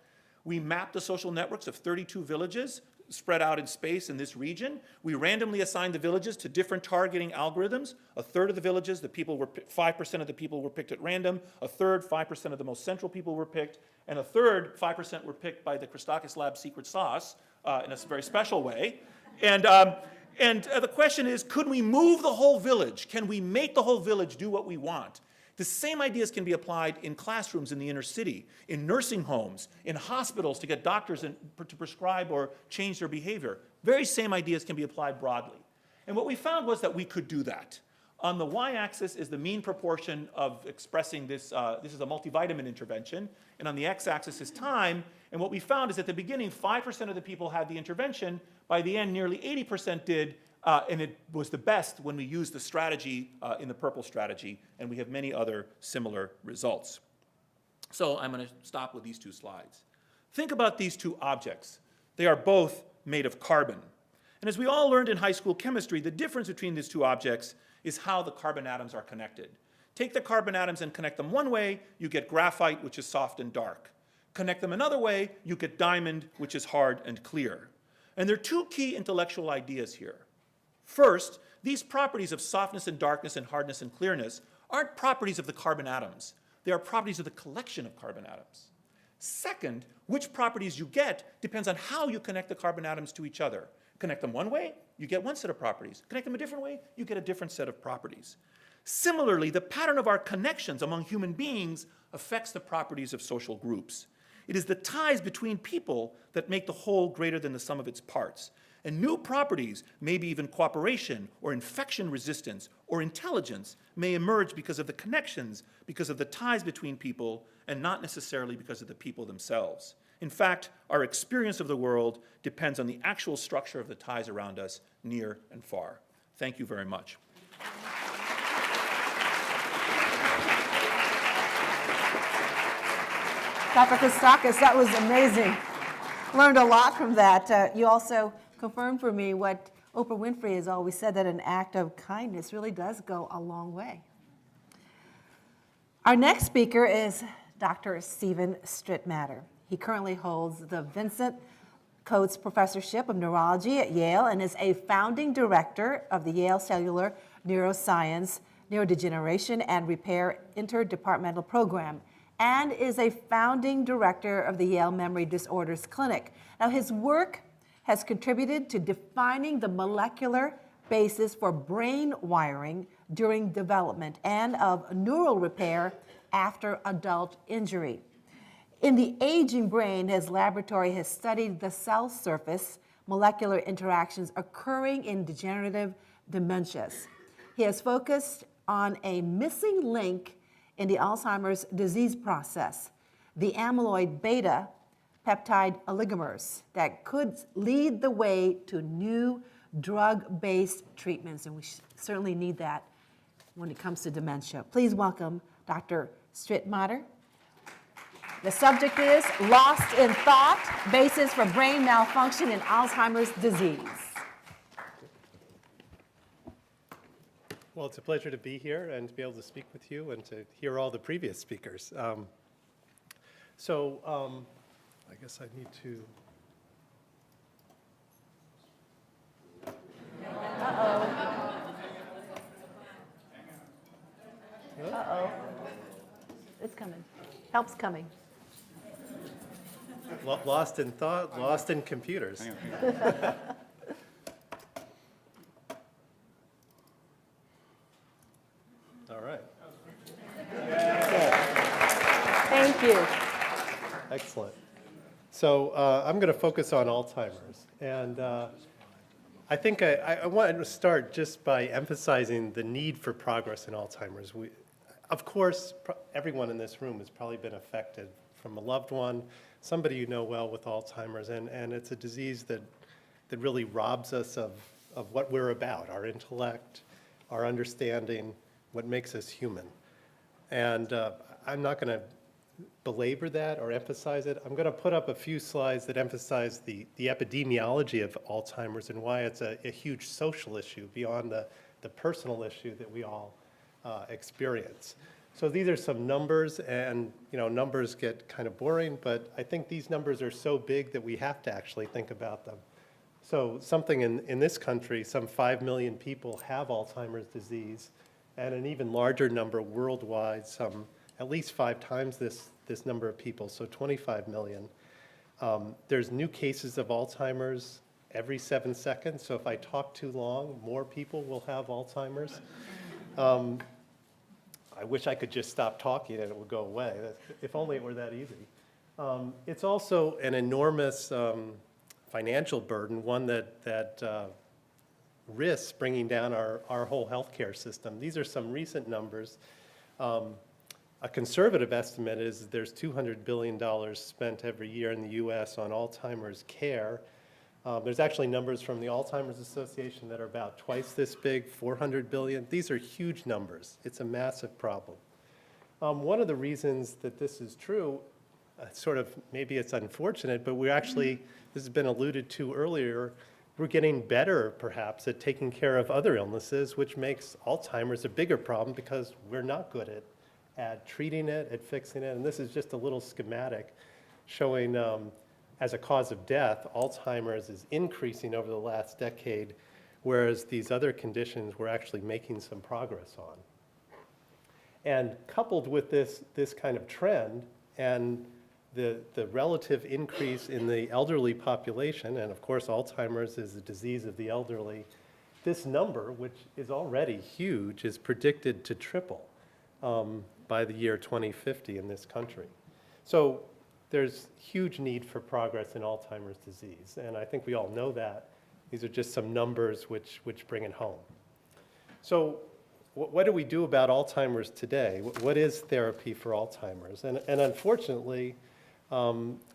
We mapped the social networks of 32 villages spread out in space in this region. We randomly assigned the villages to different targeting algorithms. A third of the villages, 5% of the people were picked at random. A third, 5% of the most central people were picked. And a third, 5% were picked by the Christakis Lab secret sauce in a very special way. And the question is, could we move the whole village? Can we make the whole village do what we want? The same ideas can be applied in classrooms in the inner city, in nursing homes, in hospitals to get doctors to prescribe or change their behavior. Very same ideas can be applied broadly. And what we found was that we could do that. On the y-axis is the mean proportion of expressing this. This is a multivitamin intervention. And on the x-axis is time. And what we found is at the beginning, 5% of the people had the intervention. By the end, nearly 80% did. And it was the best when we used the strategy in the purple strategy, and we have many other similar results. So I'm going to stop with these 2 slides. Think about these 2 objects. They are both made of carbon. And as we all learned in high school chemistry, the difference between these 2 objects is how the carbon atoms are connected. Take the carbon atoms and connect them one way, you get graphite, which is soft and dark. Connect them another way, you get diamond, which is hard and clear. And there are 2 key intellectual ideas here. First, these properties of softness and darkness and hardness and clearness aren't properties of the carbon atoms. They are properties of the collection of carbon atoms. Second, which properties you get depends on how you connect the carbon atoms to each other. Connect them one way, you get one set of properties. Connect them a different way, you get a different set of properties. Similarly, the pattern of our connections among human beings affects the properties of social groups. It is the ties between people that make the whole greater than the sum of its parts. And new properties, maybe even cooperation or infection resistance or intelligence, may emerge because of the connections, because of the ties between people, and not necessarily because of the people themselves. In fact, our experience of the world depends on the actual structure of the ties around us, near and far. Thank you very much. Dr. Christakis, that was amazing. Learned a lot from that. You also confirmed for me what Oprah Winfrey has always said that an act of kindness really does go a long way. Our next speaker is Dr. Stephen Strittmatter. He currently holds the Vincent Coates Professorship of Neurology at Yale and is a founding director of the Yale Cellular Neuroscience, Neurodegeneration, and Repair Interdepartmental Program, and is a founding director of the Yale Memory Disorders Clinic. Now, his work has contributed to defining the molecular basis for brain wiring during development and of neural repair after adult injury. In the aging brain, his laboratory has studied the cell surface molecular interactions occurring in degenerative dementias. He has focused on a missing link in the Alzheimer's disease process, the amyloid beta peptide oligomers that could lead the way to new drug-based treatments, and we certainly need that when it comes to dementia. Please welcome Dr. Strittmatter. The subject is Lost in Thought, Basis for Brain Malfunction in Alzheimer's Disease. Well, it's a pleasure to be here and to be able to speak with you and to hear all the previous speakers. I guess I need to. Uh-oh. It's coming. Help's coming. Lost in thought, lost in computers. All right. Thank you. Excellent. So I'm going to focus on Alzheimer's. And I think I wanted to start just by emphasizing the need for progress in Alzheimer's. Of course, everyone in this room has probably been affected from a loved one, somebody you know well with Alzheimer's, and it's a disease that really robs us of what we're about, our intellect, our understanding, what makes us human. And I'm not going to belabor that or emphasize it. I'm going to put up a few slides that emphasize the epidemiology of Alzheimer's and why it's a huge social issue beyond the personal issue that we all experience. So these are some numbers, and numbers get kind of boring, but I think these numbers are so big that we have to actually think about them. So something in this country, some 5 million people have Alzheimer's disease, and an even larger number worldwide, some at least 5 times this number of people, so 25 million. There's new cases of Alzheimer's every 7 seconds, so if I talk too long, more people will have Alzheimer's. I wish I could just stop talking and it would go away. If only it were that easy. It's also an enormous financial burden, one that risks bringing down our whole healthcare system. These are some recent numbers. A conservative estimate is there's $200 billion spent every year in the US on Alzheimer's care. There's actually numbers from the Alzheimer's Association that are about twice this big, 400 billion. These are huge numbers. It's a massive problem. One of the reasons that this is true, maybe it's unfortunate, but this has been alluded to earlier, we're getting better perhaps at taking care of other illnesses, which makes Alzheimer's a bigger problem because we're not good at treating it, at fixing it. And this is just a little schematic showing as a cause of death, Alzheimer's is increasing over the last decade, whereas these other conditions we're actually making some progress on. And coupled with this kind of trend and the relative increase in the elderly population, and of course Alzheimer's is a disease of the elderly, this number, which is already huge, is predicted to triple by the year 2050 in this country. So there's huge need for progress in Alzheimer's disease, and I think we all know that. These are just some numbers which bring it home. So what do we do about Alzheimer's today? What is therapy for Alzheimer's? And unfortunately,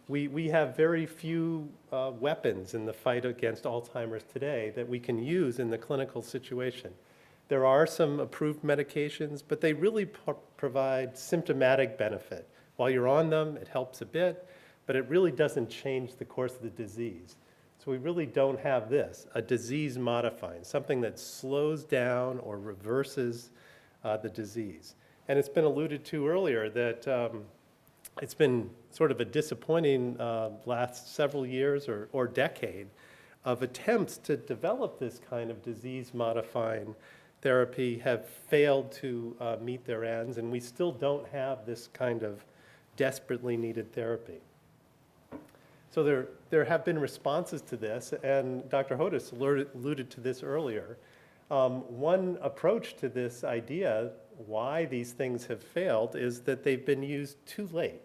we have very few weapons in the fight against Alzheimer's today that we can use in the clinical situation. There are some approved medications, but they really provide symptomatic benefit. While you're on them, it helps a bit, but it really doesn't change the course of the disease. So we really don't have this, a disease modifying, something that slows down or reverses the disease. And it's been alluded to earlier that it's been sort of a disappointing last several years or decade of attempts to develop this kind of disease-modifying therapy have failed to meet their ends, and we still don't have this kind of desperately needed therapy. So there have been responses to this, and Dr. Hodus alluded to this earlier. One approach to this idea, why these things have failed, is that they've been used too late.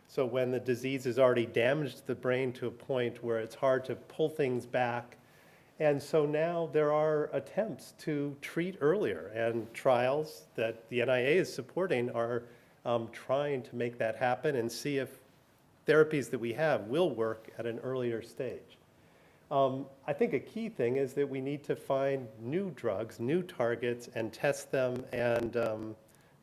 So when the disease has already damaged the brain to a point where it's hard to pull things back. And so now there are attempts to treat earlier, and trials that the NIA is supporting are trying to make that happen and see if therapies that we have will work at an earlier stage. I think a key thing is that we need to find new drugs, new targets, and test them and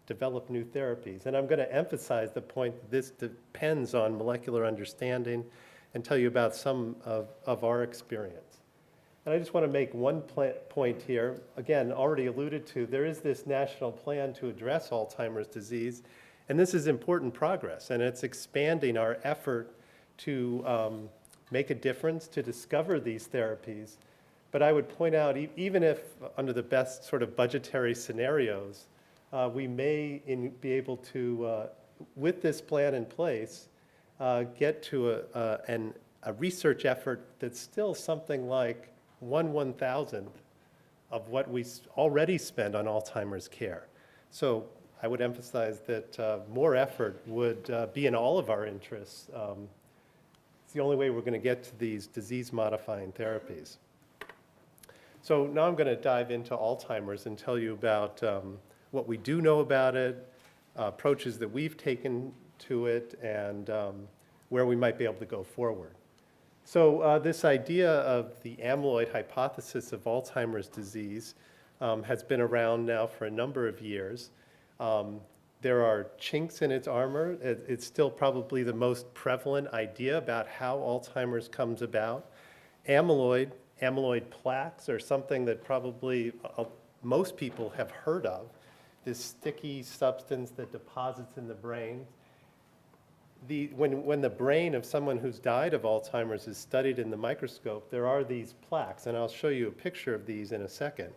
develop new therapies. And I'm going to emphasize the point that this depends on molecular understanding and tell you about some of our experience. And I just want to make one point here. Again, already alluded to, there is this national plan to address Alzheimer's disease, and this is important progress, and it's expanding our effort to make a difference, to discover these therapies. But I would point out, even if under the best sort of budgetary scenarios, we may be able to, with this plan in place, get to a research effort that's still something like 1/1000th of what we already spend on Alzheimer's care. So I would emphasize that more effort would be in all of our interests. It's the only way we're going to get to these disease-modifying therapies. So now I'm going to dive into Alzheimer's and tell you about what we do know about it, approaches that we've taken to it, and where we might be able to go forward. So this idea of the amyloid hypothesis of Alzheimer's disease has been around now for a number of years. There are chinks in its armor. It's still probably the most prevalent idea about how Alzheimer's comes about. Amyloid plaques are something that probably most people have heard of, this sticky substance that deposits in the brain. When the brain of someone who's died of Alzheimer's is studied in the microscope, there are these plaques, and I'll show you a picture of these in a second.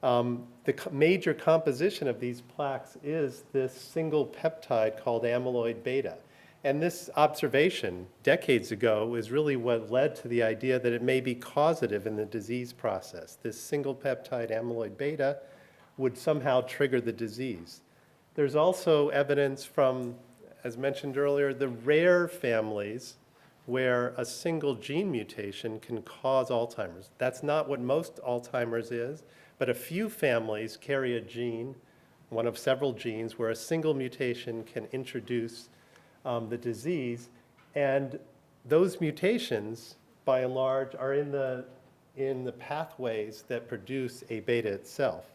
The major composition of these plaques is this single peptide called amyloid beta. And this observation decades ago is really what led to the idea that it may be causative in the disease process. This single peptide amyloid beta would somehow trigger the disease. There's also evidence from, as mentioned earlier, the rare families where a single gene mutation can cause Alzheimer's. That's not what most Alzheimer's is, but a few families carry a gene, one of several genes, where a single mutation can introduce the disease. And those mutations, by and large, are in the pathways that produce A beta itself.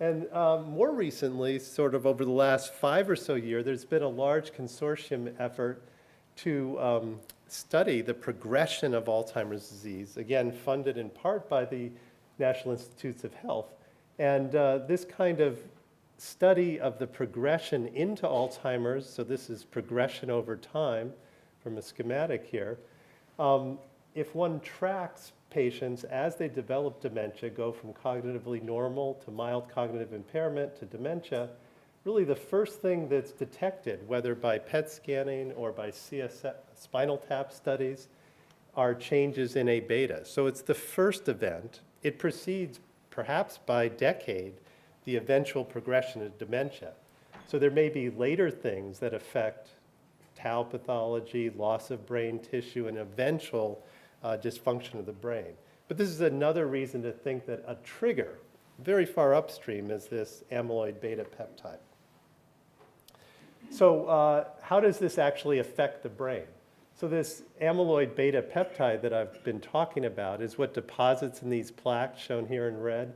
And more recently, sort of over the last 5 or so years, there's been a large consortium effort to study the progression of Alzheimer's disease, again, funded in part by the National Institutes of Health. And this kind of study of the progression into Alzheimer's, so this is progression over time from a schematic here, if one tracks patients as they develop dementia, go from cognitively normal to mild cognitive impairment to dementia, really the first thing that's detected, whether by PET scanning or by spinal tap studies, are changes in A beta. So it's the first event. It precedes, perhaps by decade, the eventual progression of dementia. So there may be later things that affect tau pathology, loss of brain tissue, and eventual dysfunction of the brain. But this is another reason to think that a trigger very far upstream is this amyloid beta peptide. So how does this actually affect the brain? So this amyloid beta peptide that I've been talking about is what deposits in these plaques shown here in red.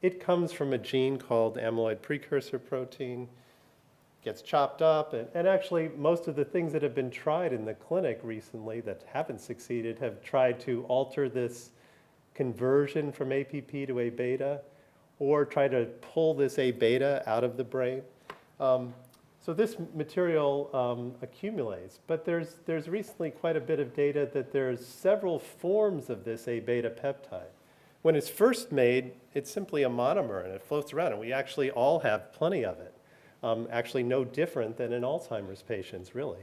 It comes from a gene called amyloid precursor protein. gets chopped up. And actually, most of the things that have been tried in the clinic recently that haven't succeeded have tried to alter this conversion from APP to A beta, or try to pull this A beta out of the brain. So this material accumulates, but there's recently quite a bit of data that there's several forms of this A beta peptide. When it's first made, it's simply a monomer and it floats around, and we actually all have plenty of it. Actually no different than in Alzheimer's patients, really.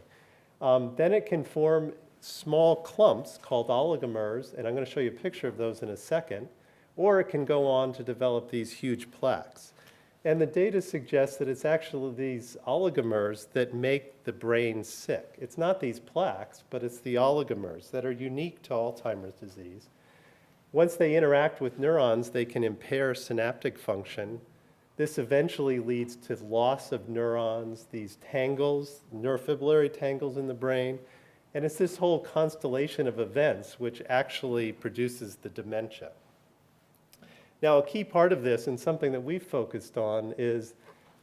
Then it can form small clumps called oligomers, and I'm going to show you a picture of those in a second, or it can go on to develop these huge plaques. And the data suggests that it's actually these oligomers that make the brain sick. It's not these plaques, but it's the oligomers that are unique to Alzheimer's disease. Once they interact with neurons, they can impair synaptic function. This eventually leads to loss of neurons, these tangles, neurofibrillary tangles in the brain. And it's this whole constellation of events which actually produces the dementia. Now, a key part of this, and something that we've focused on, is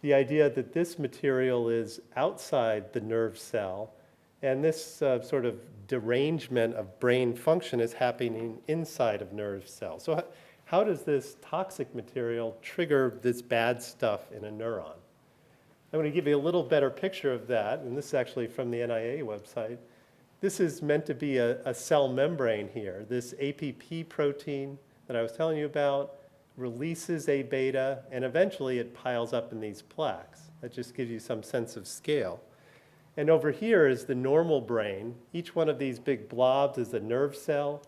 the idea that this material is outside the nerve cell, and this sort of derangement of brain function is happening inside of nerve cells. So how does this toxic material trigger this bad stuff in a neuron? I'm going to give you a little better picture of that, and this is actually from the NIH website. This is meant to be a cell membrane here. This APP protein that I was telling you about releases A beta, and eventually it piles up in these plaques. That just gives you some sense of scale. And over here is the normal brain. Each one of these big blobs is a nerve cell.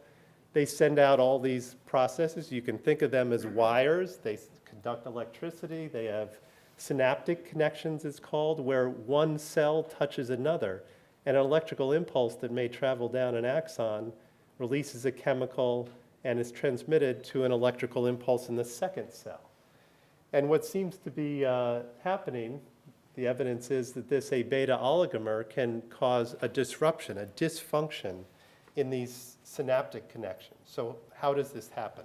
They send out all these processes. You can think of them as wires. They conduct electricity. They have synaptic connections, it's called, where one cell touches another. And an electrical impulse that may travel down an axon releases a chemical and is transmitted to an electrical impulse in the second cell. And what seems to be happening, the evidence is that this A beta oligomer can cause a disruption, a dysfunction in these synaptic connections. So how does this happen?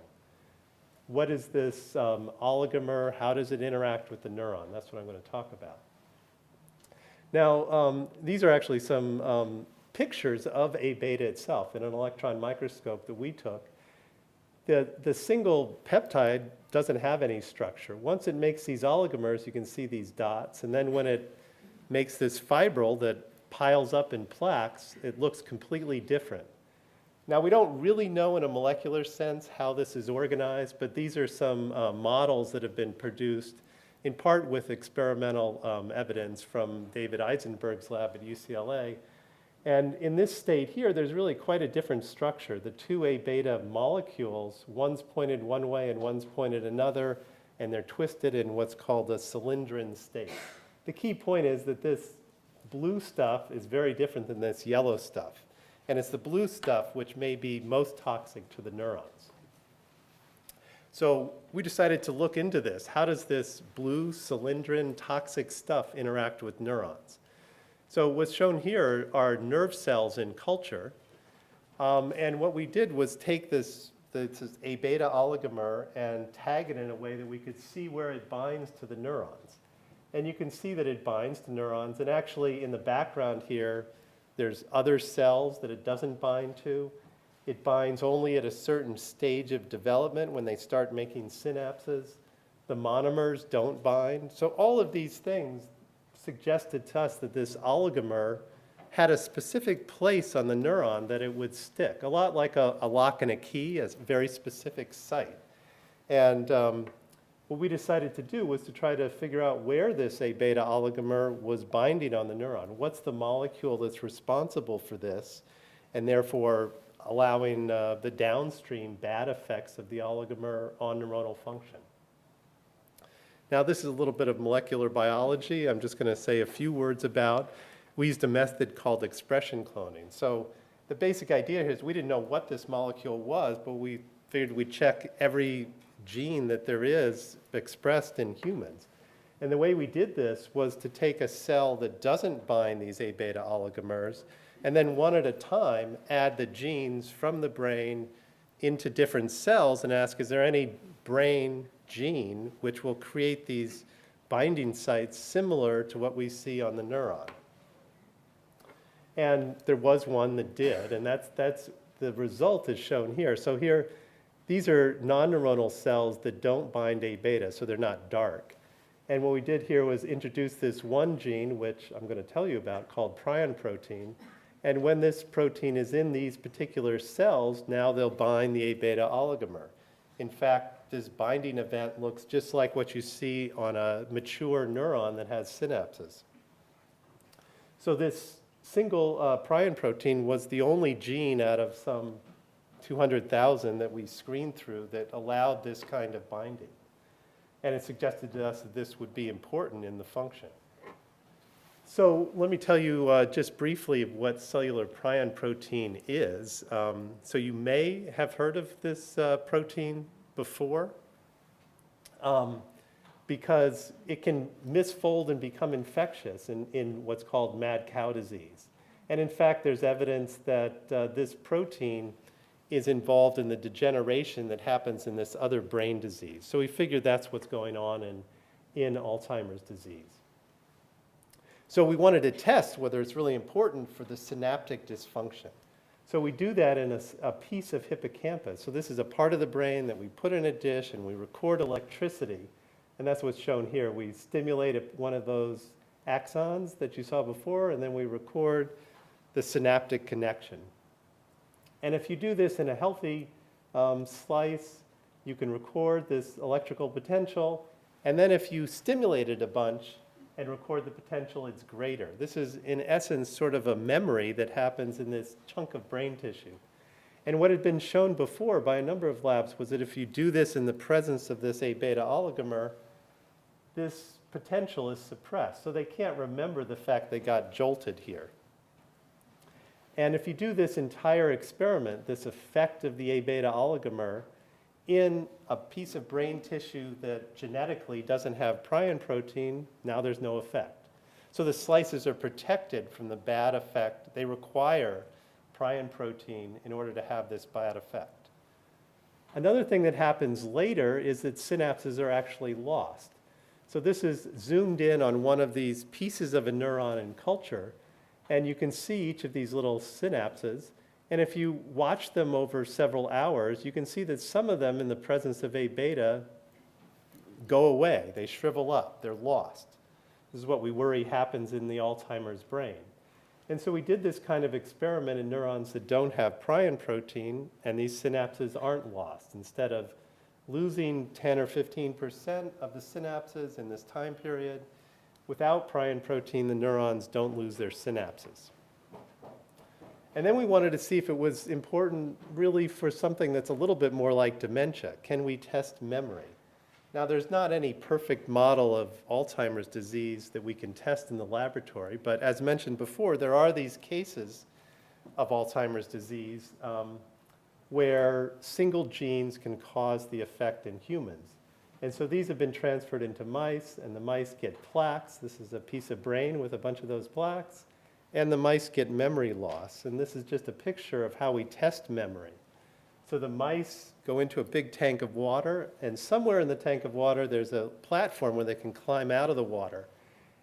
What is this oligomer? How does it interact with the neuron? That's what I'm going to talk about. Now, these are actually some pictures of A beta itself in an electron microscope that we took. The single peptide doesn't have any structure. Once it makes these oligomers, you can see these dots. And then when it makes this fibril that piles up in plaques, it looks completely different. Now, we don't really know in a molecular sense how this is organized, but these are some models that have been produced in part with experimental evidence from David Eisenberg's lab at UCLA. And in this state here, there's really quite a different structure. The two A beta molecules, one's pointed one way and one's pointed another, and they're twisted in what's called a cylindrin state. The key point is that this blue stuff is very different than this yellow stuff. And it's the blue stuff which may be most toxic to the neurons. So we decided to look into this. How does this blue cylindrin toxic stuff interact with neurons? So what's shown here are nerve cells in culture. And what we did was take this A beta oligomer and tag it in a way that we could see where it binds to the neurons. And you can see that it binds to neurons. And actually in the background here, there's other cells that it doesn't bind to. It binds only at a certain stage of development when they start making synapses. The monomers don't bind. So all of these things suggested to us that this oligomer had a specific place on the neuron that it would stick, a lot like a lock and a key, a very specific site. And what we decided to do was to try to figure out where this A beta oligomer was binding on the neuron. What's the molecule that's responsible for this, and therefore allowing the downstream bad effects of the oligomer on neuronal function. Now, this is a little bit of molecular biology. I'm just going to say a few words about. We used a method called expression cloning. So the basic idea here is we didn't know what this molecule was, but we figured we'd check every gene that there is expressed in humans. And the way we did this was to take a cell that doesn't bind these A beta oligomers, and then one at a time add the genes from the brain into different cells and ask, is there any brain gene which will create these binding sites similar to what we see on the neuron. And there was one that did, and that's the result is shown here. So here, these are non-neuronal cells that don't bind A-beta, so they're not dark. And what we did here was introduce this one gene, which I'm going to tell you about, called prion protein. And when this protein is in these particular cells, now they'll bind the A-beta oligomer. In fact, this binding event looks just like what you see on a mature neuron that has synapses. So this single prion protein was the only gene out of some 200,000 that we screened through that allowed this kind of binding. And it suggested to us that this would be important in the function. So let me tell you just briefly what cellular prion protein is. So you may have heard of this protein before because it can misfold and become infectious in what's called mad cow disease. And in fact, there's evidence that this protein is involved in the degeneration that happens in this other brain disease. So we figured that's what's going on in Alzheimer's disease. So we wanted to test whether it's really important for the synaptic dysfunction. So we do that in a piece of hippocampus. So this is a part of the brain that we put in a dish and we record electricity. And that's what's shown here. We stimulate one of those axons that you saw before, and then we record the synaptic connection. And if you do this in a healthy slice, you can record this electrical potential. And then if you stimulate it a bunch and record the potential, it's greater. This is, in essence, sort of a memory that happens in this chunk of brain tissue. And what had been shown before by a number of labs was that if you do this in the presence of this A-beta oligomer, this potential is suppressed. So they can't remember the fact they got jolted here. And if you do this entire experiment, this effect of the A-beta oligomer in a piece of brain tissue that genetically doesn't have prion protein, now there's no effect. So the slices are protected from the bad effect. They require prion protein in order to have this bad effect. Another thing that happens later is that synapses are actually lost. So this is zoomed in on one of these pieces of a neuron in culture, and you can see each of these little synapses. And if you watch them over several hours, you can see that some of them in the presence of A-beta go away. They shrivel up. They're lost. This is what we worry happens in the Alzheimer's brain. And so we did this kind of experiment in neurons that don't have prion protein, and these synapses aren't lost. Instead of losing 10 or 15% of the synapses in this time period, without prion protein, the neurons don't lose their synapses. And then we wanted to see if it was important really for something that's a little bit more like dementia. Can we test memory? Now, there's not any perfect model of Alzheimer's disease that we can test in the laboratory, but as mentioned before, there are these cases of Alzheimer's disease where single genes can cause the effect in humans. And so these have been transferred into mice, and the mice get plaques. This is a piece of brain with a bunch of those plaques. And the mice get memory loss. And this is just a picture of how we test memory. So the mice go into a big tank of water, and somewhere in the tank of water there's a platform where they can climb out of the water.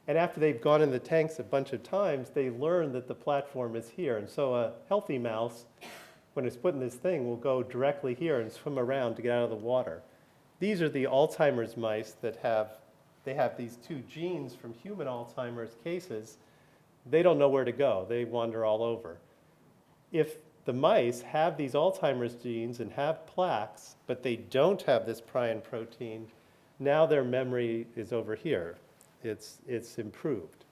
And after they've gone in the tanks a bunch of times, they learn that the platform is here. And so a healthy mouse, when it's put in this thing, will go directly here and swim around to get out of the water. These are the Alzheimer's mice that have these two genes from human Alzheimer's cases. They don't know where to go. They wander all over. If the mice have these Alzheimer's genes and have plaques, but they don't have this prion protein, now their memory is over here. It's improved.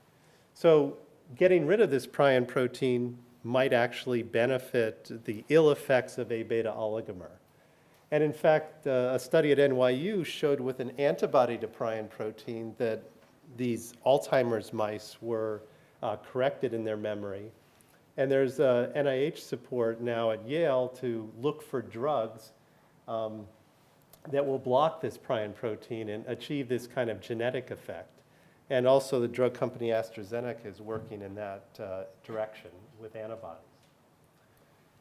So getting rid of this prion protein might actually benefit the ill effects of A-beta oligomer. And in fact, a study at NYU showed with an antibody to prion protein that these Alzheimer's mice were corrected in their memory. And there's NIH support now at Yale to look for drugs that will block this prion protein and achieve this kind of genetic effect. And also the drug company AstraZeneca is working in that direction with antibodies.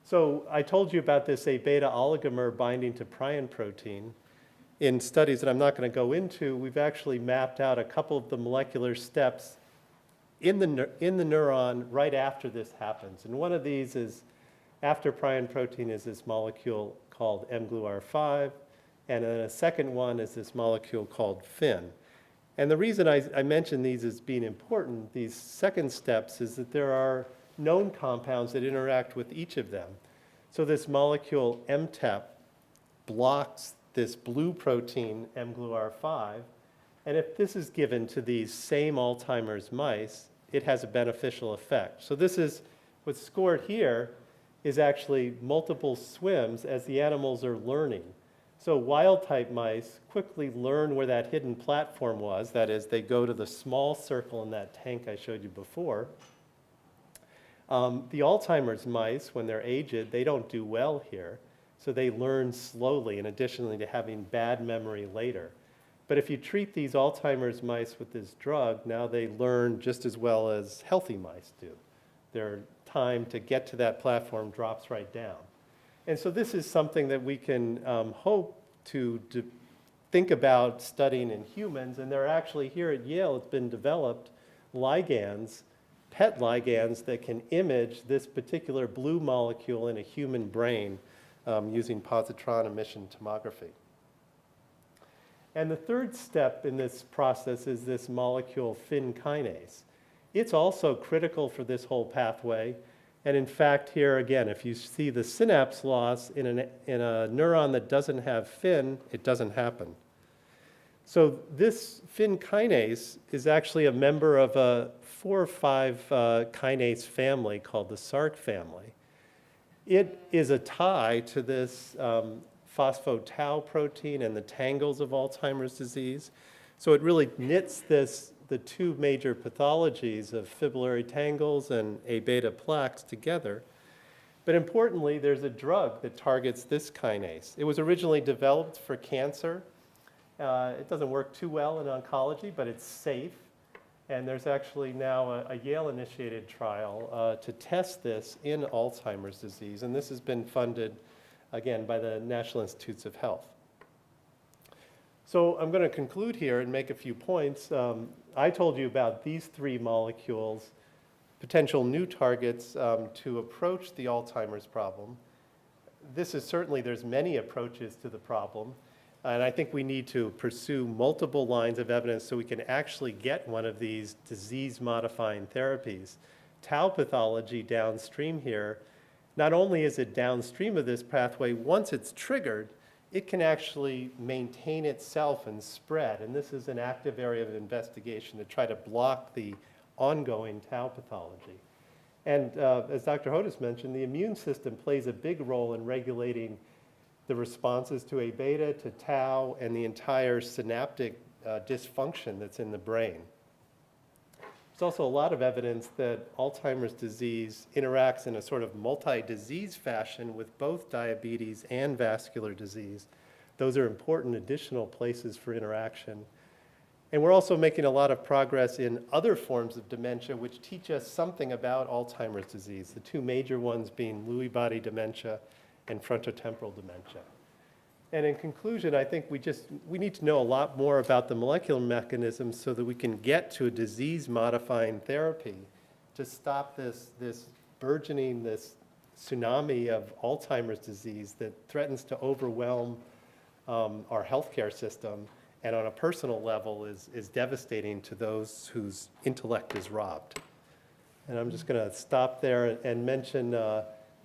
So I told you about this A-beta oligomer binding to prion protein. in studies that I'm not going to go into, we've actually mapped out a couple of the molecular steps in the neuron right after this happens. And one of these is, after prion protein, is this molecule called mGluR5, and then a second one is this molecule called FIN. And the reason I mention these as being important, these second steps, is that there are known compounds that interact with each of them. So this molecule MTEP blocks this blue protein mGluR5, and if this is given to these same Alzheimer's mice, it has a beneficial effect. So this is, what's scored here is actually multiple swims as the animals are learning. So wild-type mice quickly learn where that hidden platform was. That is, they go to the small circle in that tank I showed you before. The Alzheimer's mice, when they're aged, they don't do well here. So they learn slowly, and additionally to having bad memory later. But if you treat these Alzheimer's mice with this drug, now they learn just as well as healthy mice do. Their time to get to that platform drops right down. And so this is something that we can hope to think about studying in humans. And there are actually, here at Yale, it's been developed ligands, PET ligands, that can image this particular blue molecule in a human brain using positron emission tomography. And the third step in this process is this molecule FIN kinase. It's also critical for this whole pathway. And in fact, here again, if you see the synapse loss in a neuron that doesn't have FIN, it doesn't happen. So this FIN kinase is actually a member of a 4 or 5 kinase family called the SRC family. It is a tie to this phospho-tau protein and the tangles of Alzheimer's disease. So it really knits the two major pathologies of fibrillary tangles and A-beta plaques together. But importantly, there's a drug that targets this kinase. It was originally developed for cancer. It doesn't work too well in oncology, but it's safe. And there's actually now a Yale-initiated trial to test this in Alzheimer's disease. And this has been funded, again, by the National Institutes of Health. So I'm going to conclude here and make a few points. I told you about these 3 molecules, potential new targets to approach the Alzheimer's problem. This is certainly, there's many approaches to the problem. And I think we need to pursue multiple lines of evidence so we can actually get one of these disease-modifying therapies. Tau pathology downstream here, not only is it downstream of this pathway, once it's triggered, it can actually maintain itself and spread. And this is an active area of investigation to try to block the ongoing tau pathology. And as Dr. Hodus mentioned, the immune system plays a big role in regulating the responses to A-beta, to tau, and the entire synaptic dysfunction that's in the brain. There's also a lot of evidence that Alzheimer's disease interacts in a sort of multi-disease fashion with both diabetes and vascular disease. Those are important additional places for interaction. And we're also making a lot of progress in other forms of dementia which teach us something about Alzheimer's disease, the 2 major ones being Lewy body dementia and frontotemporal dementia. And in conclusion, I think we need to know a lot more about the molecular mechanisms so that we can get to a disease-modifying therapy to stop this burgeoning, this tsunami of Alzheimer's disease that threatens to overwhelm our healthcare system, and on a personal level is devastating to those whose intellect is robbed. And I'm just going to stop there and mention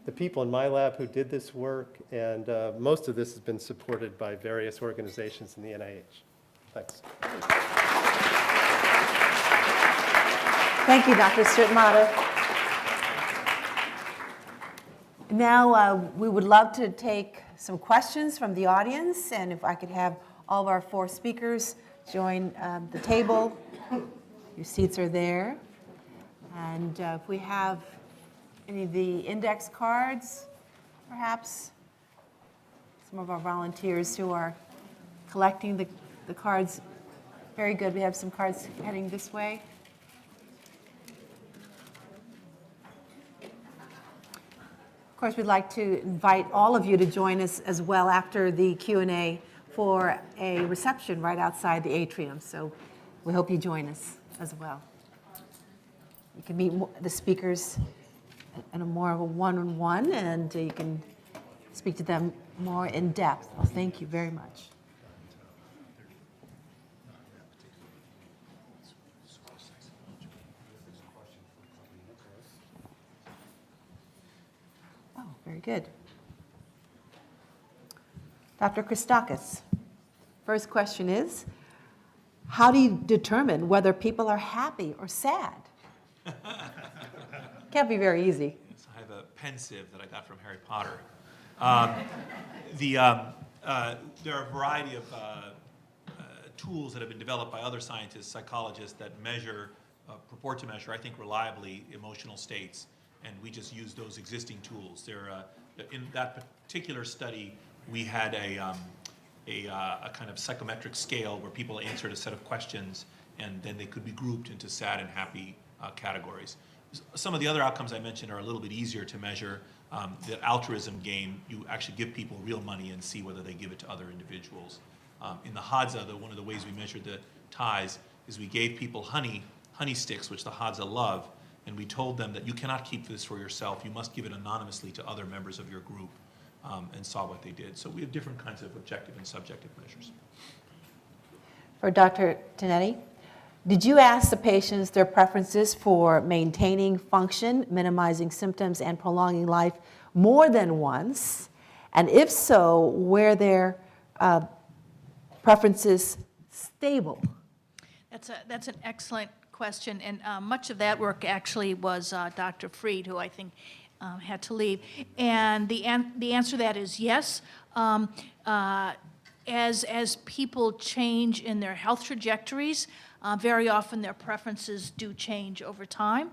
the people in my lab who did this work, and most of this has been supported by various organizations in the NIH. Thanks. Thank you, Dr. Stritmatter. Now, we would love to take some questions from the audience, and if I could have all of our 4 speakers join the table. Your seats are there. And if we have any of the index cards, perhaps some of our volunteers who are collecting the cards. Very good. We have some cards heading this way. Of course, we'd like to invite all of you to join us as well after the Q&A for a reception right outside the atrium. So we hope you join us as well. You can meet the speakers in a more of a one-on-one, and you can speak to them more in depth. Well, thank you very much. Oh, very good. Dr. Christakis, first question is, how do you determine whether people are happy or sad? Can't be very easy. Yes, I have a pensive that I got from Harry Potter. There are a variety of tools that have been developed by other scientists, psychologists, that purport to measure, I think, reliably emotional states, and we just use those existing tools. In that particular study, we had a kind of psychometric scale where people answered a set of questions, and then they could be grouped into sad and happy categories. Some of the other outcomes I mentioned are a little bit easier to measure. The altruism game, you actually give people real money and see whether they give it to other individuals. In the Hadza, one of the ways we measured the ties is we gave people honey sticks, which the Hadza love, and we told them that you cannot keep this for yourself. You must give it anonymously to other members of your group, and saw what they did. So we have different kinds of objective and subjective measures. For Dr. Tinetti, did you ask the patients their preferences for maintaining function, minimizing symptoms, and prolonging life more than once? And if so, were their preferences stable? That's an excellent question, and much of that work actually was Dr. Freed, who I think had to leave. And the answer to that is yes. As people change in their health trajectories, very often their preferences do change over time.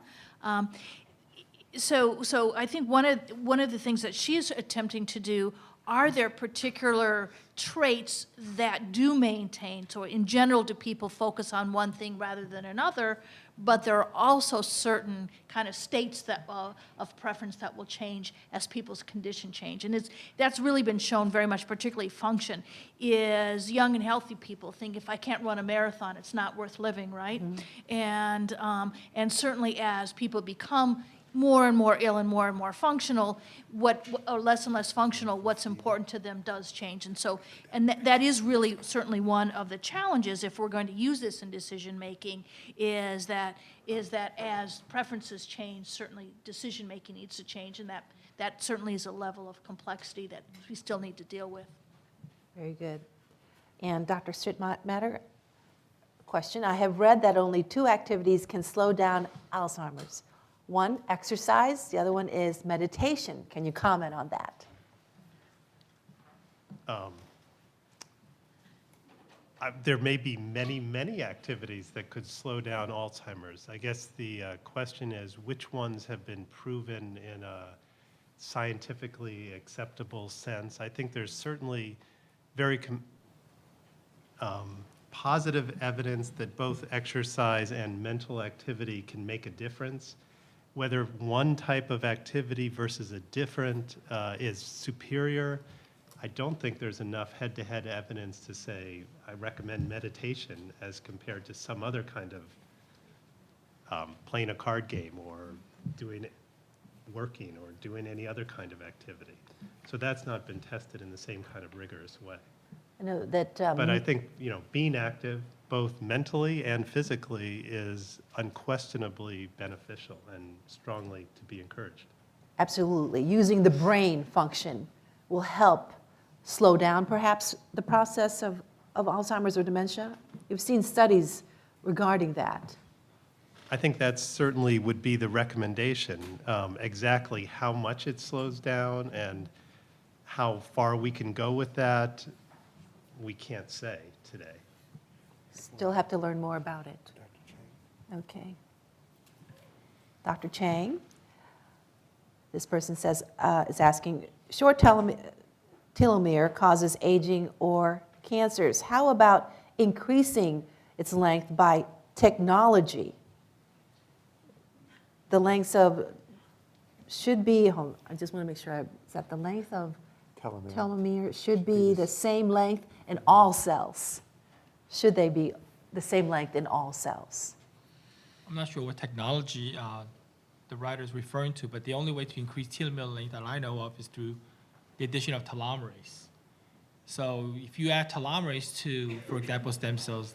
So I think one of the things that she's attempting to do, are there particular traits that do maintain? So in general, do people focus on one thing rather than another? But there are also certain kind of states that, of preference that will change as people's condition change. And that's really been shown very much, particularly function, is young and healthy people think if I can't run a marathon, it's not worth living, right? Mm-hmm. And certainly as people become more and more ill and more functional, or less and less functional, what's important to them does change. And that is really certainly one of the challenges if we're going to use this in decision making, is that as preferences change, certainly decision making needs to change, and that certainly is a level of complexity that we still need to deal with. Very good. And Dr. Strittmatter, question. I have read that only 2 activities can slow down Alzheimer's. One, exercise. The other one is meditation. Can you comment on that? There may be many activities that could slow down Alzheimer's. I guess the question is, which ones have been proven in a scientifically acceptable sense? I think there's certainly very positive evidence that both exercise and mental activity can make a difference. Whether one type of activity versus a different is superior, I don't think there's enough head-to-head evidence to say I recommend meditation as compared to some other kind of playing a card game or working or doing any other kind of activity. So that's not been tested in the same kind of rigorous way. I know that. But I think, being active, both mentally and physically, is unquestionably beneficial and strongly to be encouraged. Absolutely. Using the brain function will help slow down, perhaps, the process of Alzheimer's or dementia. You've seen studies regarding that. I think that certainly would be the recommendation. Exactly how much it slows down and how far we can go with that, we can't say today. Still have to learn more about it. Okay. Dr. Chang, this person says, is asking, short telomere causes aging or cancers. How about increasing its length by technology? The lengths of should be, hold on, I just want to make sure, is that the length of telomere should be the same length in all cells? Should they be the same length in all cells? I'm not sure what technology the writer is referring to, but the only way to increase telomere length that I know of is through the addition of telomerase. So if you add telomerase to, for example, stem cells,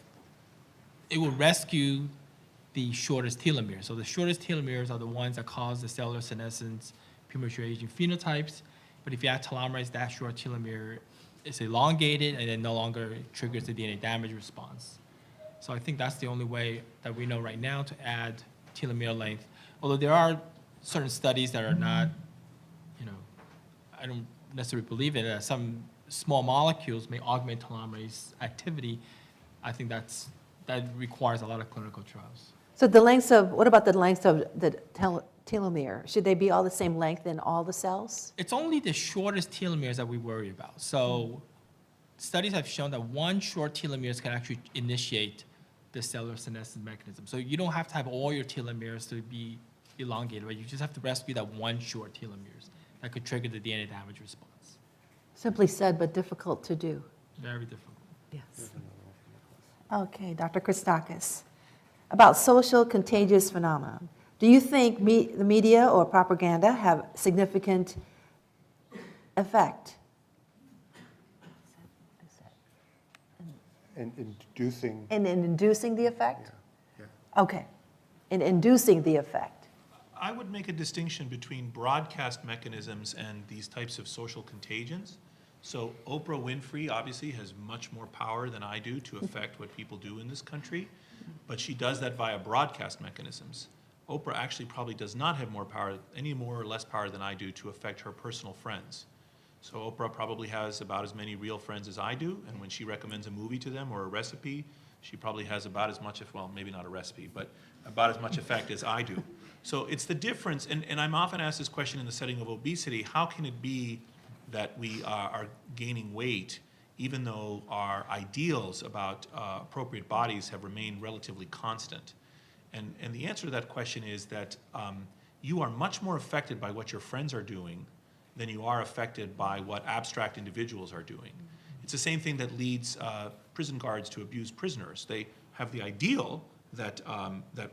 it will rescue the shortest telomeres. So the shortest telomeres are the ones that cause the cellular senescence, premature aging phenotypes. But if you add telomerase, that short telomere is elongated and it no longer triggers the DNA damage response. So I think that's the only way that we know right now to add telomere length. Although there are certain studies that are not, I don't necessarily believe in it. Some small molecules may augment telomerase activity. I think that requires a lot of clinical trials. So what about the lengths of the telomere? Should they be all the same length in all the cells? It's only the shortest telomeres that we worry about. So studies have shown that one short telomeres can actually initiate the cellular senescence mechanism. So you don't have to have all your telomeres to be elongated, right? You just have to rescue that one short telomeres that could trigger the DNA damage response. Simply said, but difficult to do. Very difficult. Yes. Okay, Dr. Christakis. About social contagious phenomenon. Do you think the media or propaganda have significant effect? And inducing. In inducing the effect? Yeah. Okay. In inducing the effect. I would make a distinction between broadcast mechanisms and these types of social contagions. So Oprah Winfrey obviously has much more power than I do to affect what people do in this country, but she does that via broadcast mechanisms. Oprah actually probably does not have more power, any more or less power than I do to affect her personal friends. So Oprah probably has about as many real friends as I do, and when she recommends a movie to them or a recipe, she probably has about as much, well, maybe not a recipe, but about as much effect as I do. So it's the difference, and I'm often asked this question in the setting of obesity, how can it be that we are gaining weight even though our ideals about appropriate bodies have remained relatively constant? And the answer to that question is that you are much more affected by what your friends are doing than you are affected by what abstract individuals are doing. It's the same thing that leads prison guards to abuse prisoners. They have the ideal that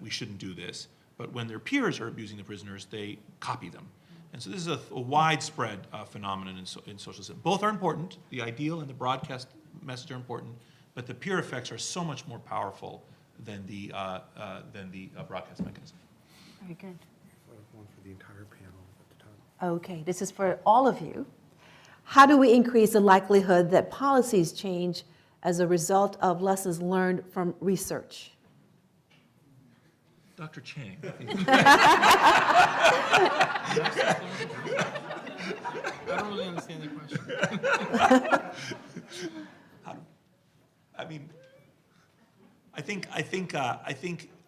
we shouldn't do this, but when their peers are abusing the prisoners, they copy them. And so this is a widespread phenomenon in social system. Both are important. The ideal and the broadcast message are important, but the peer effects are so much more powerful than the broadcast mechanism. Very good. One for the entire panel at the top. Okay, this is for all of you. How do we increase the likelihood that policies change as a result of lessons learned from research? Dr. Chang. I don't really understand the question.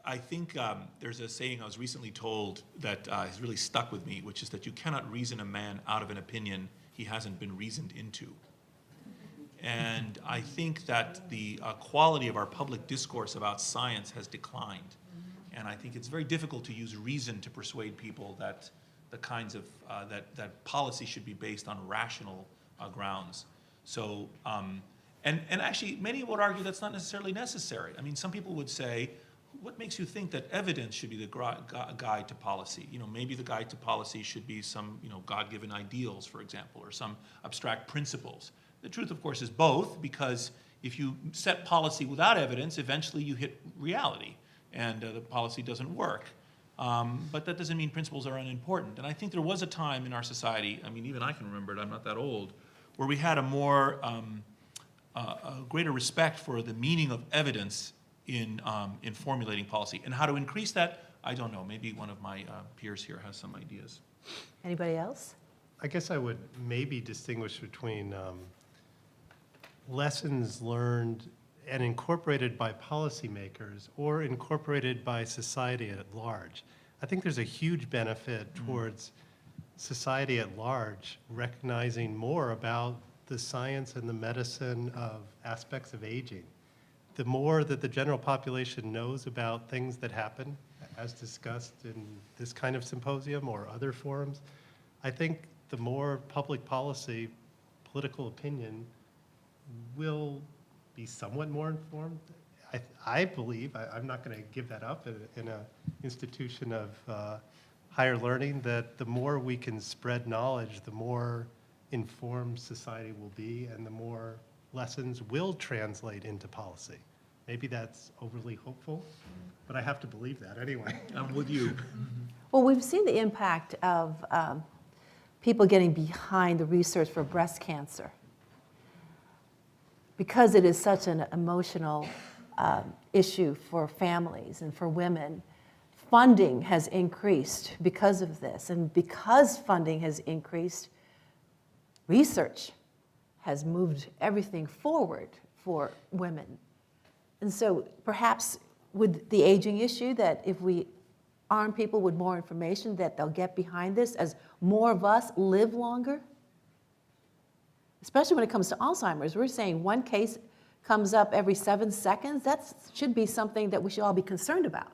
I think there's a saying I was recently told that has really stuck with me, which is that you cannot reason a man out of an opinion he hasn't been reasoned into. And I think that the quality of our public discourse about science has declined. And I think it's very difficult to use reason to persuade people that the kinds of, that policy should be based on rational grounds. So, and actually, many would argue that's not necessarily necessary. I mean, some people would say, what makes you think that evidence should be the guide to policy? You know, maybe the guide to policy should be some, God-given ideals, for example, or some abstract principles. The truth, of course, is both, because if you set policy without evidence, eventually you hit reality, and the policy doesn't work. But that doesn't mean principles are unimportant. And I think there was a time in our society, I mean, even I can remember it, I'm not that old, where we had a more, a greater respect for the meaning of evidence in formulating policy. And how to increase that, I don't know. Maybe one of my peers here has some ideas. Anybody else? I guess I would maybe distinguish between lessons learned and incorporated by policymakers or incorporated by society at large. I think there's a huge benefit towards society at large recognizing more about the science and the medicine of aspects of aging. The more that the general population knows about things that happen, as discussed in this kind of symposium or other forums, I think the more public policy political opinion will be somewhat more informed. I believe, I'm not going to give that up in an institution of higher learning, that the more we can spread knowledge, the more informed society will be, and the more lessons will translate into policy. Maybe that's overly hopeful, but I have to believe that anyway. I'm with you. Well, we've seen the impact of people getting behind the research for breast cancer. Because it is such an emotional issue for families and for women, funding has increased because of this. And because funding has increased, research has moved everything forward for women. And so perhaps with the aging issue, that if we arm people with more information, that they'll get behind this as more of us live longer. Especially when it comes to Alzheimer's. We're saying one case comes up every 7 seconds. That should be something that we should all be concerned about.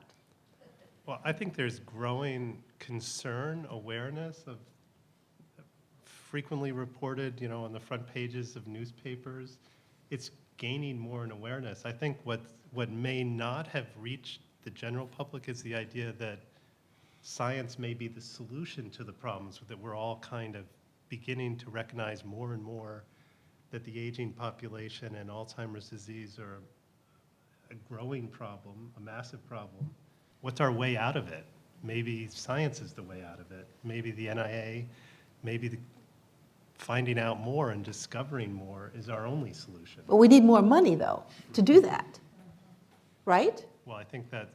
Well, I think there's growing concern, awareness of frequently reported, on the front pages of newspapers. It's gaining more in awareness. I think what may not have reached the general public is the idea that science may be the solution to the problems, that we're all kind of beginning to recognize more and more that the aging population and Alzheimer's disease are a growing problem, a massive problem. What's our way out of it? Maybe science is the way out of it. Maybe the NIA, maybe finding out more and discovering more is our only solution. But we need more money, though, to do that, right? Well, I think that,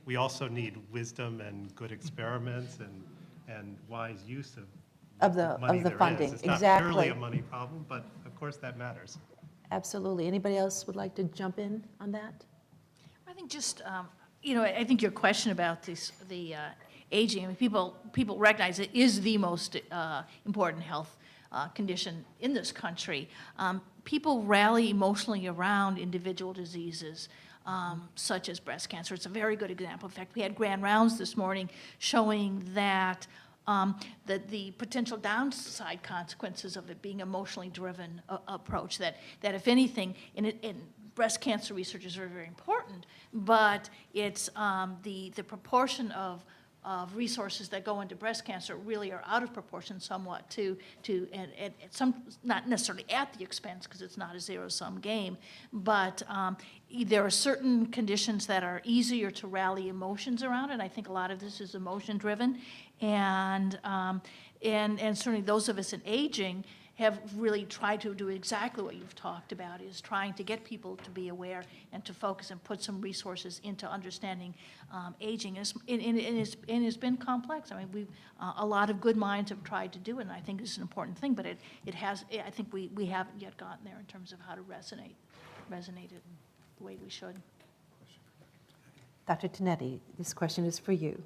we also need wisdom and good experiments and wise use of the money there is. funding, It's not exactly. purely a money problem, but of course that matters. Absolutely. Anybody else would like to jump in on that? I think just, I think your question about the aging, people recognize it is the most important health condition in this country. People rally emotionally around individual diseases such as breast cancer. It's a very good example. In fact, we had grand rounds this morning showing that the potential downside consequences of it being emotionally driven approach, that if anything, in breast cancer research is very, very important, but it's the proportion of resources that go into breast cancer really are out of proportion somewhat to some, not necessarily at the expense, because it's not a zero-sum game, but there are certain conditions that are easier to rally emotions around, and I think a lot of this is emotion-driven, and certainly those of us in aging have really tried to do exactly what you've talked about, is trying to get people to be aware and to focus and put some resources into understanding aging. And it's been complex. We've a lot of good minds have tried to do it, and I think it's an important thing, but it has, I think we haven't yet gotten there in terms of how to resonate it the way we should. Dr. Tonetti, this question is for you.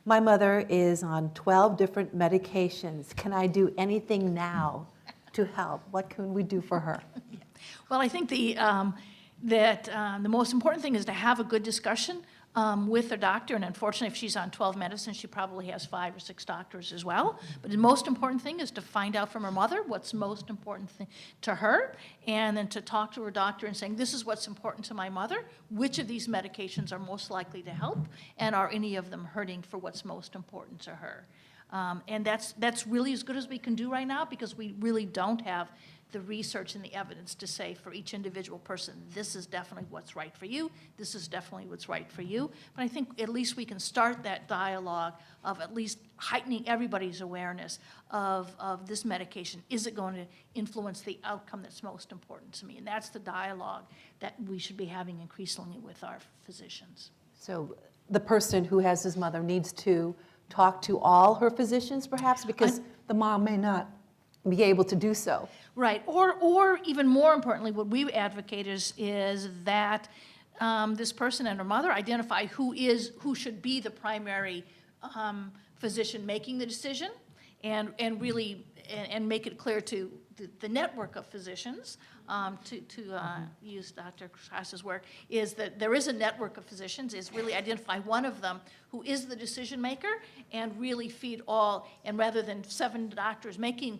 My mother is on 12 different medications. Can I do anything now to help? What can we do for her? Well, I think the most important thing is to have a good discussion with her doctor, and unfortunately, if she's on 12 medicines, she probably has 5 or 6 doctors as well. But the most important thing is to find out from her mother what's most important to her, and then to talk to her doctor and saying, this is what's important to my mother, which of these medications are most likely to help, and are any of them hurting for what's most important to her. And that's really as good as we can do right now, because we really don't have the research and the evidence to say for each individual person, this is definitely what's right for you, this is definitely what's right for you. But I think at least we can start that dialogue of at least heightening everybody's awareness of this medication. Is it going to influence the outcome that's most important to me? And that's the dialogue that we should be having increasingly with our physicians. So the person who has his mother needs to talk to all her physicians, perhaps, because the mom may not be able to do so. Right, or even more importantly, what we advocate is that this person and her mother identify who should be the primary physician making the decision, and really make it clear to the network of physicians, to use Dr. Kras's work, is that there is a network of physicians, is really identify one of them who is the decision maker, and really feed all, and rather than 7 doctors making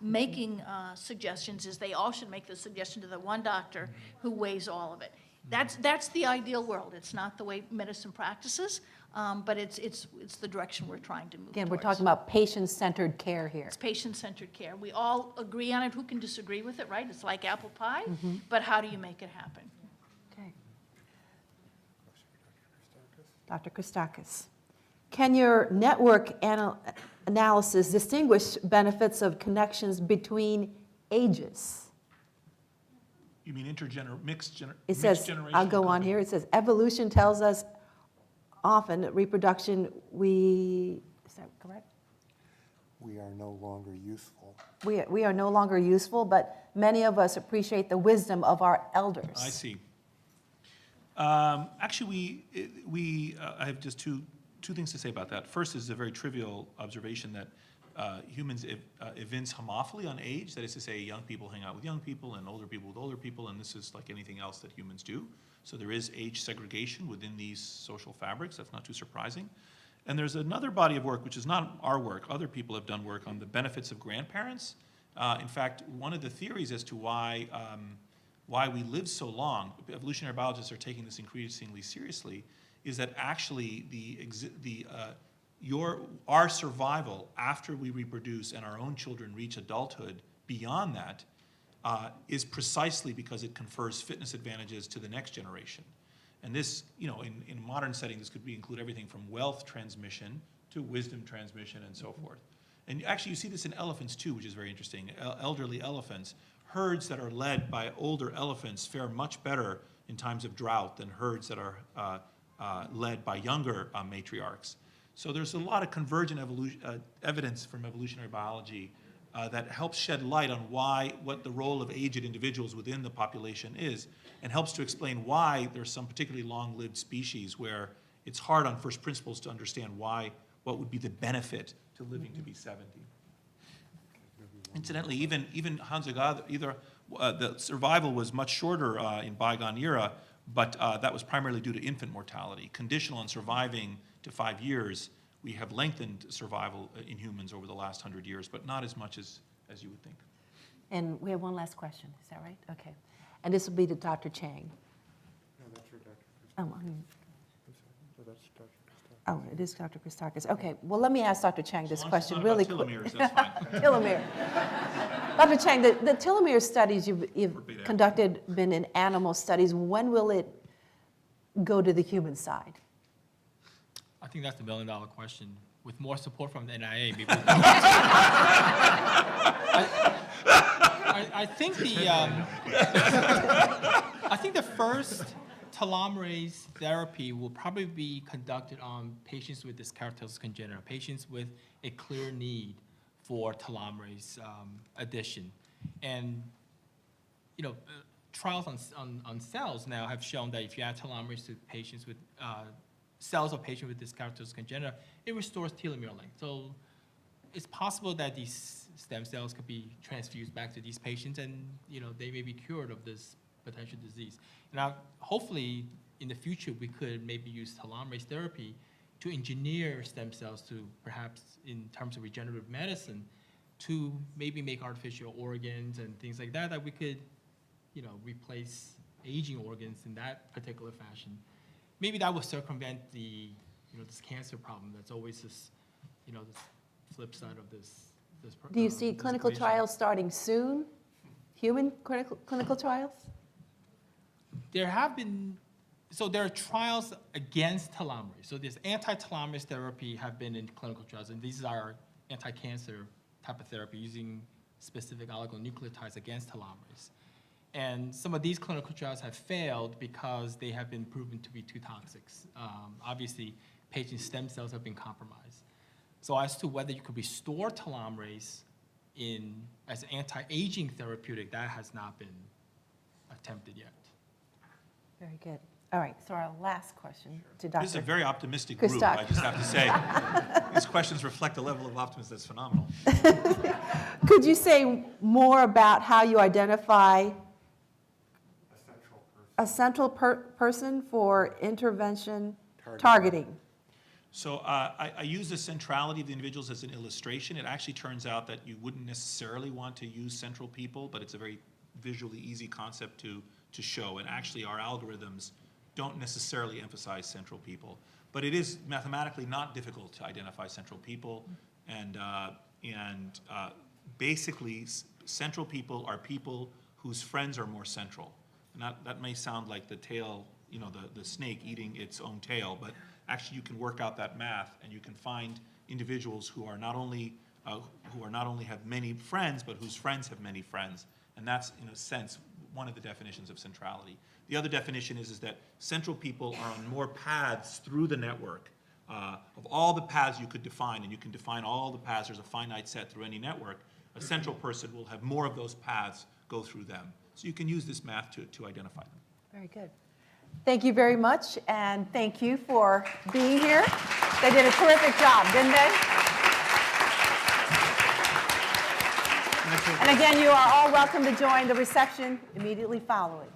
making suggestions is they all should make the suggestion to the one doctor who weighs all of it. That's the ideal world. It's not the way medicine practices, but it's the direction we're trying to move Again, we're towards. talking about patient-centered care here. It's patient-centered care. We all agree on it. Who can disagree with it, right? It's like apple pie, but how do you make it happen? Okay. Dr. Christakis, can your network analysis distinguish benefits of connections between ages? You mean mixed It says, I'll go on here, it says, evolution tells us often that reproduction, is that correct? We are no longer useful. We are no longer useful, but many of us appreciate the wisdom of our elders. I see. Actually, I have just two things to say about that. First is a very trivial observation that humans evince homophily on age. That is to say, young people hang out with young people and older people with older people, and this is like anything else that humans do. So there is age segregation within these social fabrics. That's not too surprising. And there's another body of work, which is not our work. Other people have done work on the benefits of grandparents. In fact, one of the theories as to why we live so long, evolutionary biologists are taking this increasingly seriously, is that actually our survival after we reproduce and our own children reach adulthood beyond that is precisely because it confers fitness advantages to the next generation. And this, in a modern setting, this could include everything from wealth transmission to wisdom transmission and so forth. And actually, you see this in elephants too, which is very interesting. Elderly elephants, herds that are led by older elephants fare much better in times of drought than herds that are led by younger matriarchs. So there's a lot of convergent evidence from evolutionary biology that helps shed light on what the role of aged individuals within the population is, and helps to explain why there's some particularly long-lived species where it's hard on first principles to understand what would be the benefit to living to be 70. Incidentally, even hunter-gatherer, the survival was much shorter in bygone era, but that was primarily due to infant mortality. Conditional on surviving to 5 years, we have lengthened survival in humans over the last 100 years, but not as much as you would think. And we have one last question, is that right? Okay. And this will be to Dr. Chang. No, that's for Dr. Christakis. Oh, I'm sorry. No, that's Dr. Christakis. it is Dr. Christakis. Okay, well, let me ask Dr. Chang this question really quick. Telomeres, that's fine. Telomere. Dr. Chang, the telomere studies you've conducted, been in animal studies, when will it go to the human side? I think that's the million-dollar question. With more support from the NIA, maybe. I think the first telomerase therapy will probably be conducted on patients with dyskeratosis congenita, patients with a clear need for telomerase addition. And trials on cells now have shown that if you add telomerase to patients with cells of patients with dyskeratosis congenita, it restores telomere length. So it's possible that these stem cells could be transfused back to these patients, and they may be cured of this potential disease. Now, hopefully, in the future, we could maybe use telomerase therapy to engineer stem cells to perhaps, in terms of regenerative medicine, to maybe make artificial organs and things like that, that we could, replace aging organs in that particular fashion. Maybe that will circumvent the, this cancer problem. That's always this, this flip side of this. Do you see clinical equation. trials starting soon? Human clinical trials? There are trials against telomerase. So this anti-telomerase therapy have been in clinical trials, and these are anti-cancer type of therapy using specific oligonucleotides against telomerase. And some of these clinical trials have failed because they have been proven to be too toxic. Obviously, patient stem cells have been compromised. So as to whether you could restore telomerase as an anti-aging therapeutic, that has not been attempted yet. Very good. All right, so our last question to Dr. This is a very optimistic group, I just have to say. These questions reflect a level of optimism that's phenomenal. Could you say more about how you identify a central person for intervention targeting? So I use the centrality of the individuals as an illustration. It actually turns out that you wouldn't necessarily want to use central people, but it's a very visually easy concept to show. And actually, our algorithms don't necessarily emphasize central people. But it is mathematically not difficult to identify central people. And basically, central people are people whose friends are more central. And that may sound like the tail, you know, the snake eating its own tail, but actually you can work out that math and you can find individuals who are not only have many friends, but whose friends have many friends. And that's, in a sense, one of the definitions of centrality. The other definition is that central people are on more paths through the network. Of all the paths you could define, and you can define all the paths, there's a finite set through any network, a central person will have more of those paths go through them. So you can use this math to identify them. Very good. Thank you very much, and thank you for being here. They did a terrific job, didn't they? And again, you are all welcome to join the reception immediately following.